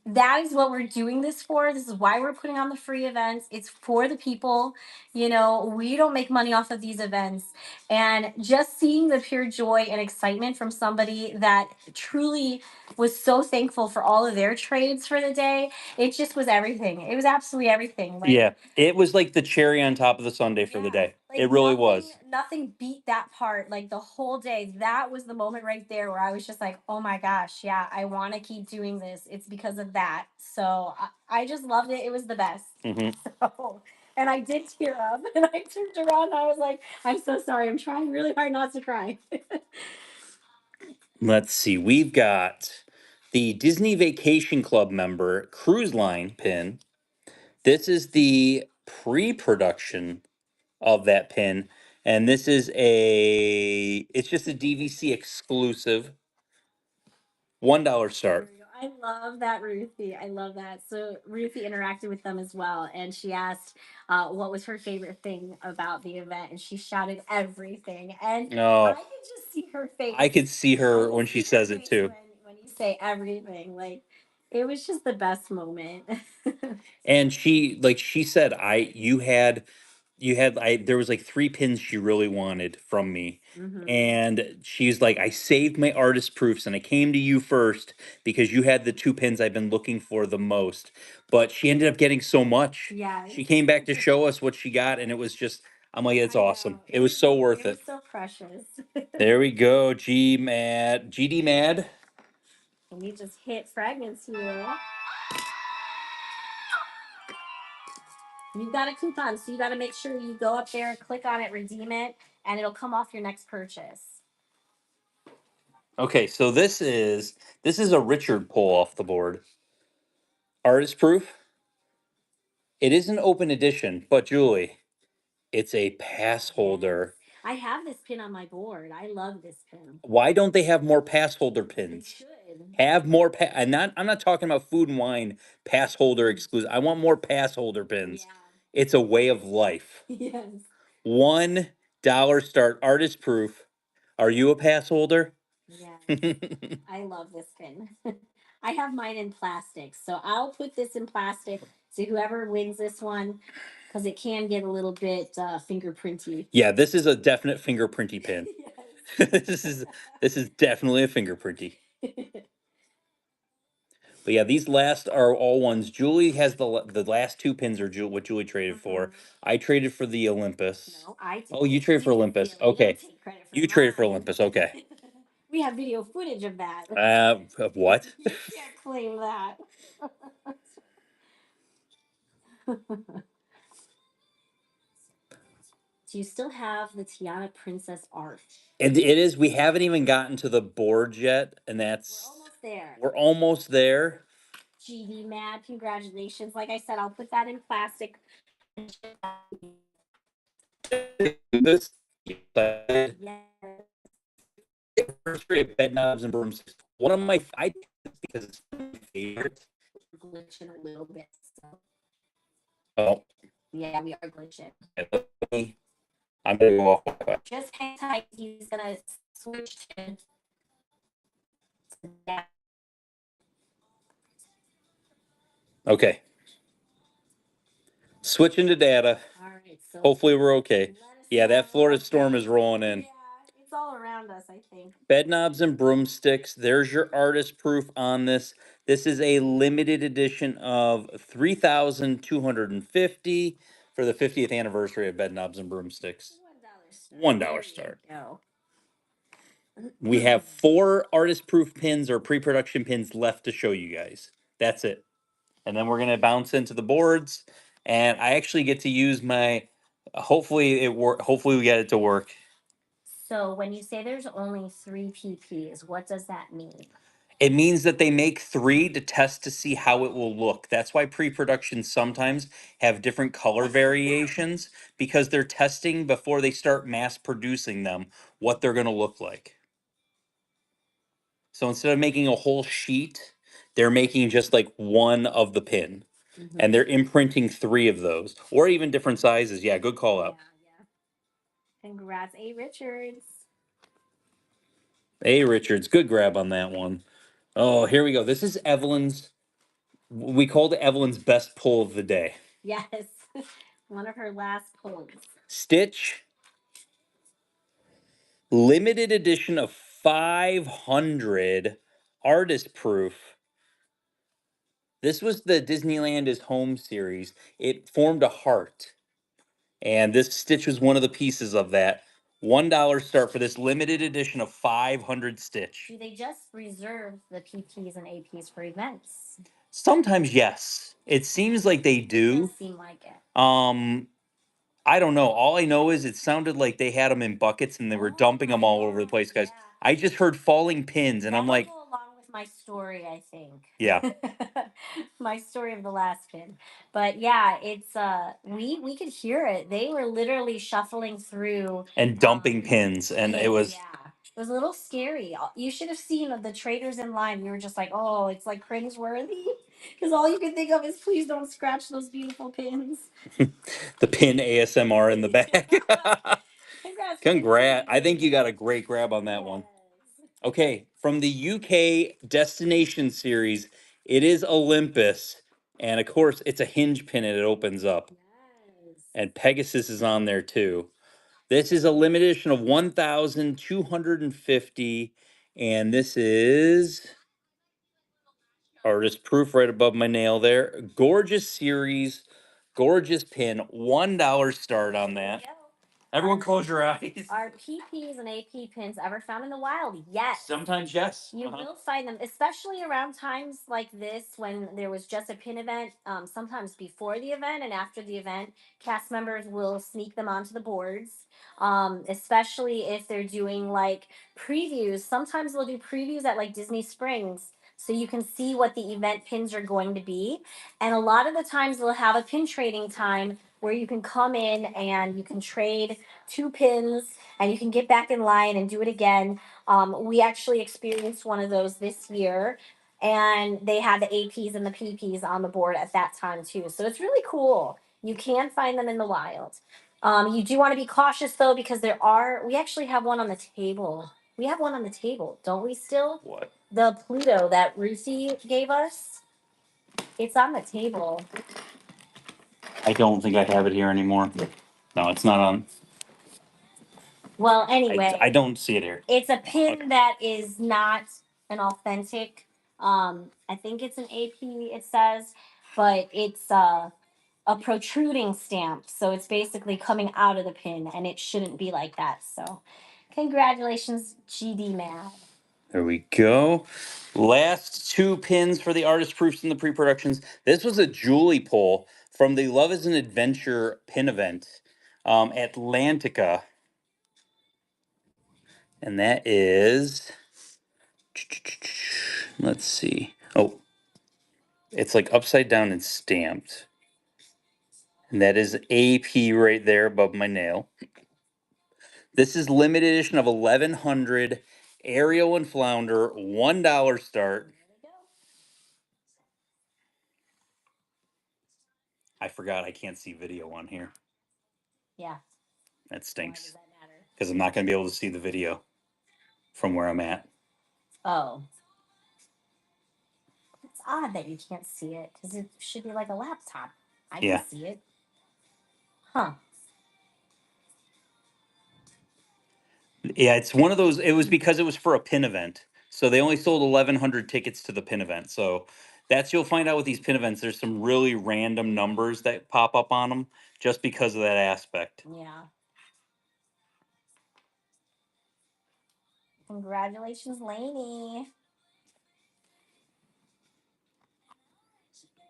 that is what we're doing this for. This is why we're putting on the free events. It's for the people. We don't make money off of these events. And just seeing the pure joy and excitement from somebody that truly was so thankful for all of their trades for the day, it just was everything. It was absolutely everything. Yeah, it was like the cherry on top of the sundae for the day. It really was. Nothing beat that part. Like the whole day, that was the moment right there where I was just like, oh my gosh, yeah, I want to keep doing this. It's because of that. So I just loved it. It was the best. Mhm. So, and I did tear up, and I turned around and I was like, I'm so sorry. I'm trying really hard not to cry. Let's see. We've got the Disney Vacation Club member cruise line pin. This is the pre-production of that pin, and this is it's just a DVC exclusive $1 start. I love that, Ruthie. I love that. So Ruthie interacted with them as well, and she asked what was her favorite thing about the event, and she shouted everything. And I could just see her face. I could see her when she says it too. When you say everything, like it was just the best moment. And she said, you had there was like 3 pins she really wanted from me. Mhm. And she's like, I saved my artist proofs and I came to you first because you had the 2 pins I've been looking for the most. But she ended up getting so much. Yes. She came back to show us what she got, and it was just, I'm like, it's I awesome. know. It was so worth It was it. so precious. There we go, GD Mad. Let me just hit fragments here. You've got a coupon, so you got to make sure you go up there, click on it, redeem it, and it'll come off your next purchase. Okay, so this is a Richard pull off the board. Artist proof. It is an open edition, but Julie, it's a pass holder. I have this pin on my board. I love this pin. Why don't they have more pass holder They pins? should. Have more I'm not talking about Food and Wine pass holder exclusive. I want more pass holder pins. Yeah. It's a way of life. Yes. $1 start, artist proof. Are you a pass holder? Yes. I love this pin. I have mine in plastic, so I'll put this in plastic. So whoever wins this one, because it can get a little bit fingerprinty. Yeah, this is a definite fingerprinty pin. Yes. this is definitely a fingerprinty. But yeah, these last are all ones. Julie has the last 2 pins are what Julie traded for. I traded for the Olympus. No, I did. Oh, you traded for Olympus. You Okay. don't take credit for You traded for mine. Olympus. Okay. We have video footage of that. What? You can't claim that. Do you still have the Tiana Princess Arch? And it is. We haven't even gotten to the board yet, and that's We're almost there. we're almost there. GD Mad, congratulations. Like I said, I'll put that in plastic. This Yes. anniversary of Bed Knobs and Broomsticks. One of my I think it's because it's my favorite. Glitching a little bit. So. Oh, Yeah, we are glitching. I'm gonna go off Wi-Fi. Just hang tight. He's gonna switch to that. Okay. Switching to data. All right. So Hopefully we're okay. let us Yeah, that know. Florida storm is rolling in. Yeah, it's all around us, I think. Bed Knobs and Broomsticks. There's your artist proof on this. This is a limited edition of 3,250 for the 50th anniversary of Bed Knobs and Broomsticks. $1 start. Go. We have 4 artist proof pins or pre-production pins left to show you guys. That's it. And then we're gonna bounce into the boards, and I actually get to use my. Hopefully it work. Hopefully we get it to work. So when you say there's only 3 PPs, what does that mean? It means that they make 3 to test to see how it will look. That's why pre-productions sometimes have different color variations because they're testing before they start mass producing them what they're going to look like. So instead of making a whole sheet, they're making just like one of the pin. And they're imprinting 3 of those or even different sizes. Yeah, good call out. Yeah. Congrats, A. Richards. Hey, Richards, good grab on that one. Oh, here we go. This is Evelyn's. We called it Evelyn's best pull of the day. Yes, one of her last pulls. Stitch. Limited edition of 500 artist proof. This was the Disneyland is Home series. It formed a heart. And this Stitch was one of the pieces of that. $1 start for this limited edition of 500 Stitch. Do they just reserve the PPs and APs for events? Sometimes, yes. It seems like they do. It does seem like it. I don't know. All I know is it sounded like they had them in buckets and they were dumping them all over the place, guys. Yeah. I just heard falling pins, and I'm like, go along with my story, I think. yeah. My story of the last pin. But yeah, it's we could hear it. They were literally shuffling through And dumping pins, and it was. Yeah. It was a little scary. You should have seen the traders in line. We were just like, oh, it's like cringeworthy. Because all you can think of is please don't scratch those beautiful pins. The pin ASMR in the back. Congrats. I think you got a great grab on that one. Okay, from the UK Destination series, it is Olympus. And of course, it's a hinge pin and it opens up. Yes. And Pegasus is on there too. This is a limited edition of 1,250. And this is artist proof right above my nail there. Gorgeous series, gorgeous pin. $1 start on that. Everyone close your eyes. Are PPs and AP pins ever found in the wild? Yes. Sometimes, yes. You will find them, especially around times like this when there was just a pin event. Sometimes before the event and after the event, cast members will sneak them onto the boards. Especially if they're doing like previews. Sometimes they'll do previews at like Disney Springs, so you can see what the event pins are going to be. And a lot of the times they'll have a pin trading time where you can come in and you can trade 2 pins and you can get back in line and do it again. We actually experienced one of those this year, and they had the APs and the PPs on the board at that time too. So it's really cool. You can find them in the wild. You do want to be cautious though, because we actually have one on the table. We have one on the table, don't we still? What? The Pluto that Ruthie gave us. It's on the table. I don't think I have it here anymore. No, it's not on. Well, anyway. I don't see it here. It's a pin that is not an authentic. I think it's an AP, it says, but it's a protruding stamp. So it's basically coming out of the pin, and it shouldn't be like that. So congratulations, GD Mad. There we go. Last 2 pins for the artist proofs and the pre-productions. This was a Julie pull from the Love is an Adventure pin event, Atlantica. And that is, let's see. Oh, it's like upside down and stamped. And that is AP right there above my nail. This is limited edition of 1,100. Ariel and Flounder, $1 start. I forgot I can't see video on here. Yeah. That stinks. Because I'm not going to be able to see the video from where I'm at. Oh. It's odd that you can't see it, because it should be like a laptop. I can see it. Huh. Yeah, it's one of those. It was because it was for a pin event. So they only sold 1,100 tickets to the pin event. So you'll find out with these pin events, there's some really random numbers that pop up on them just because of that aspect. Yeah. Congratulations, Lainey.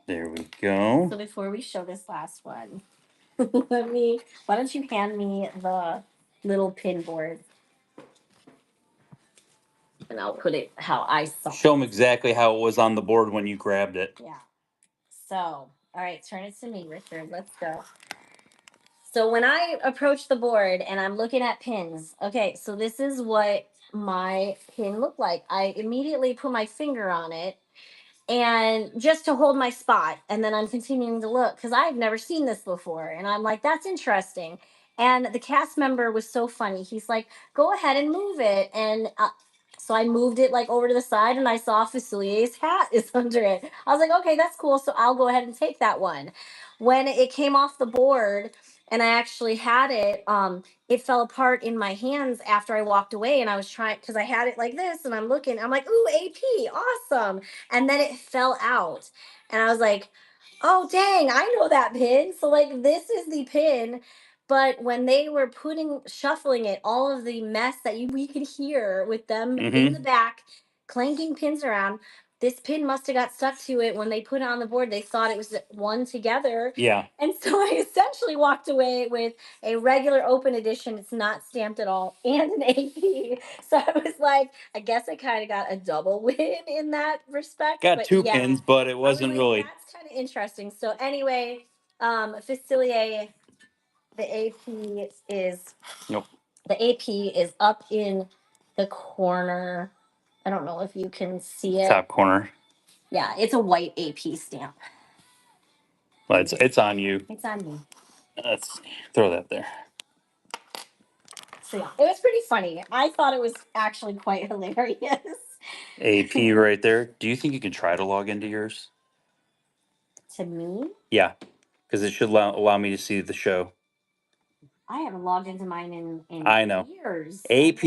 There we go. So before we show this last one, why don't you hand me the little pin board? And I'll put it how I saw it. Show them exactly how it was on the board when you grabbed it. Yeah. So, all right, turn it to me, Richard. Let's go. So when I approach the board and I'm looking at pins, okay, so this is what my pin looked like. I immediately put my finger on it, and just to hold my spot, and then I'm continuing to look because I've never seen this before, and I'm like, that's interesting. And the cast member was so funny. He's like, go ahead and move it. And so I moved it like over to the side, and I saw Fasilier's hat is under it. I was like, okay, that's cool, so I'll go ahead and take that one. When it came off the board and I actually had it, it fell apart in my hands after I walked away, and I was trying, because I had it like this, and I'm looking, I'm like, ooh, AP, awesome. And then it fell out, and I was like, oh dang, I know that pin. So like, this is the pin. But when they were shuffling it, all of the mess that we could hear with them in the back clanking pins around, this pin must have got stuck to it. When they put it on the board, they thought it was one together. Yeah. And so I essentially walked away with a regular open edition. It's not stamped at all, and an AP. So I was like, I guess I kind of got a double win in that respect. Got but 2 yeah, pins, but it wasn't like, really. That's kind of interesting. So anyway, Facilier, the AP is. Nope. The AP is up in the corner. I don't know if you can see it. Top corner. Yeah, it's a white AP stamp. Well, it's on you. It's on me. Let's throw that there. So yeah, it was pretty funny. I thought it was actually quite hilarious. AP right there. Do you think you can try to log into yours? To me? Yeah. because it should allow me to see the show. I haven't logged into mine in I know. years. AP.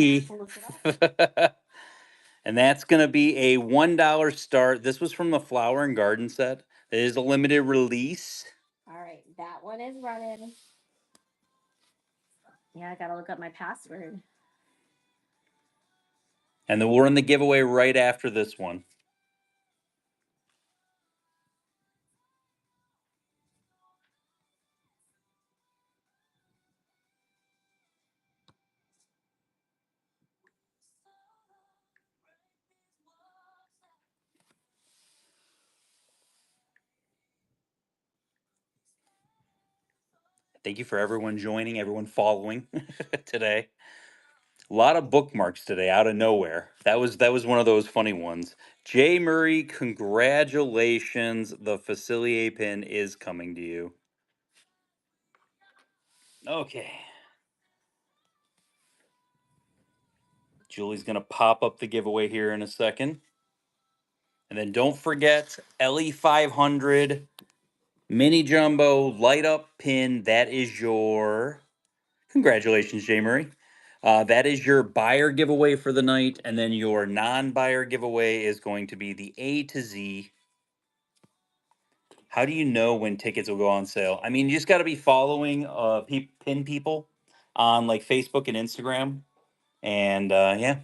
And that's going to be a $1 start. This was from the Flower and Garden set. It is a limited release. All right, that one is running. Yeah, I gotta look up my password. And then we'll run the giveaway right after this one. Thank you for everyone joining, everyone following today. A lot of bookmarks today out of nowhere. That was one of those funny ones. Jay Murray, congratulations. The Facilier pin is coming to you. Okay. Julie's going to pop up the giveaway here in a second. And then don't forget LE500 mini jumbo light up pin. That is your, congratulations, Jay Murray. That is your buyer giveaway for the night. And then your non-buyer giveaway is going to be the A to Z. How do you know when tickets will go on sale? I mean, you just got to be following pin people on like Facebook and Instagram. And yeah.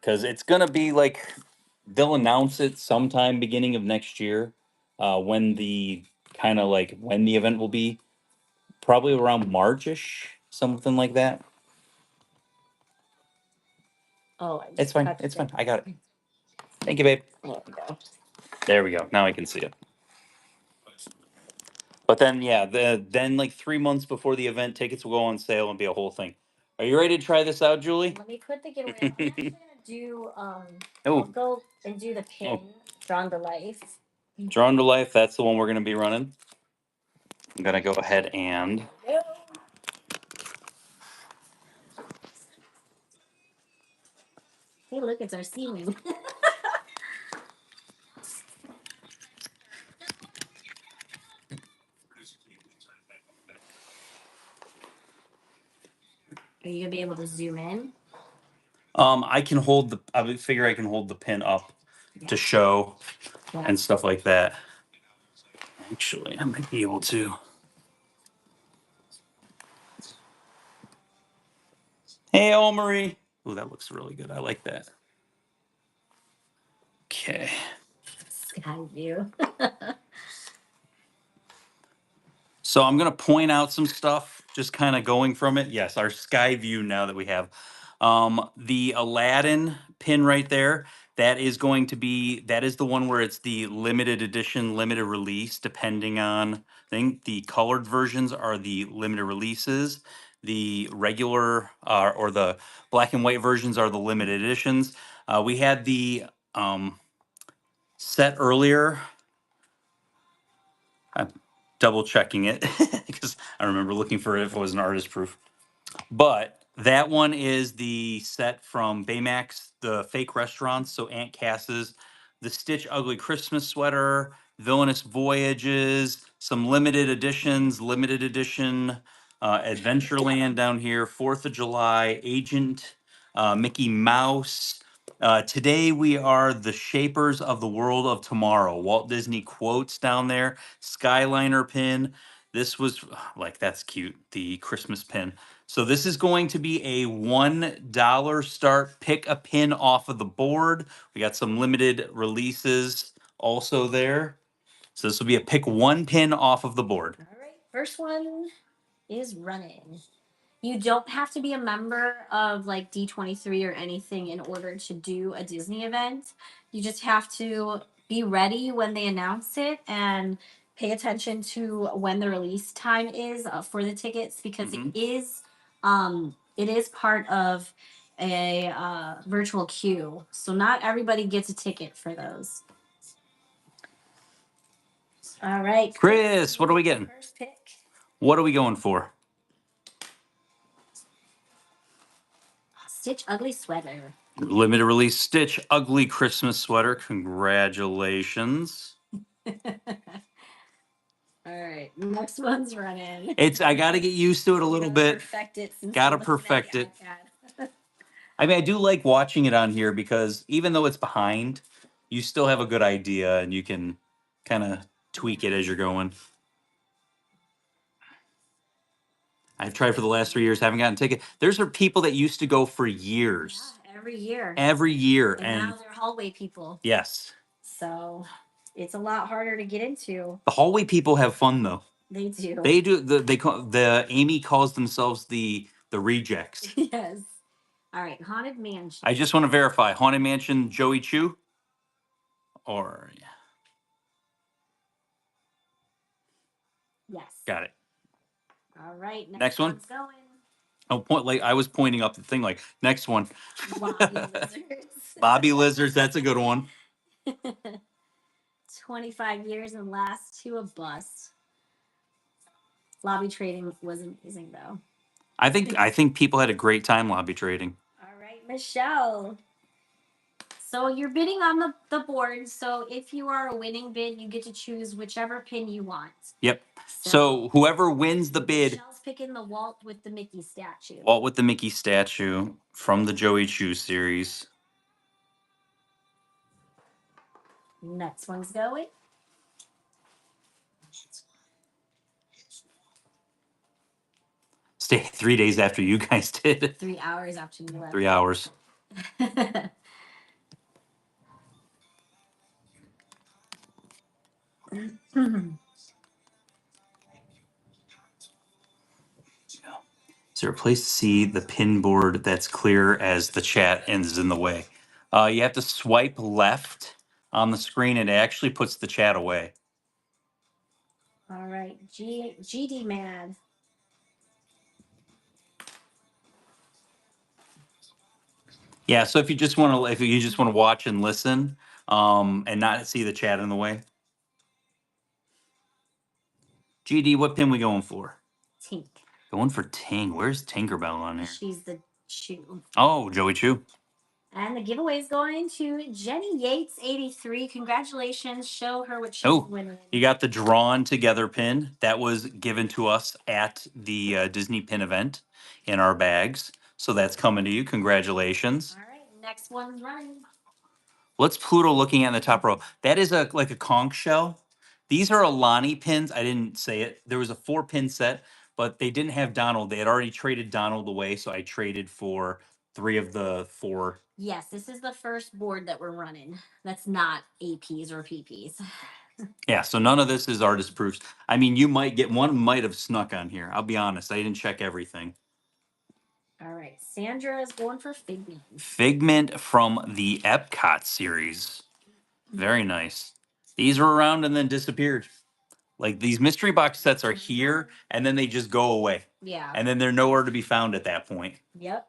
Because it's going to be like, they'll announce it sometime beginning of next year when the kind of like when the event will be. Probably around Marchish, something like that. Oh, It's fine. It's fine. I got it. Thank you, babe. There we go. There we go. Now I can see it. But then, yeah, then like 3 months before the event, tickets will go on sale and be a whole thing. Are you ready to try this out, Julie? Let me quit the giveaway. I'm actually gonna do Oh. I'll go and do the pin Drawn to Life. Drawn to Life, that's the one we're gonna be running. I'm gonna go ahead and hey, look, it's our ceiling. Are you gonna be able to zoom in? I can hold the. I would figure I can hold the pin up to show and stuff like that. Actually, I might be able to. Hey, Marie. Oh, that looks really good. I like that. Okay. Sky view. So I'm going to point out some stuff, just kind of going from it. Yes, our sky view now that we have. The Aladdin pin right there, that is going to be, that is the one where it's the limited edition, limited release, depending on, I think the colored versions are the limited releases. The regular or the black and white versions are the limited editions. We had the set earlier. I'm double checking it because I remember looking for it if it was an artist proof. But that one is the set from Baymax, the fake restaurants. So Aunt Cass's, the Stitch Ugly Christmas sweater, Villainous Voyages, some limited editions, limited edition Adventureland down here, 4th of July, Agent, Mickey Mouse. Today we are the shapers of the world of tomorrow. Walt Disney quotes down there, Skyliner pin. This was like, that's cute, the Christmas pin. So this is going to be a $1 start. Pick a pin off of the board. We got some limited releases also there. So this will be a pick one pin off of the board. All right, first one is running. You don't have to be a member of like D23 or anything in order to do a Disney event. You just have to be ready when they announce it and pay attention to when the release time is for the tickets because it is part of a virtual queue. So not everybody gets a ticket for those. All right, Chris, what are we getting? First pick. What are we going for? Stitch Ugly Sweater. Limited release Stitch Ugly Christmas sweater. Congratulations. All right, next one's running. I got to get used to it a little bit. Perfect it. Got to perfect it. I mean, I do like watching it on here because even though it's behind, you still have a good idea and you can kind of tweak it as you're going. I've tried for the last 3 years, haven't gotten a ticket. There's people that used to go for years. Yeah, every year. Every year. And now they're hallway people. Yes. So it's a lot harder to get into. The hallway people have fun though. They do. They do. Amy calls themselves the rejects. Yes. All right, Haunted Mansion. I just want to verify. Haunted Mansion, Joey Chu? Or, yeah. Yes. Got it. All right, next one. Going. Oh, I was pointing up the thing like, next one. Bobby Lizards. Bobby Lizards, that's a good one. 25 years and last to a bust. Lobby trading was amazing though. I think people had a great time lobby trading. All right, Michelle. So you're bidding on the board. So if you are a winning bid, you get to choose whichever pin you want. Yep. So whoever wins the bid. Michelle's picking the Walt with the Mickey statue. Walt with the Mickey statue from the Joey Chu series. Next one's going. Stay 3 days after you guys did. 3 hours after you left. 3 hours. Is there a place to see the pin board that's clear as the chat ends in the way? You have to swipe left on the screen and it actually puts the chat away. All right, GD Mad. Yeah, so if you just want to watch and listen, and not see the chat in the way. GD, what pin we going for? Tink. Going for Ting. Where's Tinkerbell on here? She's the Chu. Oh, Joey Chu. And the giveaway is going to Jenny Yates, 83. Congratulations. Show her what she's winning. You got the drawn together pin. That was given to us at the Disney pin event in our bags. So that's coming to you. Congratulations. All right. Next one's running. What's Pluto looking at in the top row? That is like a conch shell. These are Alani pins. I didn't say it. There was a 4-pin set, but they didn't have Donald. They had already traded Donald away. So I traded for 3 of the 4. Yes, this is the first board that we're running. That's not APs or PPs. Yeah, so none of this is artist proofs. I mean, you might get one, might have snuck on here. I'll be honest, I didn't check everything. All right, Sandra is going for Figment. Figment from the Epcot series. Very nice. These were around and then disappeared. Like these mystery box sets are here and then they just go away. Yeah. And then they're nowhere to be found at that point. Yep.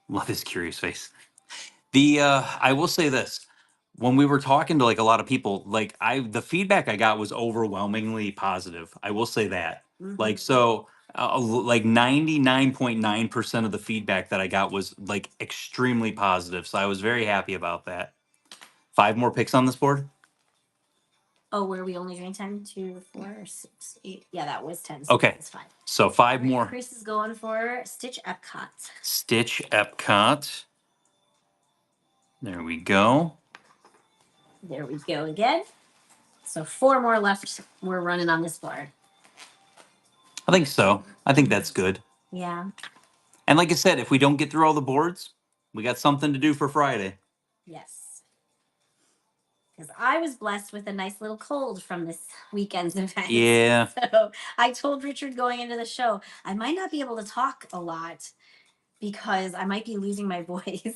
Love his curious face. I will say this. When we were talking to like a lot of people, like the feedback I got was overwhelmingly positive. I will say that. Mm-hmm. Like so like 99.9% of the feedback that I got was like extremely positive. So I was very happy about that. 5 more picks on this board. Oh, were we only doing 10, 2, 4, 6, 8? Yeah, that was 10. So okay. 5. So 5 right, more. Chris is going for Stitch Epcot. Stitch Epcot. There we go. There we go again. So 4 more left. We're running on this board. I think so. I think that's good. Yeah. And like I said, if we don't get through all the boards, we got something to do for Friday. Yes. Because I was blessed with a nice little cold from this weekend's event. Yeah. So I told Richard going into the show, I might not be able to talk a lot because I might be losing my voice.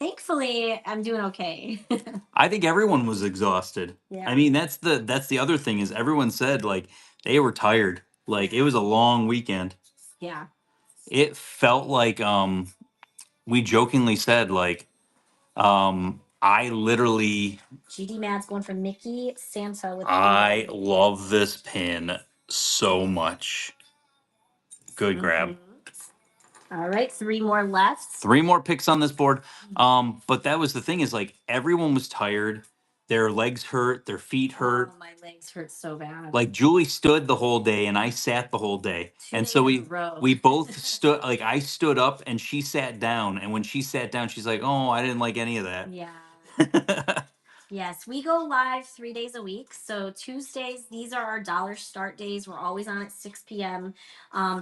Thankfully, I'm doing okay. I think everyone was exhausted. Yeah. I mean, that's the other thing is everyone said like they were tired. Like it was a long weekend. Yeah. It felt like we jokingly said like I literally GD Mad's going for Mickey Santa with I love this pin so much. Good grab. All right, 3 more left. 3 more picks on this board. But that was the thing is like everyone was tired. Their legs hurt, their feet hurt. Oh, my legs hurt so bad. Like Julie stood the whole day and I sat the whole day. 2 And days so in a row. we both stood, like I stood up and she sat down. And when she sat down, she's like, "Oh, I didn't like any of that." Yeah. Yes, we go live 3 days a week. So Tuesdays, these are our dollar start days. We're always on at 6 p.m.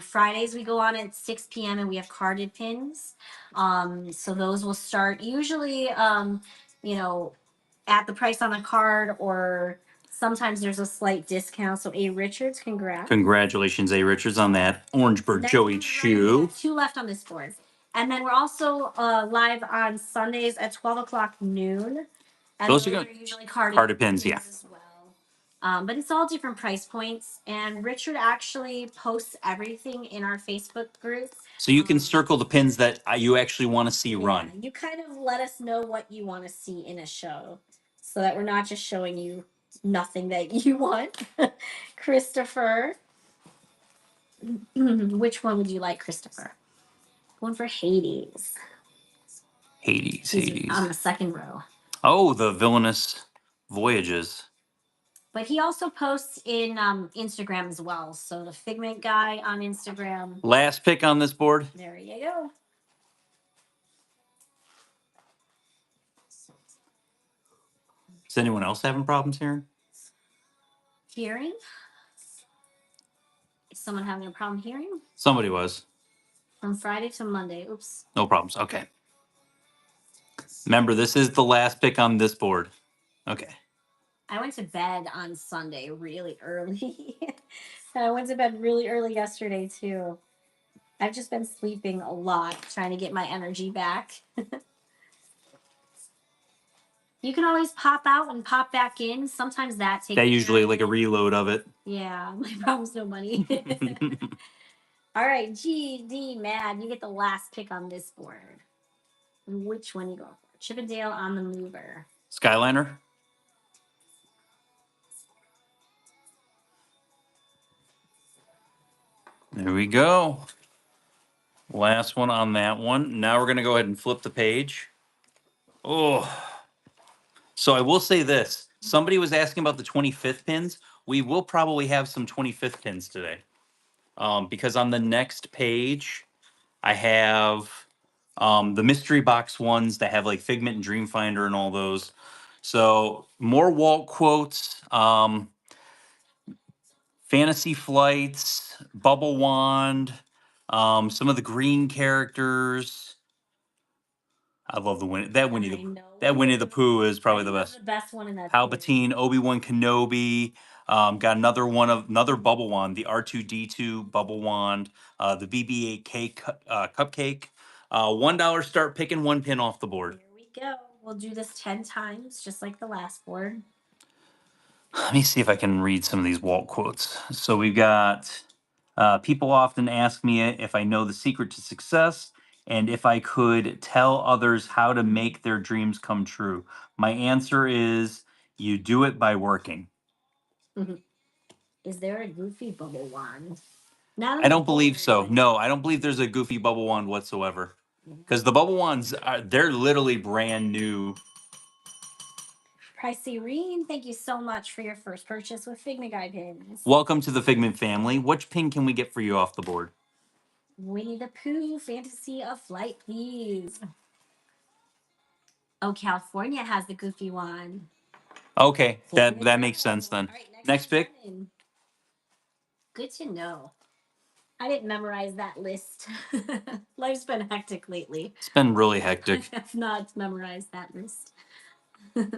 Fridays, we go on at 6 p.m. and we have carded pins. So those will start usually, you know, at the price on the card, or sometimes there's a slight discount. So A. Richards, congrats. Congratulations, A. Richards, on that Orangeburg Next Joey one's right, shoe. we have 2 left on this board. And then we're also live on Sundays at 12 o'clock noon. And Those those are are good. usually Carded pins, yeah. as well. But it's all different price points. And Richard actually posts everything in our Facebook group. So you can circle the pins that you actually want to see run. You kind of let us know what you want to see in a show, so that we're not just showing you nothing that you want. Christopher. Which one would you like, Christopher? One for Hades. Hades. On the second row. Oh, the Villainous Voyages. But he also posts in Instagram as well. So the Figment guy on Instagram. Last pick on this board. There you go. Is anyone else having problems hearing? Hearing? Is someone having a problem hearing? Somebody was. From Friday to Monday. Oops. No problems. Okay. Remember, this is the last pick on this board. Okay. I went to bed on Sunday really early. I went to bed really early yesterday, too. I've just been sleeping a lot, trying to get my energy back. You can always pop out and pop back in. Sometimes that takes. That usually like a reload of it. Yeah, my problem's no money. All right, GD Mad, you get the last pick on this board. Which one you go for? Chippendale on the Mover. Skyliner. There we go. Last one on that one. Now we're going to go ahead and flip the page. Oh. So I will say this. Somebody was asking about the 25th pins. We will probably have some 25th pins today. Because on the next page, I have the mystery box ones that have like Figment and Dreamfinder and all those. So more Walt quotes, Fantasy Flights, Bubble Wand, some of the green characters. I love the Winnie the Pooh is probably the best. The best one in that. Palpatine, Obi-Wan Kenobi. Got another Bubble Wand, the R2D2 Bubble Wand, the BB-8K cupcake. $1 start picking 1 pin off the board. Here we go. We'll do this 10 times, just like the last board. Let me see if I can read some of these Walt quotes. So we've got, people often ask me if I know the secret to success and if I could tell others how to make their dreams come true. My answer is you do it by working. Is there a Goofy Bubble Wand? I don't believe so. No, I don't believe there's a Goofy Bubble Wand whatsoever. Because the Bubble Wands, they're literally brand new. Pricey Reen, thank you so much for your first purchase with Figment Guy pins. Welcome to the Figment family. Which pin can we get for you off the board? Winnie the Pooh, Fantasy of Flight, please. Oh, California has the Goofy one. Okay, that makes sense then. All right, next pick. Good to know. I didn't memorize that list. Life's been hectic lately. It's been really hectic. I have not memorized that list. Well,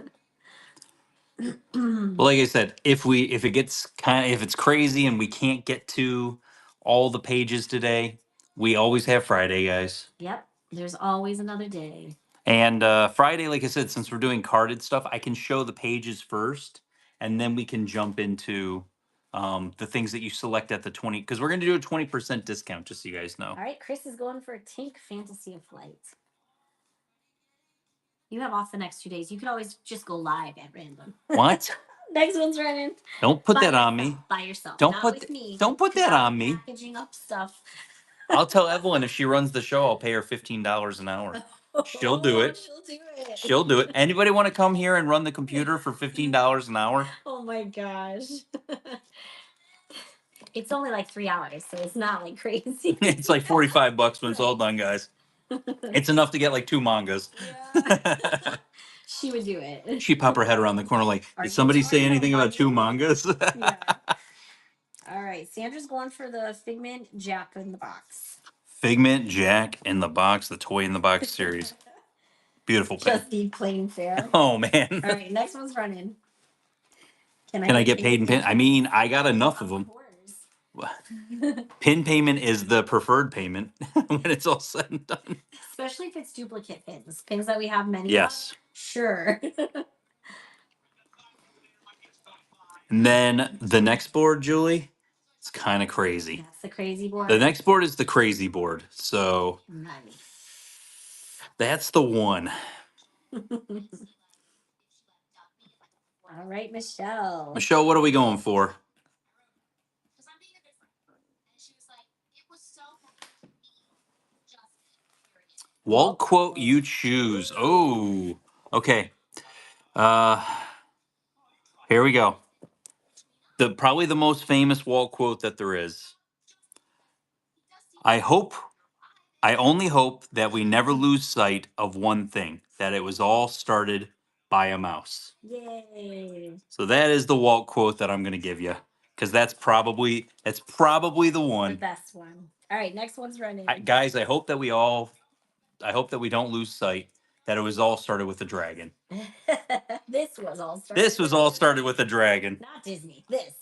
like I said, if it's crazy and we can't get to all the pages today, we always have Friday, guys. Yep, there's always another day. And Friday, like I said, since we're doing carded stuff, I can show the pages first, and then we can jump into the things that you select at the 20, because we're going to do a 20% discount, just so you guys know. All right, Chris is going for a Tink Fantasy of Flight. You have off the next 2 days. You could always just go live at random. What? Next one's running. Don't put that on me. By yourself. Don't put that on me. Packaging up stuff. I'll tell Evelyn if she runs the show, I'll pay her $15 an hour. She'll do it. She'll do it. She'll do it. Anybody want to come here and run the computer for $15 an hour? Oh my gosh. It's only like 3 hours, so it's not like crazy. It's like $45 when it's all done, guys. It's enough to get like 2 mangas. Yeah. She would do it. She'd pop her head around the corner like, did somebody say anything about 2 mangas? Yeah. All right, Sandra's going for the Figment Jack in the Box. Figment Jack in the Box, the Toy in the Box series. Beautiful pen. Just the plain fare. Oh, man. All right, next one's running. Can I get paid in pin? I mean, I got enough of them. Pin payment is the preferred payment when it's all said and done. Especially if it's duplicate pins. Pins that we have many Yes. of. Sure. And then the next board, Julie, it's kind of crazy. That's the crazy board. The next board is the crazy board. So Nice. that's the one. All right, Michelle. Michelle, what are we going for? Walt quote you choose. Oh, okay. Here we go. Probably the most famous Walt quote that there is. I only hope that we never lose sight of one thing, that it was all started by a mouse. Yay. So that is the Walt quote that I'm going to give you, because that's probably the one. The best one. All right, next one's running. Guys, I hope that we don't lose sight that it was all started with a dragon. This was all started with a dragon. Not Disney. This.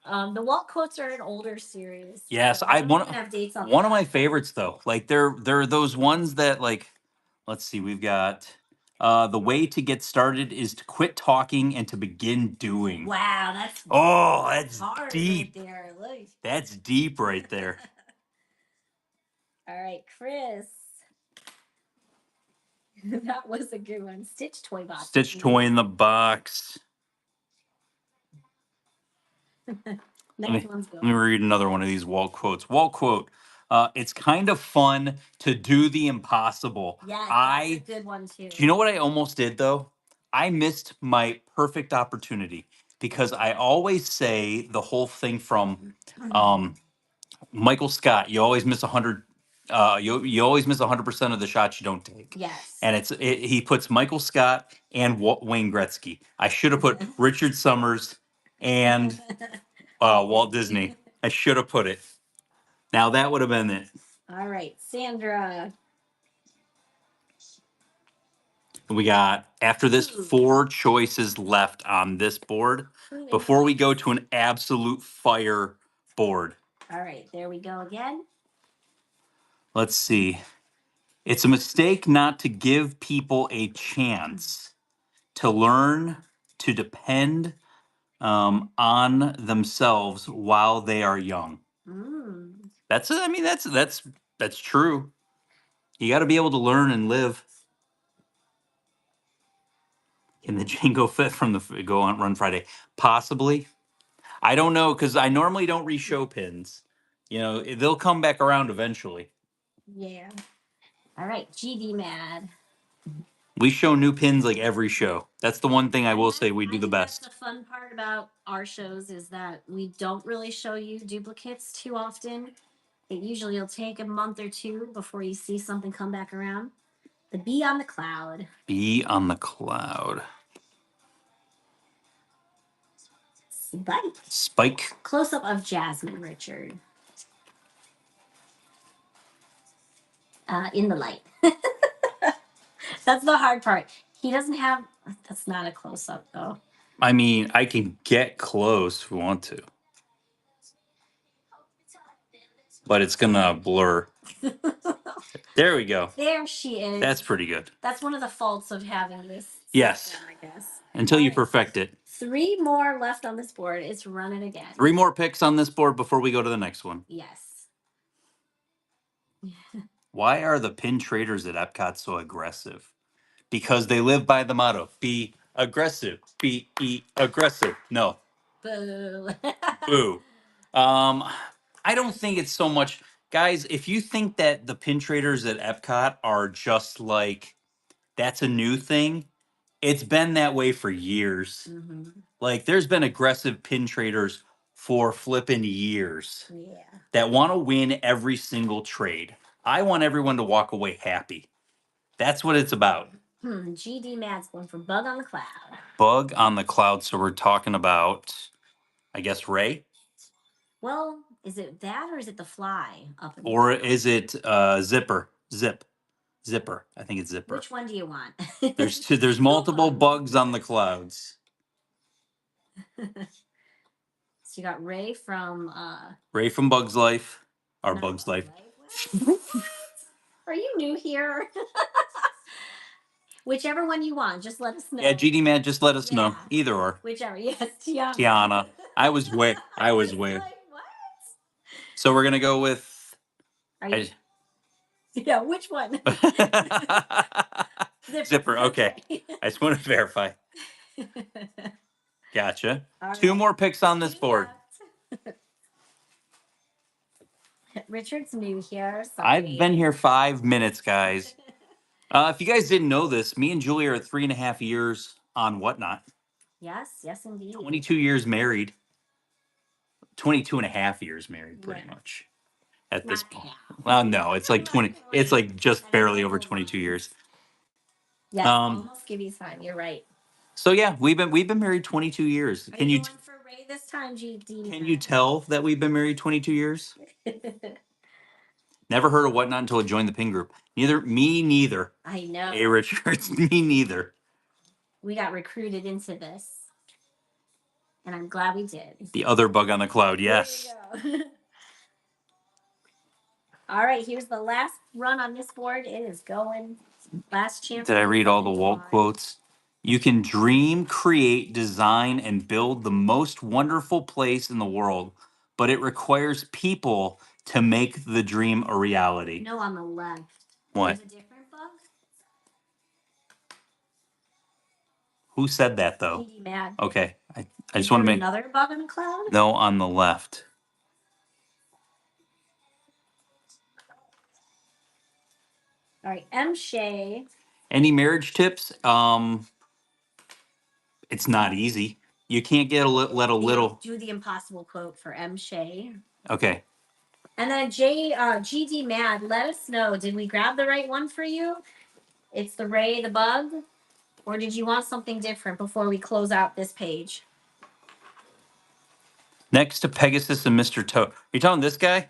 The Walt quotes are an older series. Yes, so one of my favorites though. Like there are those ones that like, let's see, we've got the way to get started is to quit talking and to begin doing. Wow, that's hard deep. Right there. Look. That's deep right there. All right, Chris. That was a good one. Stitch Toy Box. Stitch Toy in the Box. Next one's going. Let me read another one of these Walt quotes. Walt quote. It's kind of fun to do the impossible. Yeah, that's a good one too. Do you know what I almost did though? I missed my perfect opportunity because I always say the whole thing from Michael Scott. You always miss 100. You always miss 100% of the shots you don't take. Yes. And he puts Michael Scott and Wayne Gretzky. I should have put Richard Summers and Walt Disney. I should have put it. Now that would have been it. All right, Sandra. We got, after this, 4 choices left on this board before we go to an absolute fire board. All right, there we go again. Let's see. It's a mistake not to give people a chance to learn to depend on themselves while they are young. That's true. You got to be able to learn and live. Can the Django fit from the Go on Run Friday? Possibly. I don't know, because I normally don't re-show pins. You know, they'll come back around eventually. Yeah. All right, GD Mad. We show new pins like every show. That's the one thing I will say we do the best. That's the fun part about our shows is that we don't really show you duplicates too often. It usually will take a month or 2 before you see something come back around. The Bee on the Cloud. Bee on the Cloud. Spike. Close up of Jasmine Richard. In the light. That's the hard part. He doesn't have. That's not a close up though. I mean, I can get close if we want to, but it's gonna blur. There we go. There she is. That's pretty good. That's one of the faults of having this. Yes. System, I guess. Until you perfect it. 3 more left on this board. It's running again. 3 more picks on this board before we go to the next one. Yes. Why are the pin traders at Epcot so aggressive? Because they live by the motto, be aggressive, be aggressive. No. Boo. Boo. I don't think it's so much, guys. If you think that the pin traders at Epcot are just like that's a new thing, it's been that way for years. Mm-hmm. Like there's been aggressive pin traders for flipping years Yeah. that want to win every single trade. I want everyone to walk away happy. That's what it's about. GD Mad's going for Bug on the Cloud. Bug on the Cloud. So we're talking about, I guess, Ray? Well, is it that or is it the fly up in the Or cloud? is it Zipper? Zipper. I think it's Zipper. Which one do you want? There's multiple bugs on the clouds. So you got Ray from Bugs Life. Or Bugs Life. Are you new here? Whichever one you want, just let us know. Yeah, GD Man, just let us know. Either or. Whichever. Yes, Tiana. Tiana. I was way. Like, what? So we're gonna go with. Yeah, which one? Zipper. Okay. I just want to verify. Gotcha. Right. 2 more picks on this board. Richard's new here. Sorry. I've been here 5 minutes, guys. If you guys didn't know this, me and Julie are 3.5 years on Whatnot. Yes, indeed. 22 years married. 22 and a half years married, pretty much. At this point. Well, no, it's like 20. It's like just barely over 22 years. Yes, almost give you time. You're right. So yeah, we've been married 22 years. Can you going for Ray this time, GD? Can you tell that we've been married 22 years? Never heard of Whatnot until I joined the pin group. Neither. I know. Hey, Richards, me neither. We got recruited into this, and I'm glad we did. The other bug on the cloud, yes. There you go. All right, here's the last run on this board. It is going. Last chance. Did I read all the Walt quotes? You can dream, create, design, and build the most wonderful place in the world, but it requires people to make the dream a reality. No, on the left. What? There's a different bug? Who said that, though? GD Mad. Okay. I just want to make... Another bug on the cloud? No, on the left. All right, M. Shea. Any marriage tips? It's not easy. You can't get little. Do the impossible quote for M. Shea. Okay. And then GD Mad, let us know. Did we grab the right one for you? It's the Ray the Bug, or did you want something different before we close out this page? Next to Pegasus and Mr. Toad. You telling this guy?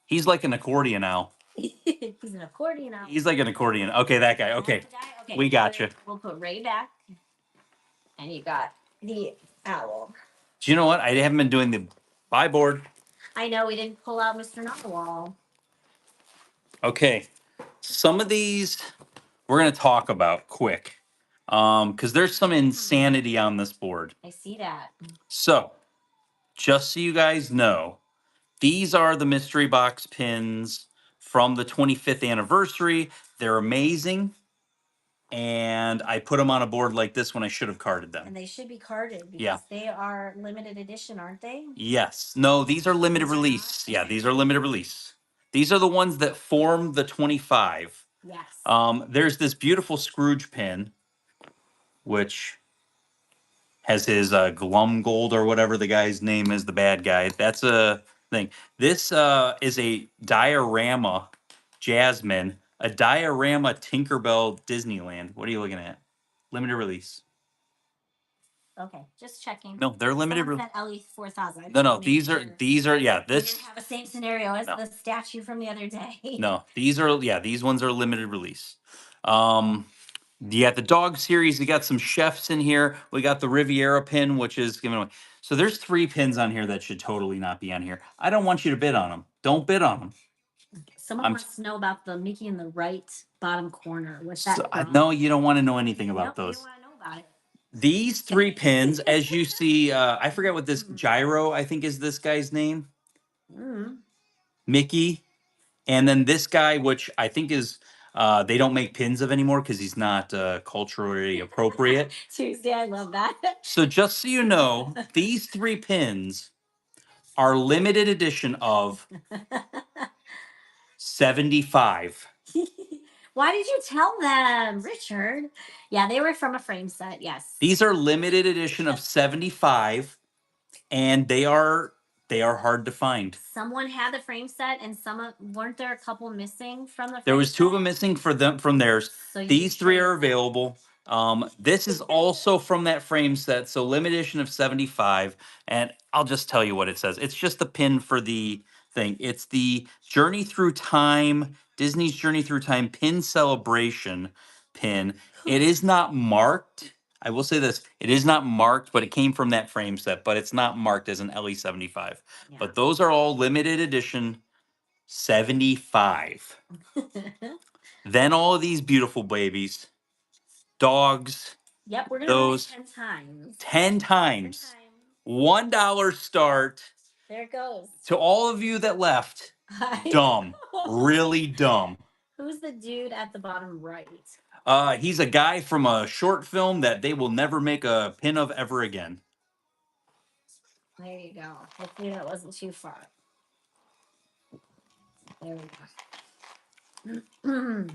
He's like an accordion owl. He's an accordion owl. He's like an accordion. Okay, that guy. Okay. We got you. We'll put Ray back. And you got the owl. Do you know what? I haven't been doing the buy board. I know we didn't pull out Mr. Narwhal. Okay. Some of these we're going to talk about quick. Because there's some insanity on this board. I see that. So, just so you guys know, these are the mystery box pins from the 25th anniversary. They're amazing. And I put them on a board like this when I should have carded them. And they should be carded because they are limited edition, aren't they? Yes. No, these are limited release. Yeah, these are limited release. These are the ones that form the 25. Yes. There's this beautiful Scrooge pin, which has his Glumgold or whatever the guy's name is, the bad guy. That's a thing. This is a diorama Jasmine, a diorama Tinkerbell Disneyland. What are you looking at? Limited release. Okay, just checking. No, they're limited. LE 4000. No, these are yeah. This we have the same scenario as the statue from the other day. No, these ones are limited release. The dog series, we got some chefs in here. We got the Riviera pin, which is given away. So there's 3 pins on here that should totally not be on here. I don't want you to bid on them. Don't bid on them. Someone wants to know about the Mickey in the right bottom corner. What's that? No, you don't want to know anything about those. You don't want to know about it. These 3 pins, as you see, I forget what this Gyro, I think is this guy's name. Mickey. And then this guy, which I think is, they don't make pins of anymore because he's not culturally appropriate. Tuesday, I love that. So just so you know, these 3 pins are limited edition of 75. Why did you tell them, Richard? Yeah, they were from a frame set. Yes. These are limited edition of 75, and they are hard to find. Someone had the frame set, and weren't there a couple missing from the frame There was 2 of set? them missing from theirs. So These 3 are available. This is also from that frame set, so limited edition of 75. And I'll just tell you what it says. It's just the pin for the thing. It's the Journey Through Time, Disney's Journey Through Time pin celebration pin. It is not marked. I will say this, it is not marked, but it came from that frame set, but it's not marked as an LE75. Yeah. But those are all limited edition 75. Then all of these beautiful babies, dogs. Yep, we're gonna those run it 10 times. 10 times. $1 start. There it goes. To all of you that left, dumb, really dumb. Who's the dude at the bottom right? He's a guy from a short film that they will never make a pin of ever again. There you go. Hopefully that wasn't too far. There we go.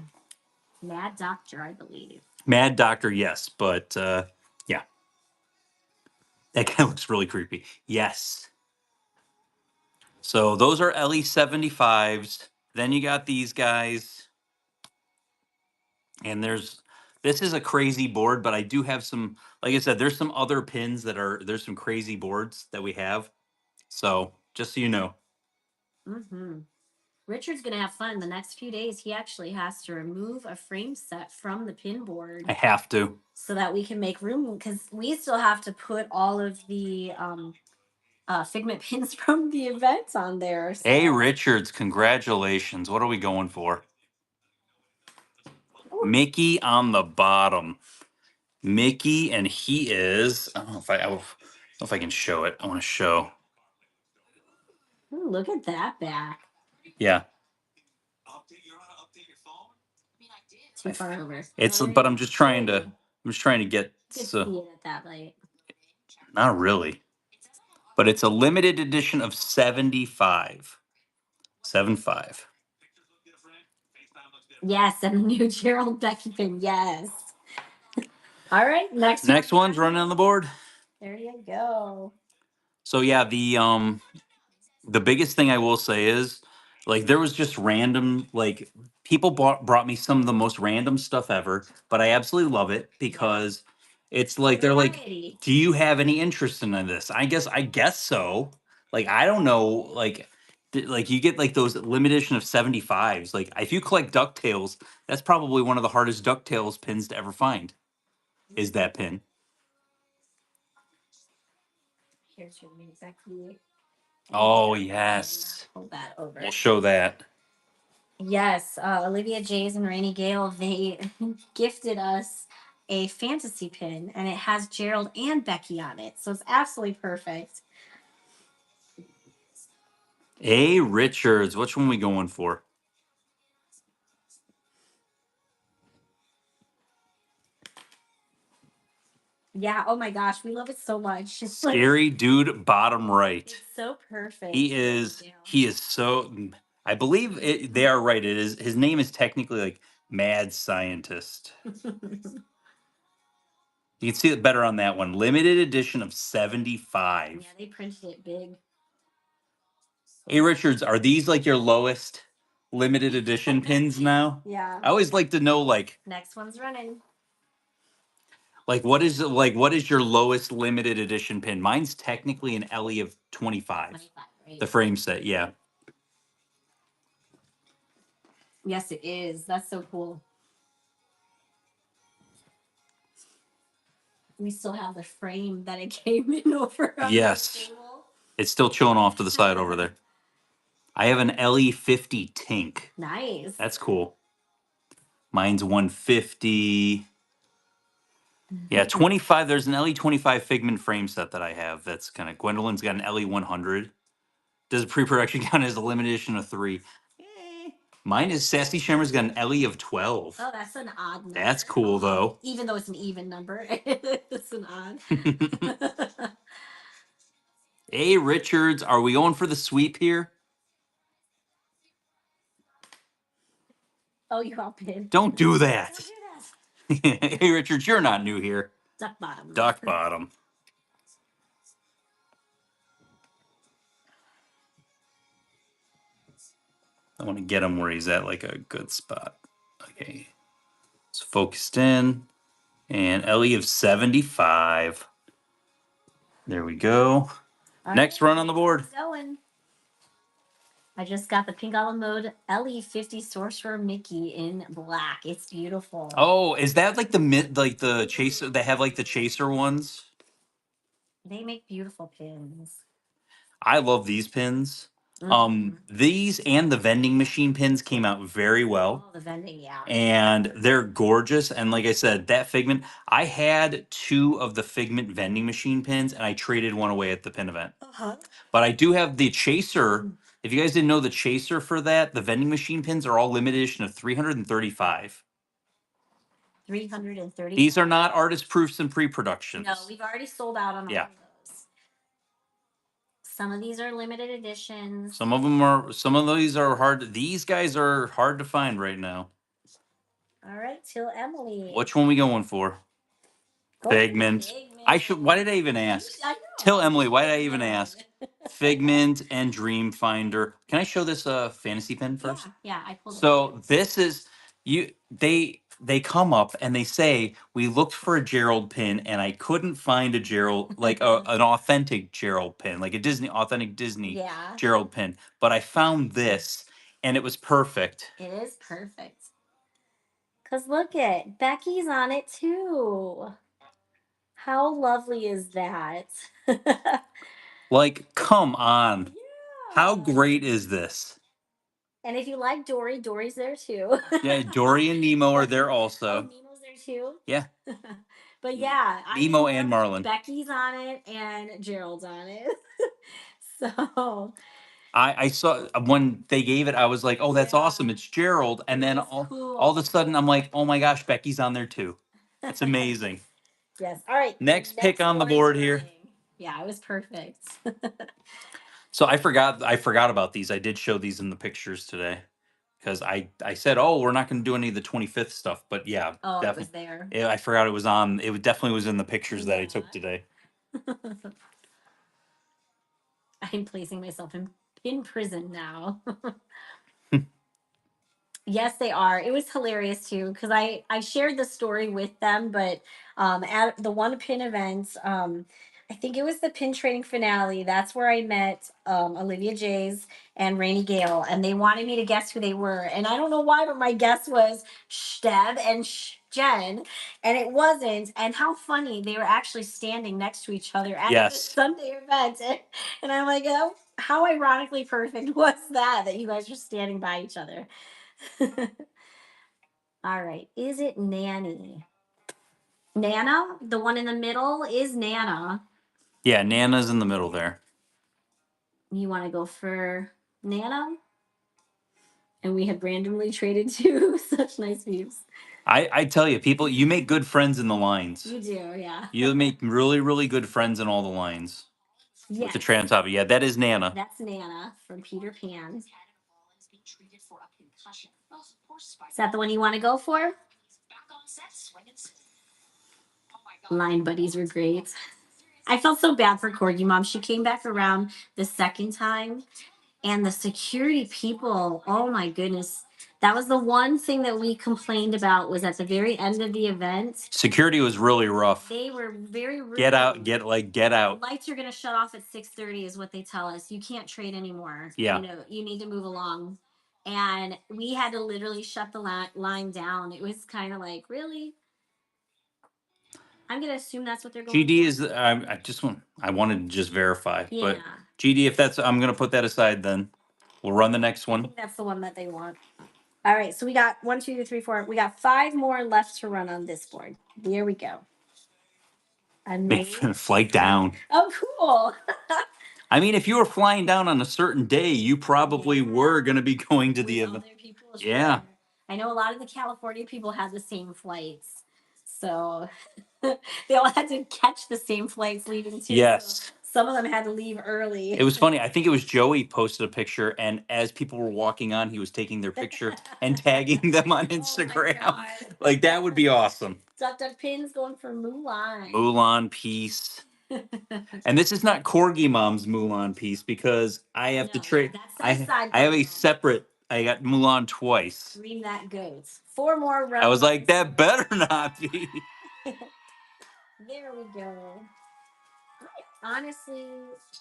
Mad Doctor, I believe. Mad Doctor, yes, but yeah. That guy looks really creepy. Yes. So those are LE75s. Then you got these guys. And this is a crazy board, but I do have some, like I said, there's some other pins there's some crazy boards that we have. So just so you know. Mm-hmm. Richard's going to have fun the next few days. He actually has to remove a frame set from the pin board. I have to. So that we can make room, because we still have to put all of the Figment pins from the events on there. So. Hey, Richards, congratulations. What are we going for? Ooh. Mickey on the bottom. Mickey, and he is, I don't know if I can show it. I want to show. Ooh, look at that back. Yeah. Too far over. But I'm just trying to get. See it at that light. Not really. But it's a limited edition of 75. 75. Yes, and a new Gerald Becky pin. Yes. All right, next one's running on the board. There you go. So yeah, the biggest thing I will say is, like, there was just random, like, people brought me some of the most random stuff ever, but I absolutely love it because it's like they're like, do you have any interest in this? I guess so. Like, I don't know, like you get like those limited edition of 75s. Like, if you collect DuckTales, that's probably one of the hardest DuckTales pins to ever find. Is that pin? Here's your new Becky. Oh, yes. Hold that over. We'll show that. Yes, Olivia Jays and Rainy Gale, they gifted us a fantasy pin, and it has Gerald and Becky on it. So it's absolutely perfect. Hey, Richards, which one are we going for? Yeah, oh my gosh, we love it so much. It's Scary Dude, bottom right. It's so perfect. He is so, I believe they are right. His name is technically like Mad Scientist. You can see it better on that one. Limited edition of 75. Yeah, they printed it big. Hey, Richards, are these like your lowest limited edition pins now? Yeah. I always like to know, like, next one's running. Like, what is your lowest limited edition pin? Mine's technically an LE of 25. 25, right? The frame set, yeah. Yes, it is. That's so cool. We still have the frame that it came in over. Yes. The table. It's still chilling off to the side over there. I have an LE50 Tink. Nice. That's cool. Mine's 150. Yeah, 25. There's an LE25 Figment frame set that I have. That's kind of, Gwendolyn's got an LE100. Does pre-production count as a limited edition of 3? Mine is Sassy Shimmer's got an LE of 12. Oh, that's an odd number. That's cool, though. Even though it's an even number, it's an odd. Hey, Richards, are we going for the sweep here? Oh, you all pin. Don't do that. Don't do that. Hey, Richards, you're not new here. Duck bottom. Duck bottom. I want to get him where he's at, like a good spot. Okay. It's focused in. And Ellie of 75. There we go. All Next right, run on the board. Going. I just got the pink olive mode LE50 Sorcerer Mickey in black. It's beautiful. Oh, is that like the chaser? They have like the chaser ones. They make beautiful pins. I love these pins. These and the vending machine pins came out very well. Oh, the vending, yeah. And they're gorgeous. And like I said, that Figment, I had 2 of the Figment vending machine pins, and I traded one away at the pin event. But I do have the chaser. If you guys didn't know, the chaser for that, the vending machine pins are all limited edition of 335. 330. These are not artist proofs and pre-productions. No, we've already sold out on all Yeah. of those. Some of these are limited editions. Some of these are hard. These guys are hard to find right now. All right, till Emily. Which one we going for? Figment. Why did I even ask? Till Emily, why did I even ask? Figment and Dreamfinder. Can I show this fantasy pin first? Yeah, I pulled it. So this is they come up and they say, we looked for a Gerald pin and I couldn't find a Gerald, like an authentic Gerald pin, like a authentic Disney Gerald pin. But I found this and it was perfect. It is perfect. Because look at Becky's on it too. How lovely is that? Like, come on. Yeah. How great is this? And if you like Dory, Dory's there too. Yeah, Dory and Nemo are there also. Oh, Nemo's there too? Yeah. But yeah. Nemo and Marlin. Becky's on it and Gerald's on it. So... I saw when they gave it, I was like, oh, that's awesome. It's Gerald. And then all of a sudden, I'm like, oh my gosh, Becky's on there too. It's amazing. Yes. All right. Next pick on the board here. Yeah, it was perfect. So I forgot about these. I did show these in the pictures today because I said, oh, we're not going to do any of the 25th stuff. But yeah, definitely. It was there. Yeah, I forgot it was on. It definitely was in the pictures that I took today. I'm placing myself in prison now. Yes, they are. It was hilarious too because I shared the story with them, but at the one pin event, I think it was the pin training finale. That's where I met Olivia Jays and Rainy Gale, and they wanted me to guess who they were. And I don't know why, but my guess was Deb and Jen, and it wasn't. And how funny, they were actually standing next to each other at the Sunday event. And I'm like, oh, how ironically perfect was that you guys are standing by each other. All right. Is it Nanny? Nana? The one in the middle is Nana. Yeah, Nana's in the middle there. You want to go for Nana? And we have randomly traded two. Such nice views. I tell you, people, you make good friends in the lines. You do, yeah. You make really, really good friends in all the lines. Yes. With the trans hobby. Yeah, that is Nana. That's Nana from Peter Pan. Is that the one you want to go for? Line buddies were great. I felt so bad for Corgi Mom. She came back around the second time, and the security people, oh my goodness. That was the one thing that we complained about was at the very end of the event. Security was really rough. They were very rude. Get out. Get out. The lights are going to shut off at 6:30 is what they tell us. You can't trade anymore. Yeah. You need to move along. And we had to literally shut the line down. It was kind of like, really? I'm going to assume that's what they're going GD is, I wanted to just verify. Yeah. But GD, if that's, I'm going to put that aside then. We'll run the next one. I think that's the one that they want. All right. So we got 1, 2, 3, 4. We got 5 more left to run on this board. Here we go. Flight down. Oh, cool. I mean, if you were flying down on a certain day, you probably were going to be going to the event. Yeah. I know a lot of the California people had the same flights. So they all had to catch the same flights leaving too. Yes. Some of them had to leave early. It was funny. I think it was Joey posted a picture, and as people were walking on, he was taking their picture and tagging them on Instagram. God. Like, that would be awesome. Duck Duck Pins going for Mulan. Mulan piece. And this is not Corgi Mom's Mulan piece because I have to trade. I have a separate. I got Mulan twice. Dream that goes. 4 more. I was like, that better not be. There we go. I honestly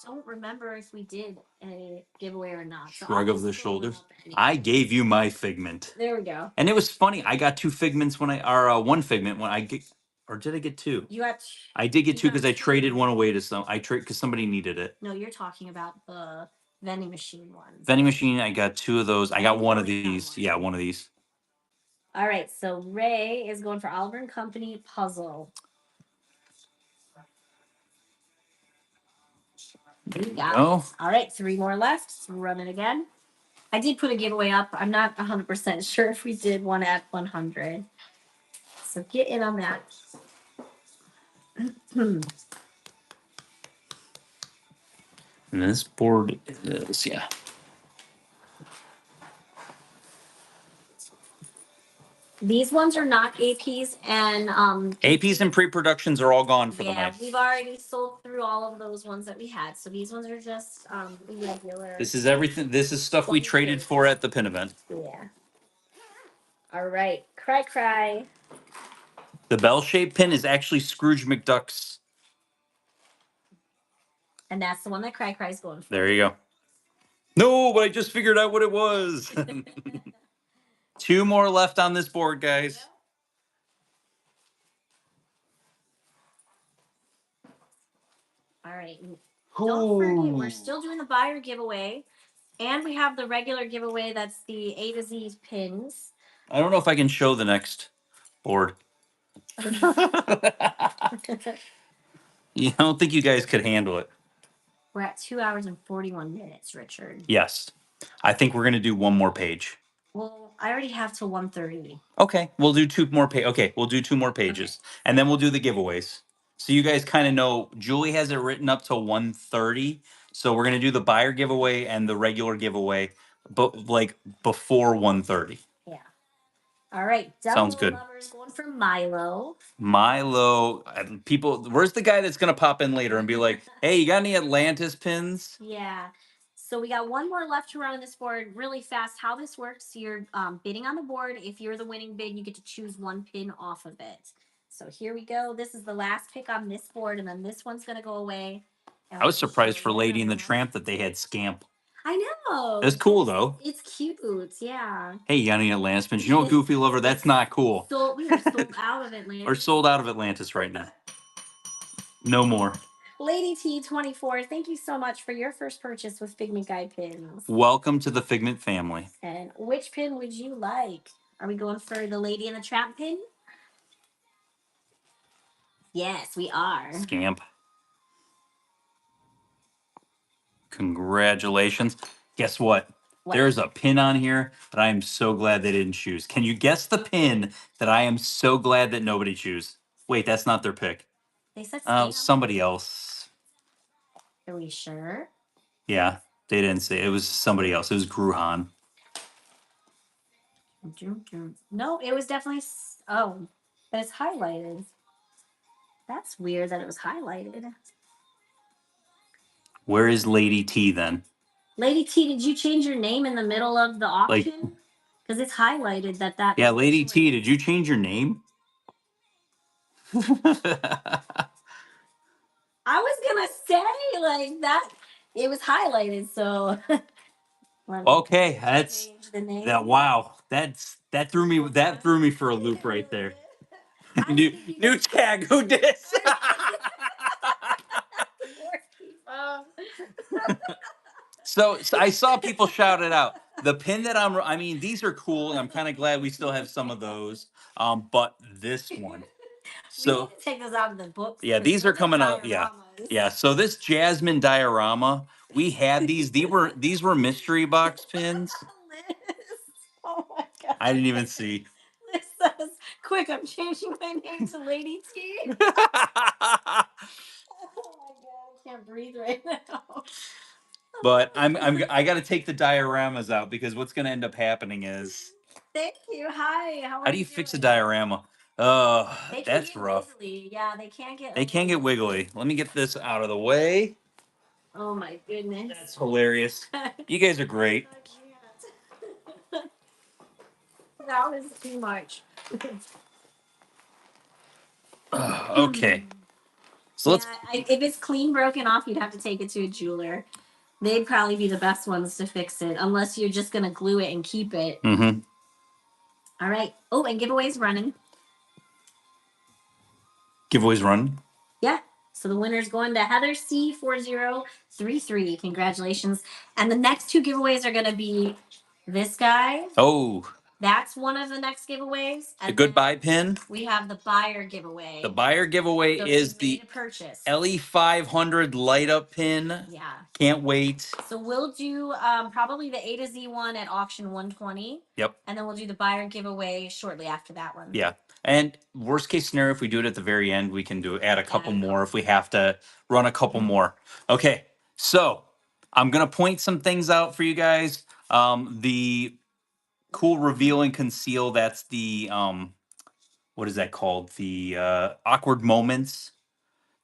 don't remember if we did a giveaway or not. Shrug of the shoulders. I gave you my Figment. There we go. And it was funny. I got 2 Figments when one Figment when I get, or did I get 2? You got. I did get 2 because I traded one away to some. I trade because somebody needed it. No, you're talking about the vending machine ones. Vending machine. I got 2 of those. I got one of these. Yeah, one of these. All right. So Ray is going for Oliver and Company puzzle. There you go. All right. 3 more left. Let's run it again. I did put a giveaway up. I'm not 100% sure if we did one at 100. So get in on that. And this board is, yeah. These ones are not APs, and APs and pre-productions are all gone for the night. We've already sold through all of those ones that we had. So these ones are just regular. This is everything. This is stuff we traded for at the pin event. Yeah. All right. Cry Cry. The bell-shaped pin is actually Scrooge McDuck's. And that's the one that Cry Cry's going for. There you go. No, but I just figured out what it was. 2 more left on this board, guys. All right. Don't forget, we're still doing the buyer giveaway. And we have the regular giveaway. That's the A to Z pins. I don't know if I can show the next board. You don't think you guys could handle it? We're at 2 hours and 41 minutes, Richard. Yes. I think we're going to do 1 more page. Well, I already have till 1:30. Okay, we'll do 2 more pages. Okay, we'll do 2 more pages. Okay. And then we'll do the giveaways. So you guys kind of know, Julie has it written up till 1:30. So we're going to do the buyer giveaway and the regular giveaway, but like before 1:30. Yeah. All right. Sounds good. Lovers going for Milo. Milo, people, where's the guy that's going to pop in later and be like, hey, you got any Atlantis pins? Yeah. So we got 1 more left to run on this board really fast. How this works, you're bidding on the board. If you're the winning bid, you get to choose 1 pin off of it. So here we go. This is the last pick on this board, and then this one's going to go away. I was surprised for Lady and the Tramp that they had Scamp. I know. It's cool, though. It's cute. Yeah. Hey, you got any Atlantis pins? You know, Goofy Lover, that's not cool. We are sold out of Atlantis. We're sold out of Atlantis right now. No more. Lady T24, thank you so much for your first purchase with Figment Guide pins. Welcome to the Figment family. And which pin would you like? Are we going for the Lady and the Tramp pin? Yes, we are. Scamp. Congratulations. Guess what? There's a pin on here that I am so glad they didn't choose. Can you guess the pin that I am so glad that nobody chose? Wait, that's not their pick. They said somebody else. Are we sure? Yeah, they didn't say. It was somebody else. It was Gruhan. No, it was definitely... Oh, but it's highlighted. That's weird that it was highlighted. Where is Lady T then? Lady T, did you change your name in the middle of the auction? Because it's highlighted that... Yeah, Lady T, did you change your name? I was going to say, like, that... It was highlighted, so... Okay, that's... That, wow, that threw me for a loop right there. New tag, who dis? So I saw people shout it out. The pin that I mean, these are cool, and I'm kind of glad we still have some of those. But this one. So we need to take those out of the book. Yeah, these are coming out. Yeah. Yeah. So this Jasmine diorama, we had these. These were mystery box pins. Oh my God. I didn't even see. Liz says, quick, I'm changing my name to Lady T. Oh my God. can't breathe right now. But I got to take the dioramas out because what's going to end up happening is. Thank you. Hi. How do you fix a diorama? That's rough. Wiggly. Yeah, they can't get. They can't get wiggly. Let me get this out of the way. Oh my goodness. That's hilarious. You guys are great. That was too much. Okay. So let's. If it's clean broken off, you'd have to take it to a jeweler. They'd probably be the best ones to fix it, unless you're just gonna glue it and keep it. Mm-hmm. All right. Oh, and giveaways running. Giveaways running. Yeah. So the winner's going to Heather C4033. Congratulations. And the next two giveaways are gonna be this guy. Oh. That's one of the next giveaways. The goodbye pin. We have the buyer giveaway. The buyer giveaway is the purchase. LE500 light up pin. Yeah. Can't wait. So we'll do probably the A to Z one at auction 120. Yep. And then we'll do the buyer giveaway shortly after that one. Yeah. And worst case scenario, if we do it at the very end, we can add a couple more if we have to run a couple more. Okay. So I'm going to point some things out for you guys. The cool reveal and conceal, that's the what is that called? The awkward moments.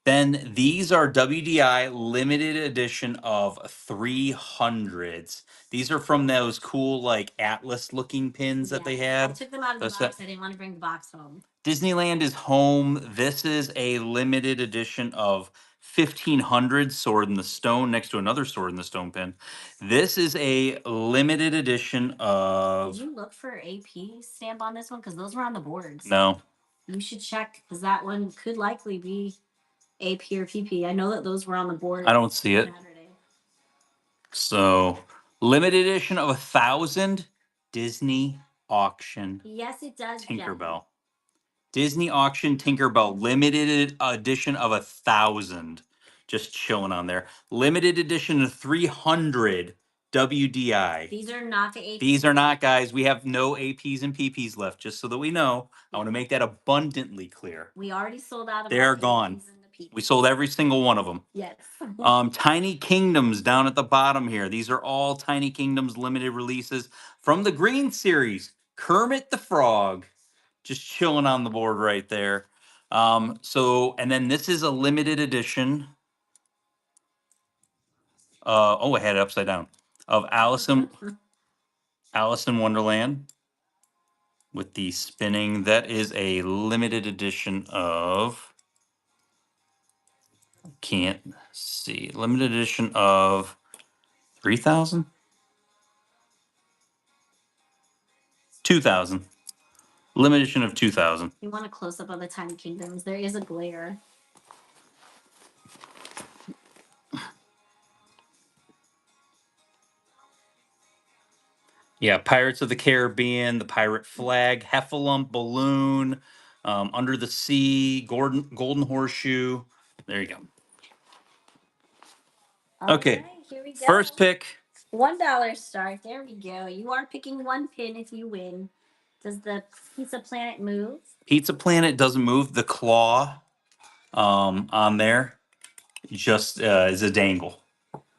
Then these are WDI limited edition of 300s. These are from those cool like Atlas looking pins that they had. I took them out of the box. I didn't want to bring the box home. Disneyland is home. This is a limited edition of 1500 Sword in the Stone next to another Sword in the Stone pin. This is a limited edition of. Did you look for AP stamp on this one? Because those were on the boards. No. You should check because that one could likely be AP or PP. I know that those were on the board. I don't see it. Saturday. So limited edition of 1,000 Disney auction. Yes, it does. Tinkerbell. Disney auction Tinkerbell limited edition of 1,000. Just chilling on there. Limited edition of 300 WDI. These are not the APs. These are not, guys. We have no APs and PPs left, just so that we know. I want to make that abundantly clear. We already sold out of They're gone. We sold every single one of them. Yes. Tiny Kingdoms down at the bottom here. These are all Tiny Kingdoms limited releases from the Green Series. Kermit the Frog. Just chilling on the board right there. And then this is a limited edition. I had it upside down. Of Alice in Wonderland with the spinning. That is a limited edition of. Can't see. Limited edition of 3,000? 2,000. Limited edition of 2,000. You want a close up of the Tiny Kingdoms? There is a glare. Yeah, Pirates of the Caribbean, the pirate flag, Heffalump balloon, Under the Sea, Golden Horseshoe. There you go. Okay, right, here we go. First pick. $1 start. There we go. You are picking one pin if you win. Does the Pizza Planet move? Pizza Planet doesn't move. The claw on there just is a dangle.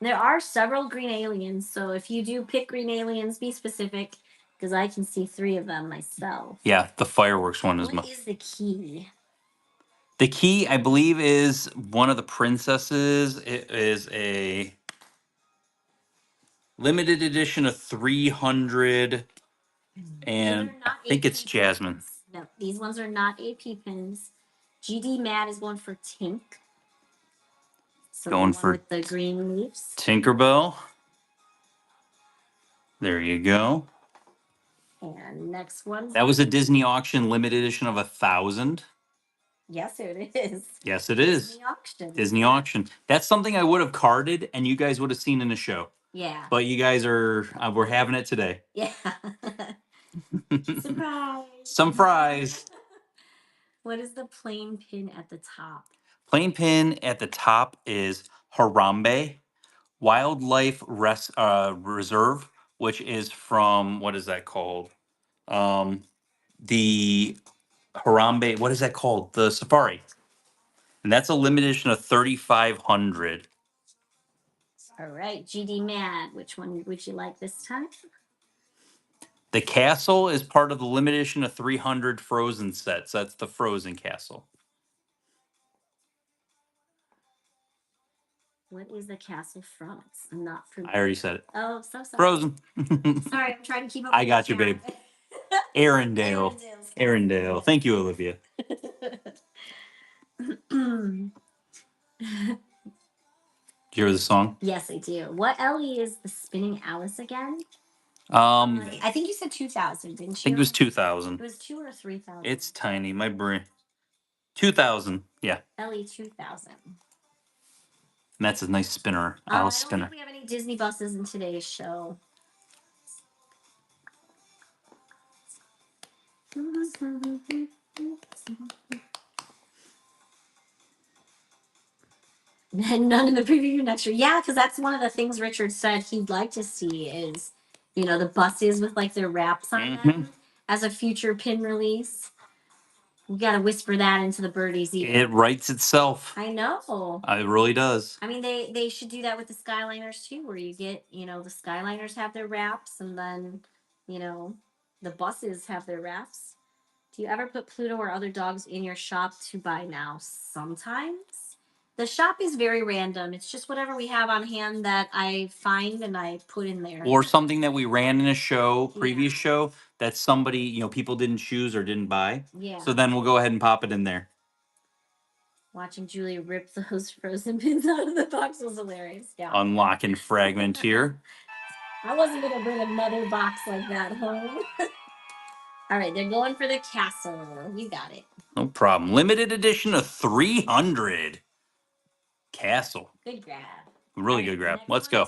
There are several green aliens, so if you do pick green aliens, be specific, because I can see 3 of them myself. Yeah, the fireworks one is. What is the key? The key, I believe, is one of the princesses. It is a limited edition of 300, and I think it's Jasmine. Pins. No, these ones are not AP pins. GD Mad is going for Tink. So going for with the green leaves. Tinkerbell. There you go. And next one. That was a Disney auction limited edition of 1,000. Yes, it is. Yes, it is. Disney auction. Disney auction. That's something I would have carded, and you guys would have seen in the show. Yeah. But you guys we're having it today. Yeah. Surprise. Some fries. What is the plain pin at the top? Plain pin at the top is Harambe Wildlife Reserve, which is from, what is that called? The Harambe, what is that called? The safari. And that's a limited edition of 3,500. All right, GD Mad, which one would you like this time? The castle is part of the limited edition of 300 Frozen sets. That's the Frozen castle. What is the castle from? I'm not familiar. I already said it. Oh, so sorry. Frozen. Sorry, I'm trying to keep up. I got you, babe. Arendelle. Arendelle. Thank you, Olivia. Do you hear the song? Yes, I do. What Ellie is the Spinning Alice again? I think you said 2,000, didn't you? I think it was 2,000. It was 2 or 3,000. It's tiny. My brain. 2,000. Yeah. Ellie 2,000. And that's a nice spinner. Alice spinner. I don't think we have any Disney buses in today's show. None in the preview next year. Yeah, because that's one of the things Richard said he'd like to see is, the buses with like their wraps on them as a future pin release. We got to whisper that into the birdies' ear. It writes itself. I know. It really does. I mean, they should do that with the Skyliners too, where you get, the Skyliners have their wraps, and then, the buses have their wraps. Do you ever put Pluto or other dogs in your shop to buy now? Sometimes. The shop is very random. It's just whatever we have on hand that I find and I put in there. Or something that we ran in a show, previous show, that somebody, people didn't choose or didn't buy. Yeah. So then we'll go ahead and pop it in there. Watching Julie rip those Frozen pins out of the box was hilarious. Yeah. Unlocking Fragmenteer. I wasn't going to bring another box like that home. All right, they're going for the castle. You got it. No problem. Limited edition of 300. Castle. Good grab. Really good grab. Let's go.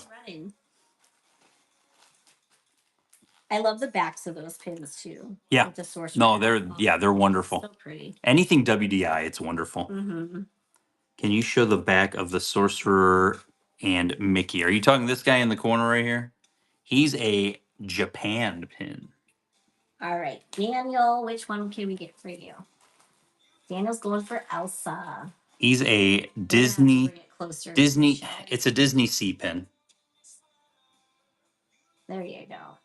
I love the backs of those pins too. Yeah. With the source. No, they're wonderful. So pretty. Anything WDI, it's wonderful. Mm-hmm. Can you show the back of the Sorcerer and Mickey? Are you talking this guy in the corner right here? He's a Japan pin. All right, Daniel, which one can we get for you? Daniel's going for Elsa. He's a Disney. It's a Disney C pin. There you go.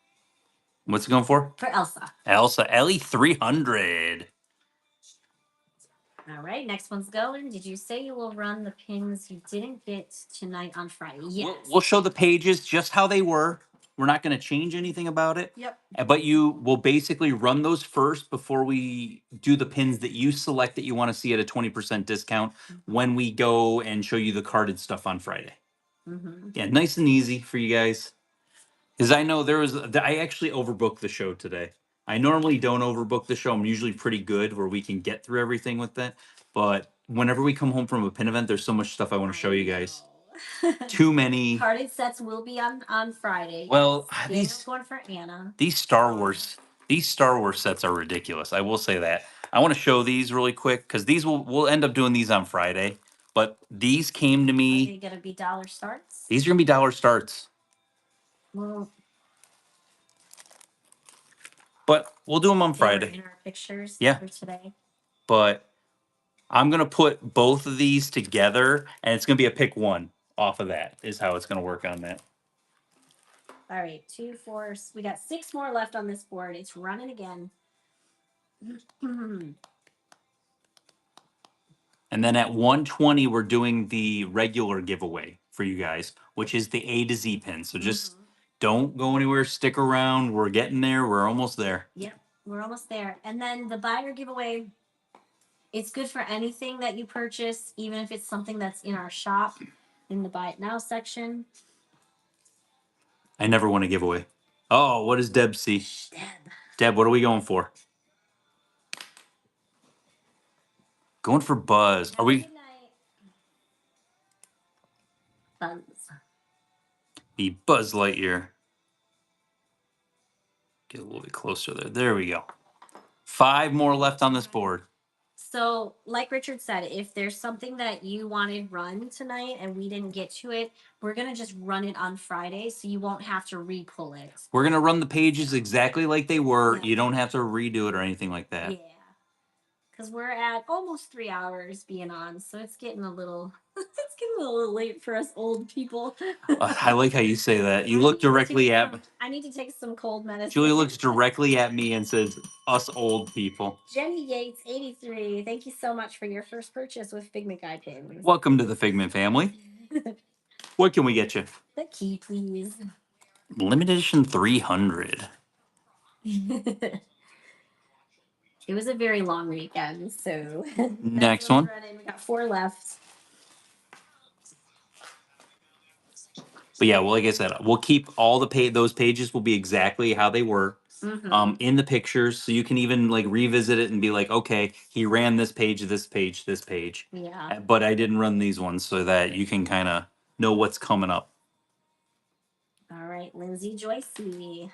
What's it going for? For Elsa. Elsa, Ellie 300. All right, next one's going. Did you say you will run the pins you didn't get tonight on Friday? Yes. We'll show the pages just how they were. We're not going to change anything about it. Yep. But you will basically run those first before we do the pins that you select that you want to see at a 20% discount when we go and show you the carded stuff on Friday. Mm-hmm. Yeah, nice and easy for you guys. Because I know I actually overbooked the show today. I normally don't overbook the show. I'm usually pretty good where we can get through everything with that. But whenever we come home from a pin event, there's so much stuff I want to show you guys. Too many. Carded sets will be on Friday. Well, Daniel's going for Anna. These Star Wars sets are ridiculous. I will say that. I want to show these really quick because we'll end up doing these on Friday. But these came to me. Are they gonna be dollar starts? These are gonna be dollar starts. Well, but we'll do them on Friday. In our pictures. Yeah. For today. But I'm gonna put both of these together, and it's gonna be a pick one off of that. Is how it's gonna work on that. All right, 2, 4. We got 6 more left on this board. It's running again. And then at 120, we're doing the regular giveaway for you guys, which is the A to Z pin. So just don't go anywhere. Stick around. We're getting there. We're almost there. Yep, we're almost there. And then the buyer giveaway, it's good for anything that you purchase, even if it's something that's in our shop in the Buy It Now section. I never want to give away. Oh, what does Deb see? Deb, what are we going for? Going for Buzz. Are we? Buzz. The Buzz Lightyear. Get a little bit closer there. There we go. 5 more left on this board. So, like Richard said, if there's something that you wanted run tonight and we didn't get to it, we're going to just run it on Friday so you won't have to re-pull it. We're going to run the pages exactly like they were. Yeah. You don't have to redo it or anything like that. Yeah. because we're at almost 3 hours being on, so it's getting a little it's getting a little late for us old people. I like how you say that. You look directly at I need to take some cold medicine. Julie looks directly at me and says, "Us old people." Jenny Yates, 83. Thank you so much for your first purchase with Figment Guy pins. Welcome to the Figment family. What can we get you? The key, please. Limited edition 300. It was a very long weekend, so Next one. We got 4 left. But yeah, well, like I said, we'll keep all the those pages will be exactly how they were. In the pictures, so you can even like revisit it and be like, okay, he ran this page, this page, this page. Yeah. But I didn't run these ones, so that you can kind of know what's coming up. All right, Lindsay Joycey.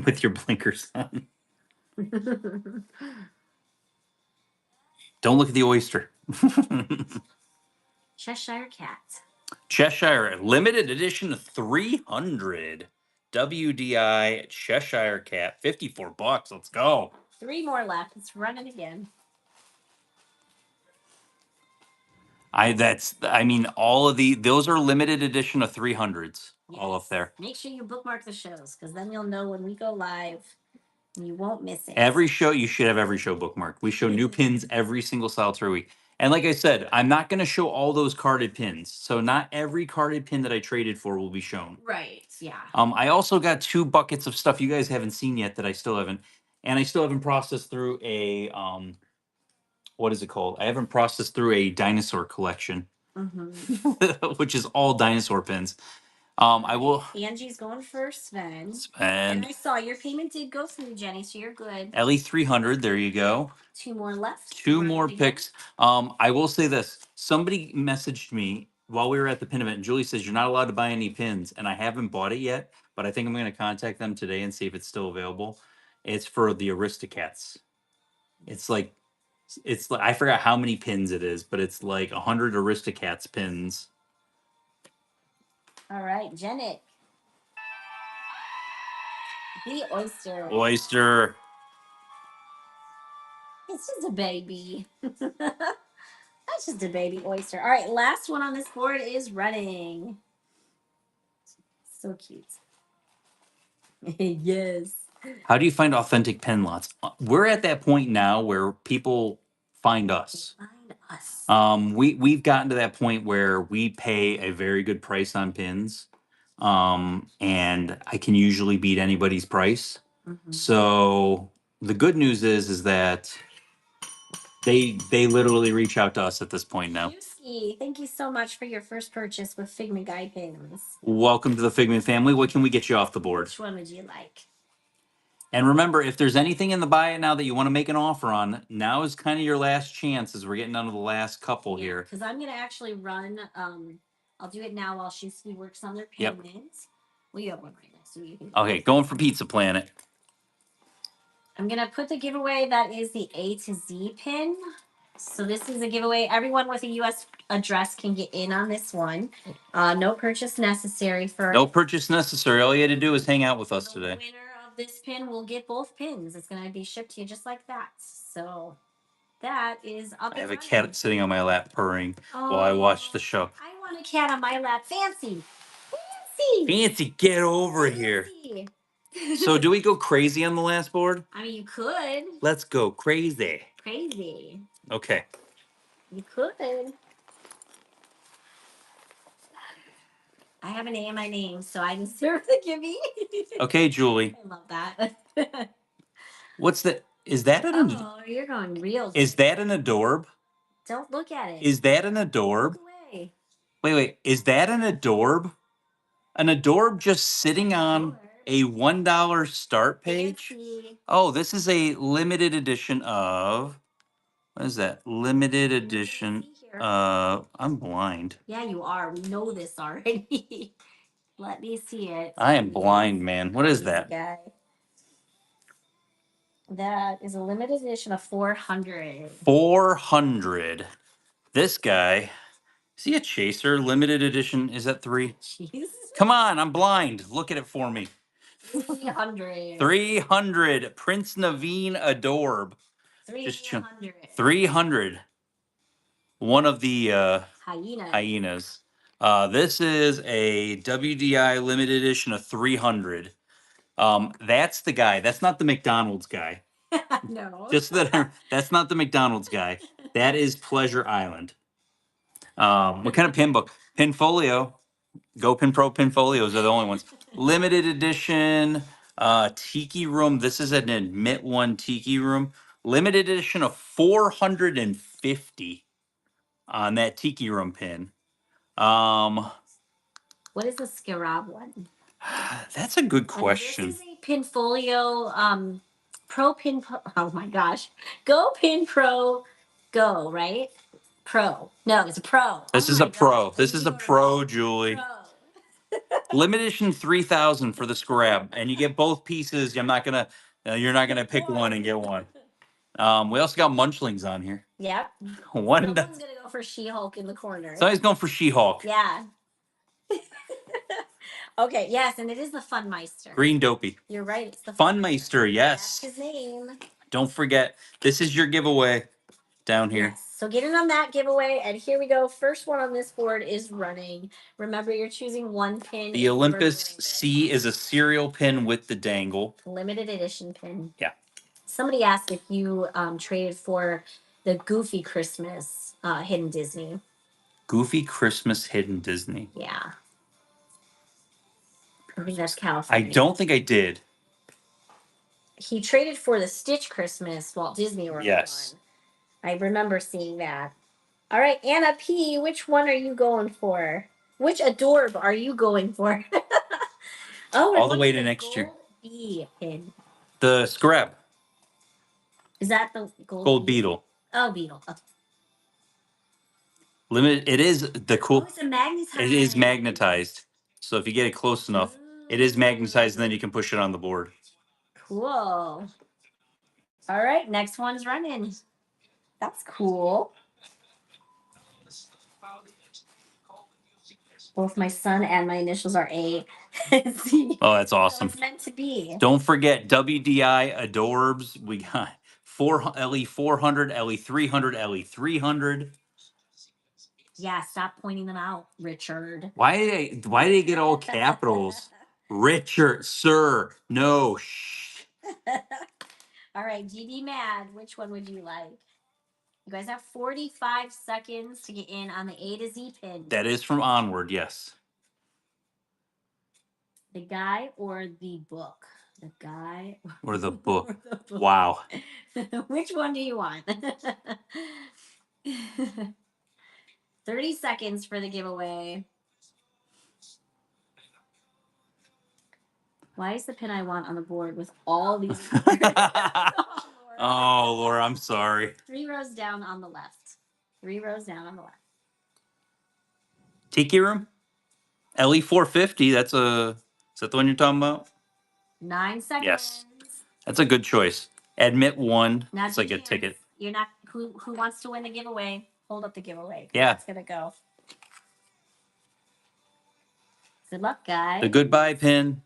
With your blinkers on. Don't look at the oyster. Cheshire Cat. Cheshire limited edition 300. WDI Cheshire Cat, $54. Let's go. 3 more left. It's running again. All of those are limited edition of 300s. Yes. All up there. Make sure you bookmark the shows, because then you'll know when we go live. You won't miss it. Every show, you should have every show bookmarked. We show new pins every single solitary week. And like I said, I'm not going to show all those carded pins. So not every carded pin that I traded for will be shown. Right, yeah. I also got 2 buckets of stuff you guys haven't seen yet that I still haven't. And I still haven't processed through a, what is it called? I haven't processed through a dinosaur collection, which is all dinosaur pins. I will. Angie's going first then. And I saw your payment did go through, Jenny, so you're good. Ellie 300. There you go. 2 more left. 2 more picks. I will say this. Somebody messaged me while we were at the pin event, and Julie says, you're not allowed to buy any pins. And I haven't bought it yet, but I think I'm going to contact them today and see if it's still available. It's for the Aristocats. It's like, I forgot how many pins it is, but it's like 100 Aristocats pins. All right, Janet. The oyster. Oyster. It's just a baby. That's just a baby oyster. All right, last one on this board is running. So cute. Yes. How do you find authentic pen lots? We're at that point now where people find us. We've gotten to that point where we pay a very good price on pins, and I can usually beat anybody's price. So the good news is that they literally reach out to us at this point now. Yuski, thank you so much for your first purchase with Figment Guy pins. Welcome to the Figment family. What can we get you off the board? Which one would you like? And remember, if there's anything in the buy it now that you want to make an offer on, now is kind of your last chance as we're getting down to the last couple here. Because I'm going to actually run, I'll do it now while Shusky works on their payment. Yep. Well, you have one right next to you. Okay, going for Pizza Planet. I'm going to put the giveaway that is the A to Z pin. So this is a giveaway. Everyone with a U.S. address can get in on this one. No purchase necessary for... No purchase necessary. All you had to do is hang out with us today. The winner of this pin will get both pins. It's going to be shipped to you just like that. So that is up. I have a cat sitting on my lap purring while I watch the show. I want a cat on my lap. Fancy. Fancy, get over here. So do we go crazy on the last board? I mean, you could. Let's go crazy. Crazy. Okay. You could. I have an A in my name, so I deserve the gimme. Okay, Julie. I love that. What's the... Is that an... Oh, you're going real. Is that an Adorb? Don't look at it. Is that an Adorb? Look away. Wait. Is that an Adorb? An Adorb just sitting on a $1 start page? Fancy. Oh, this is a limited edition of... What is that? Limited edition. I'm blind. Yeah, you are. We know this already. Let me see it. I am blind, man. What is that? Guy. That is a limited edition of 400. 400. This guy, is he a chaser? Limited edition, is that 3? Jeez. Come on, I'm blind. Look at it for me. 300. 300. Prince Naveen Adorb. 300. 300. One of the Hyenas. hyenas. This is a WDI limited edition of 300. That's the guy. That's not the McDonald's guy. No. Just that that's not the McDonald's guy. That is Pleasure Island. What kind of pin book? Pinfolio. Go Pin Pro Pinfolios are the only ones. Limited edition Tiki Room. This is an Admit One Tiki Room. Limited edition of 450 on that Tiki Room pin. What is the Scarab one? That's a good question. And this is a Pinfolio Pro Pin. Oh my gosh. Go Pin Pro Go, right? Pro. No, it's a Pro. This is a Pro. This is a Pro, Julie. Pro. Limited edition 3000 for the Scarab, and you get both pieces. You're not gonna pick one and get one. We also got Munchlings on here. Yep. One. Someone's gonna go for She-Hulk in the corner. Somebody's going for She-Hulk. Yeah. Okay. Yes, and it is the Funmeister. Green Dopey. You're right. It's the Funmeister. Yes. That's his name. Don't forget, this is your giveaway down here. Yes. So get in on that giveaway, and here we go. First one on this board is running. Remember, you're choosing one pin. The Olympus C is a serial pin with the dangle. Limited edition pin. Yeah. Somebody asked if you traded for the Goofy Christmas Hidden Disney. Goofy Christmas Hidden Disney. Yeah. I think that's California. I don't think I did. He traded for the Stitch Christmas Walt Disney World Yes. one. I remember seeing that. All right, Anna P., which one are you going for? Which Adorb are you going for? All the way to next year. B pin. The Scarab. Is that the Gold Beetle. Oh, Beetle. Oh. Limited. It is the cool. Oh, it's a magnetized. It is magnetized. So if you get it close enough, it is magnetized, and then you can push it on the board. Cool. All right, next one's running. That's cool. Both my son and my initials are A. See? Oh, that's awesome. So it's meant to be. Don't forget WDI Adorbs. We got LE400, LE300, LE300. Yeah, stop pointing them out, Richard. Why do they get all capitals? Richard, sir, no, shh. All right, GD Mad, which one would you like? You guys have 45 seconds to get in on the A to Z pin. That is from Onward, yes. The guy or the book? The guy or the book. Wow. Which one do you want? 30 seconds for the giveaway. Why is the pin I want on the board with all these? Oh, Laura, I'm sorry. 3 rows down on the left. 3 rows down on the left. Tiki Room? LE450. Is that the one you're talking about? 9 seconds. Yes. That's a good choice. Admit one. Not it's like a ticket. You're not who wants to win the giveaway? Hold up the giveaway. Yeah. It's gonna go. Good luck, guys. The goodbye pin.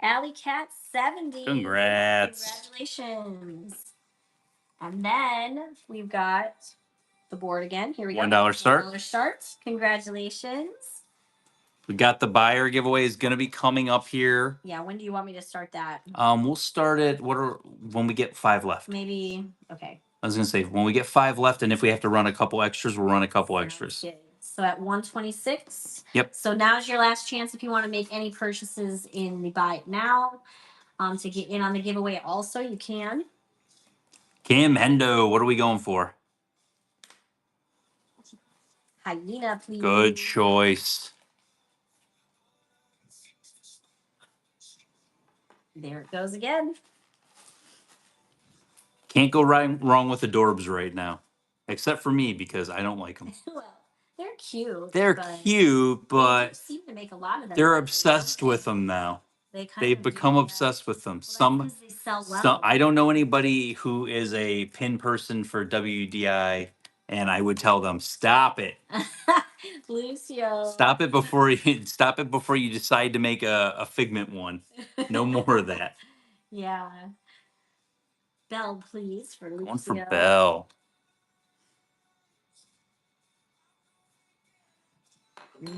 Alley Cat 70. Congrats. Congratulations. And then we've got the board again. Here we go. $1 start. $1 start. Congratulations. We got the buyer giveaway is going to be coming up here. Yeah, when do you want me to start that? We'll start it when we get 5 left. Maybe, okay. I was going to say when we get 5 left, and if we have to run a couple extras, we'll run a couple extras. Good. So at 126. Yep. So now's your last chance if you want to make any purchases in the buy it now. To get in on the giveaway also, you can. Cam Hendo, what are we going for? Hyena, please. Good choice. There it goes again. Can't go wrong with the Adorbs right now. Except for me, because I don't like them. Well, they're cute. They're cute, but they seem to make a lot of them. they're obsessed with them now. They've become obsessed with them. Well, they sell well. I don't know anybody who is a pin person for WDI, and I would tell them, stop it. Lucio. Stop it before you decide to make a Figment one. No more of that. Yeah. Bell, please, for Lucio. Going for Bell.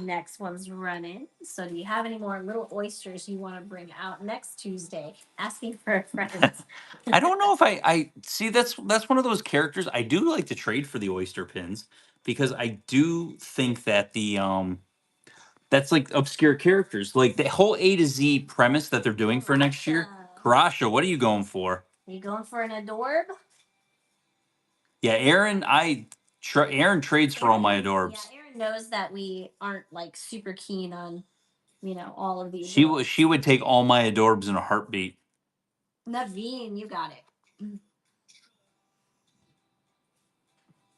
Next one's running. So, do you have any more little oysters you want to bring out next Tuesday? Asking for a friend. I don't know if I see that's one of those characters. I do like to trade for the oyster pins because I do think that that's like obscure characters. Like the whole A to Z premise that they're doing for next year. Karasha, what are you going for? Are you going for an Adorb? Yeah, Aaron, Aaron trades for all my Adorbs. Yeah, Aaron knows that we aren't like super keen on, all of these. She would take all my Adorbs in a heartbeat. Naveen, you got it.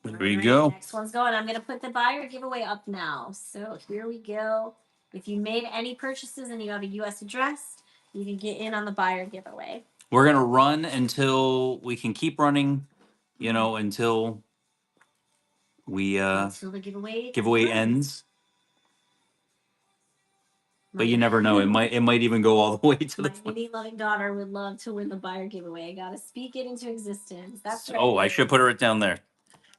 There we go. Next one's going. I'm going to put the buyer giveaway up now. So here we go. If you made any purchases and you have a U.S. address, you can get in on the buyer giveaway. We're going to run until we can keep running, until we until the giveaway ends. But you never know. It might even go all the way to the. My mini loving daughter would love to win the buyer giveaway. I gotta speak it into existence. That's right. Oh, I should put it down there.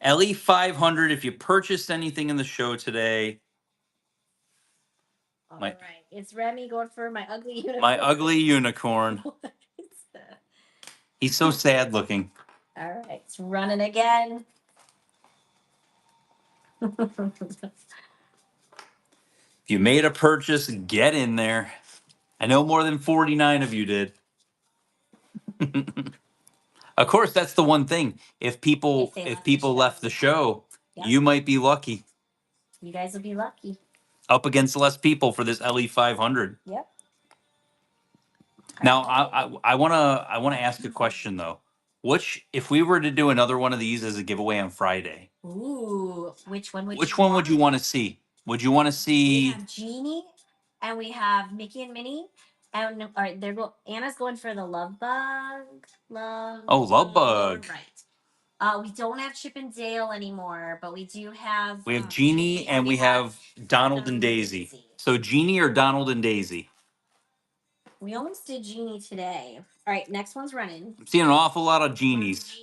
Ellie 500. If you purchased anything in the show today. All right, it's Remy going for my ugly unicorn. My ugly unicorn. He's so sad looking. All right, it's running again. If you made a purchase, get in there. I know more than 49 of you did. Of course, that's the one thing. If people left the show, you might be lucky. You guys will be lucky. Up against less people for this LE 500. Yep. Now, I wanna ask a question though. If we were to do another one of these as a giveaway on Friday? Ooh, which one would you want to see? Would you want to see? We have Genie, and we have Mickey and Minnie, and all right, Anna's going for the Love Bug. Love Bug. Right. We don't have Chip and Dale anymore, but we do have. We have Genie, and we have Donald and Daisy. So Genie or Donald and Daisy? We almost did Genie today. All right, next one's running. I'm seeing an awful lot of Genies.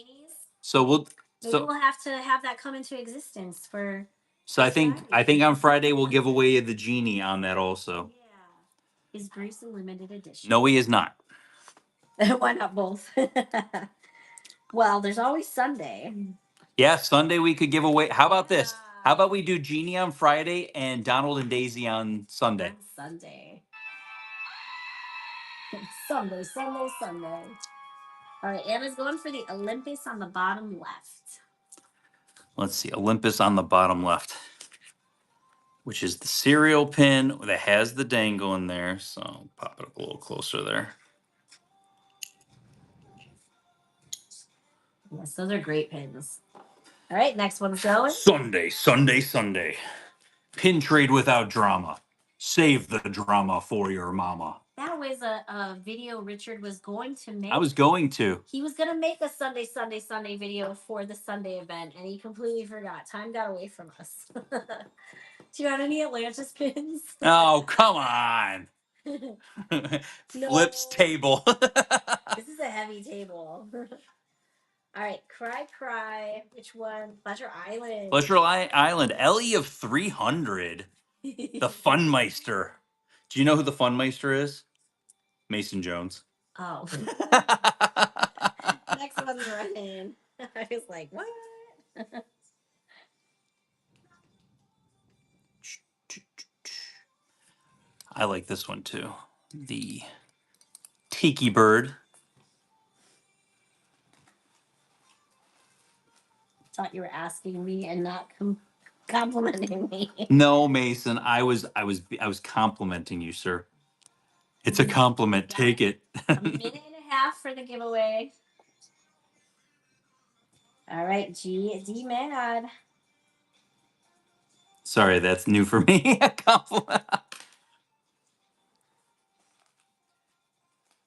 So maybe we'll have to have that come into existence for. So I think on Friday we'll give away the Genie on that also. Yeah. Is Bruce a limited edition? No, he is not. Why not both? Well, there's always Sunday. Yeah, Sunday we could give away. How about this? How about we do Genie on Friday and Donald and Daisy on Sunday? Sunday. Sunday. All right, Anna's going for the Olympus on the bottom left. Let's see, Olympus on the bottom left, which is the cereal pin that has the dangle in there. So I'll pop it up a little closer there. Yes, those are great pins. All right, next one's going. Sunday. Pin trade without drama. Save the drama for your mama. That was a video Richard was going to make. I was going to. He was going to make a Sunday video for the Sunday event, and he completely forgot. Time got away from us. Do you have any Atlantis pins? Oh, come on. Flips table. This is a heavy table. All right, Cry. Which one? Pleasure Island. Pleasure Island. Ellie of 300. The Funmeister. Do you know who the Funmeister is? Mason Jones. Oh. Next one's running. I was like, what? I like this one too. The Tiki Bird. Thought you were asking me and not complimenting me. No, Mason, I was complimenting you, sir. It's a compliment. Take it. A minute and a half for the giveaway. All right, D-Mad. Sorry, that's new for me. A compliment.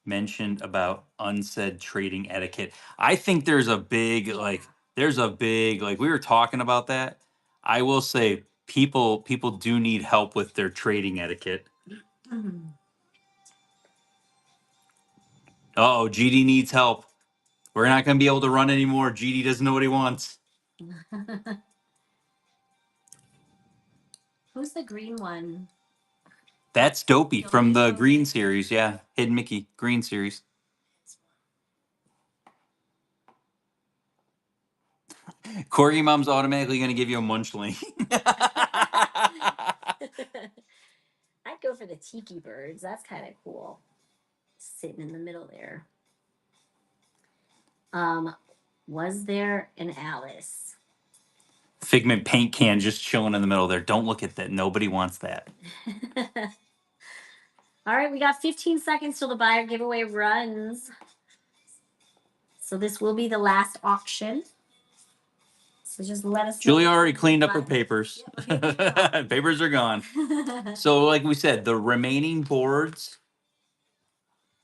Mentioned about unsaid trading etiquette. I think there's a big, we were talking about that. I will say people do need help with their trading etiquette. Uh-oh, GD needs help. We're not going to be able to run anymore. GD doesn't know what he wants. Who's the green one? That's Dopey from the Green series. Yeah, Hidden Mickey, Green series. Corgi Mom's automatically going to give you a munchling. I'd go for the tiki birds. That's kind of cool. Sitting in the middle there. Was there an Alice? Figment paint can just chilling in the middle there. Don't look at that. Nobody wants that. All right, we got 15 seconds till the buyer giveaway runs. So this will be the last auction. So just let us know. Julia already cleaned up her papers. Yep, okay, papers are gone. So like we said, the remaining boards,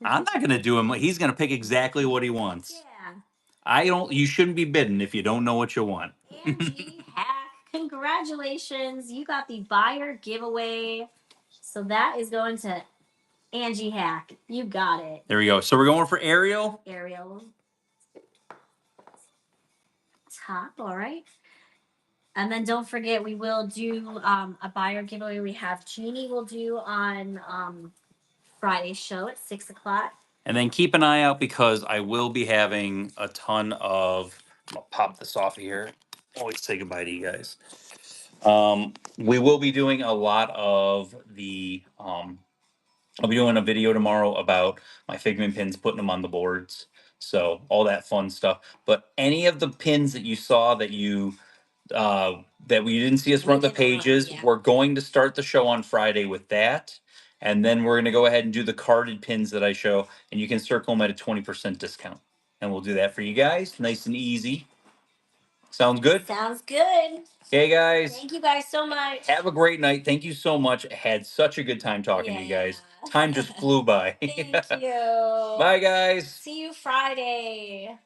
I'm not going to do him. He's going to pick exactly what he wants. Yeah. You shouldn't be bidding if you don't know what you want. Angie Hack, congratulations. You got the buyer giveaway. So that is going to Angie Hack. You got it. There we go. So we're going for Ariel. Ariel. Top, all right. And then don't forget, we will do a buyer giveaway. We have Jeannie will do on Friday's show at 6 o'clock. And then keep an eye out because I will be having a ton of. I'll pop this off here. Always say goodbye to you guys. We will be doing a lot of the. I'll be doing a video tomorrow about my Figment pins, putting them on the boards. So all that fun stuff. But any of the pins that you saw that we didn't see us run the pages, yeah. we're going to start the show on Friday with that. And then we're going to go ahead and do the carded pins that I show. And you can circle them at a 20% discount. And we'll do that for you guys. Nice and easy. Sounds good? Sounds good. Hey, guys. Thank you guys so much. Have a great night. Thank you so much. I had such a good time talking to you guys. Time just flew by. Thank you. Bye, guys. See you Friday.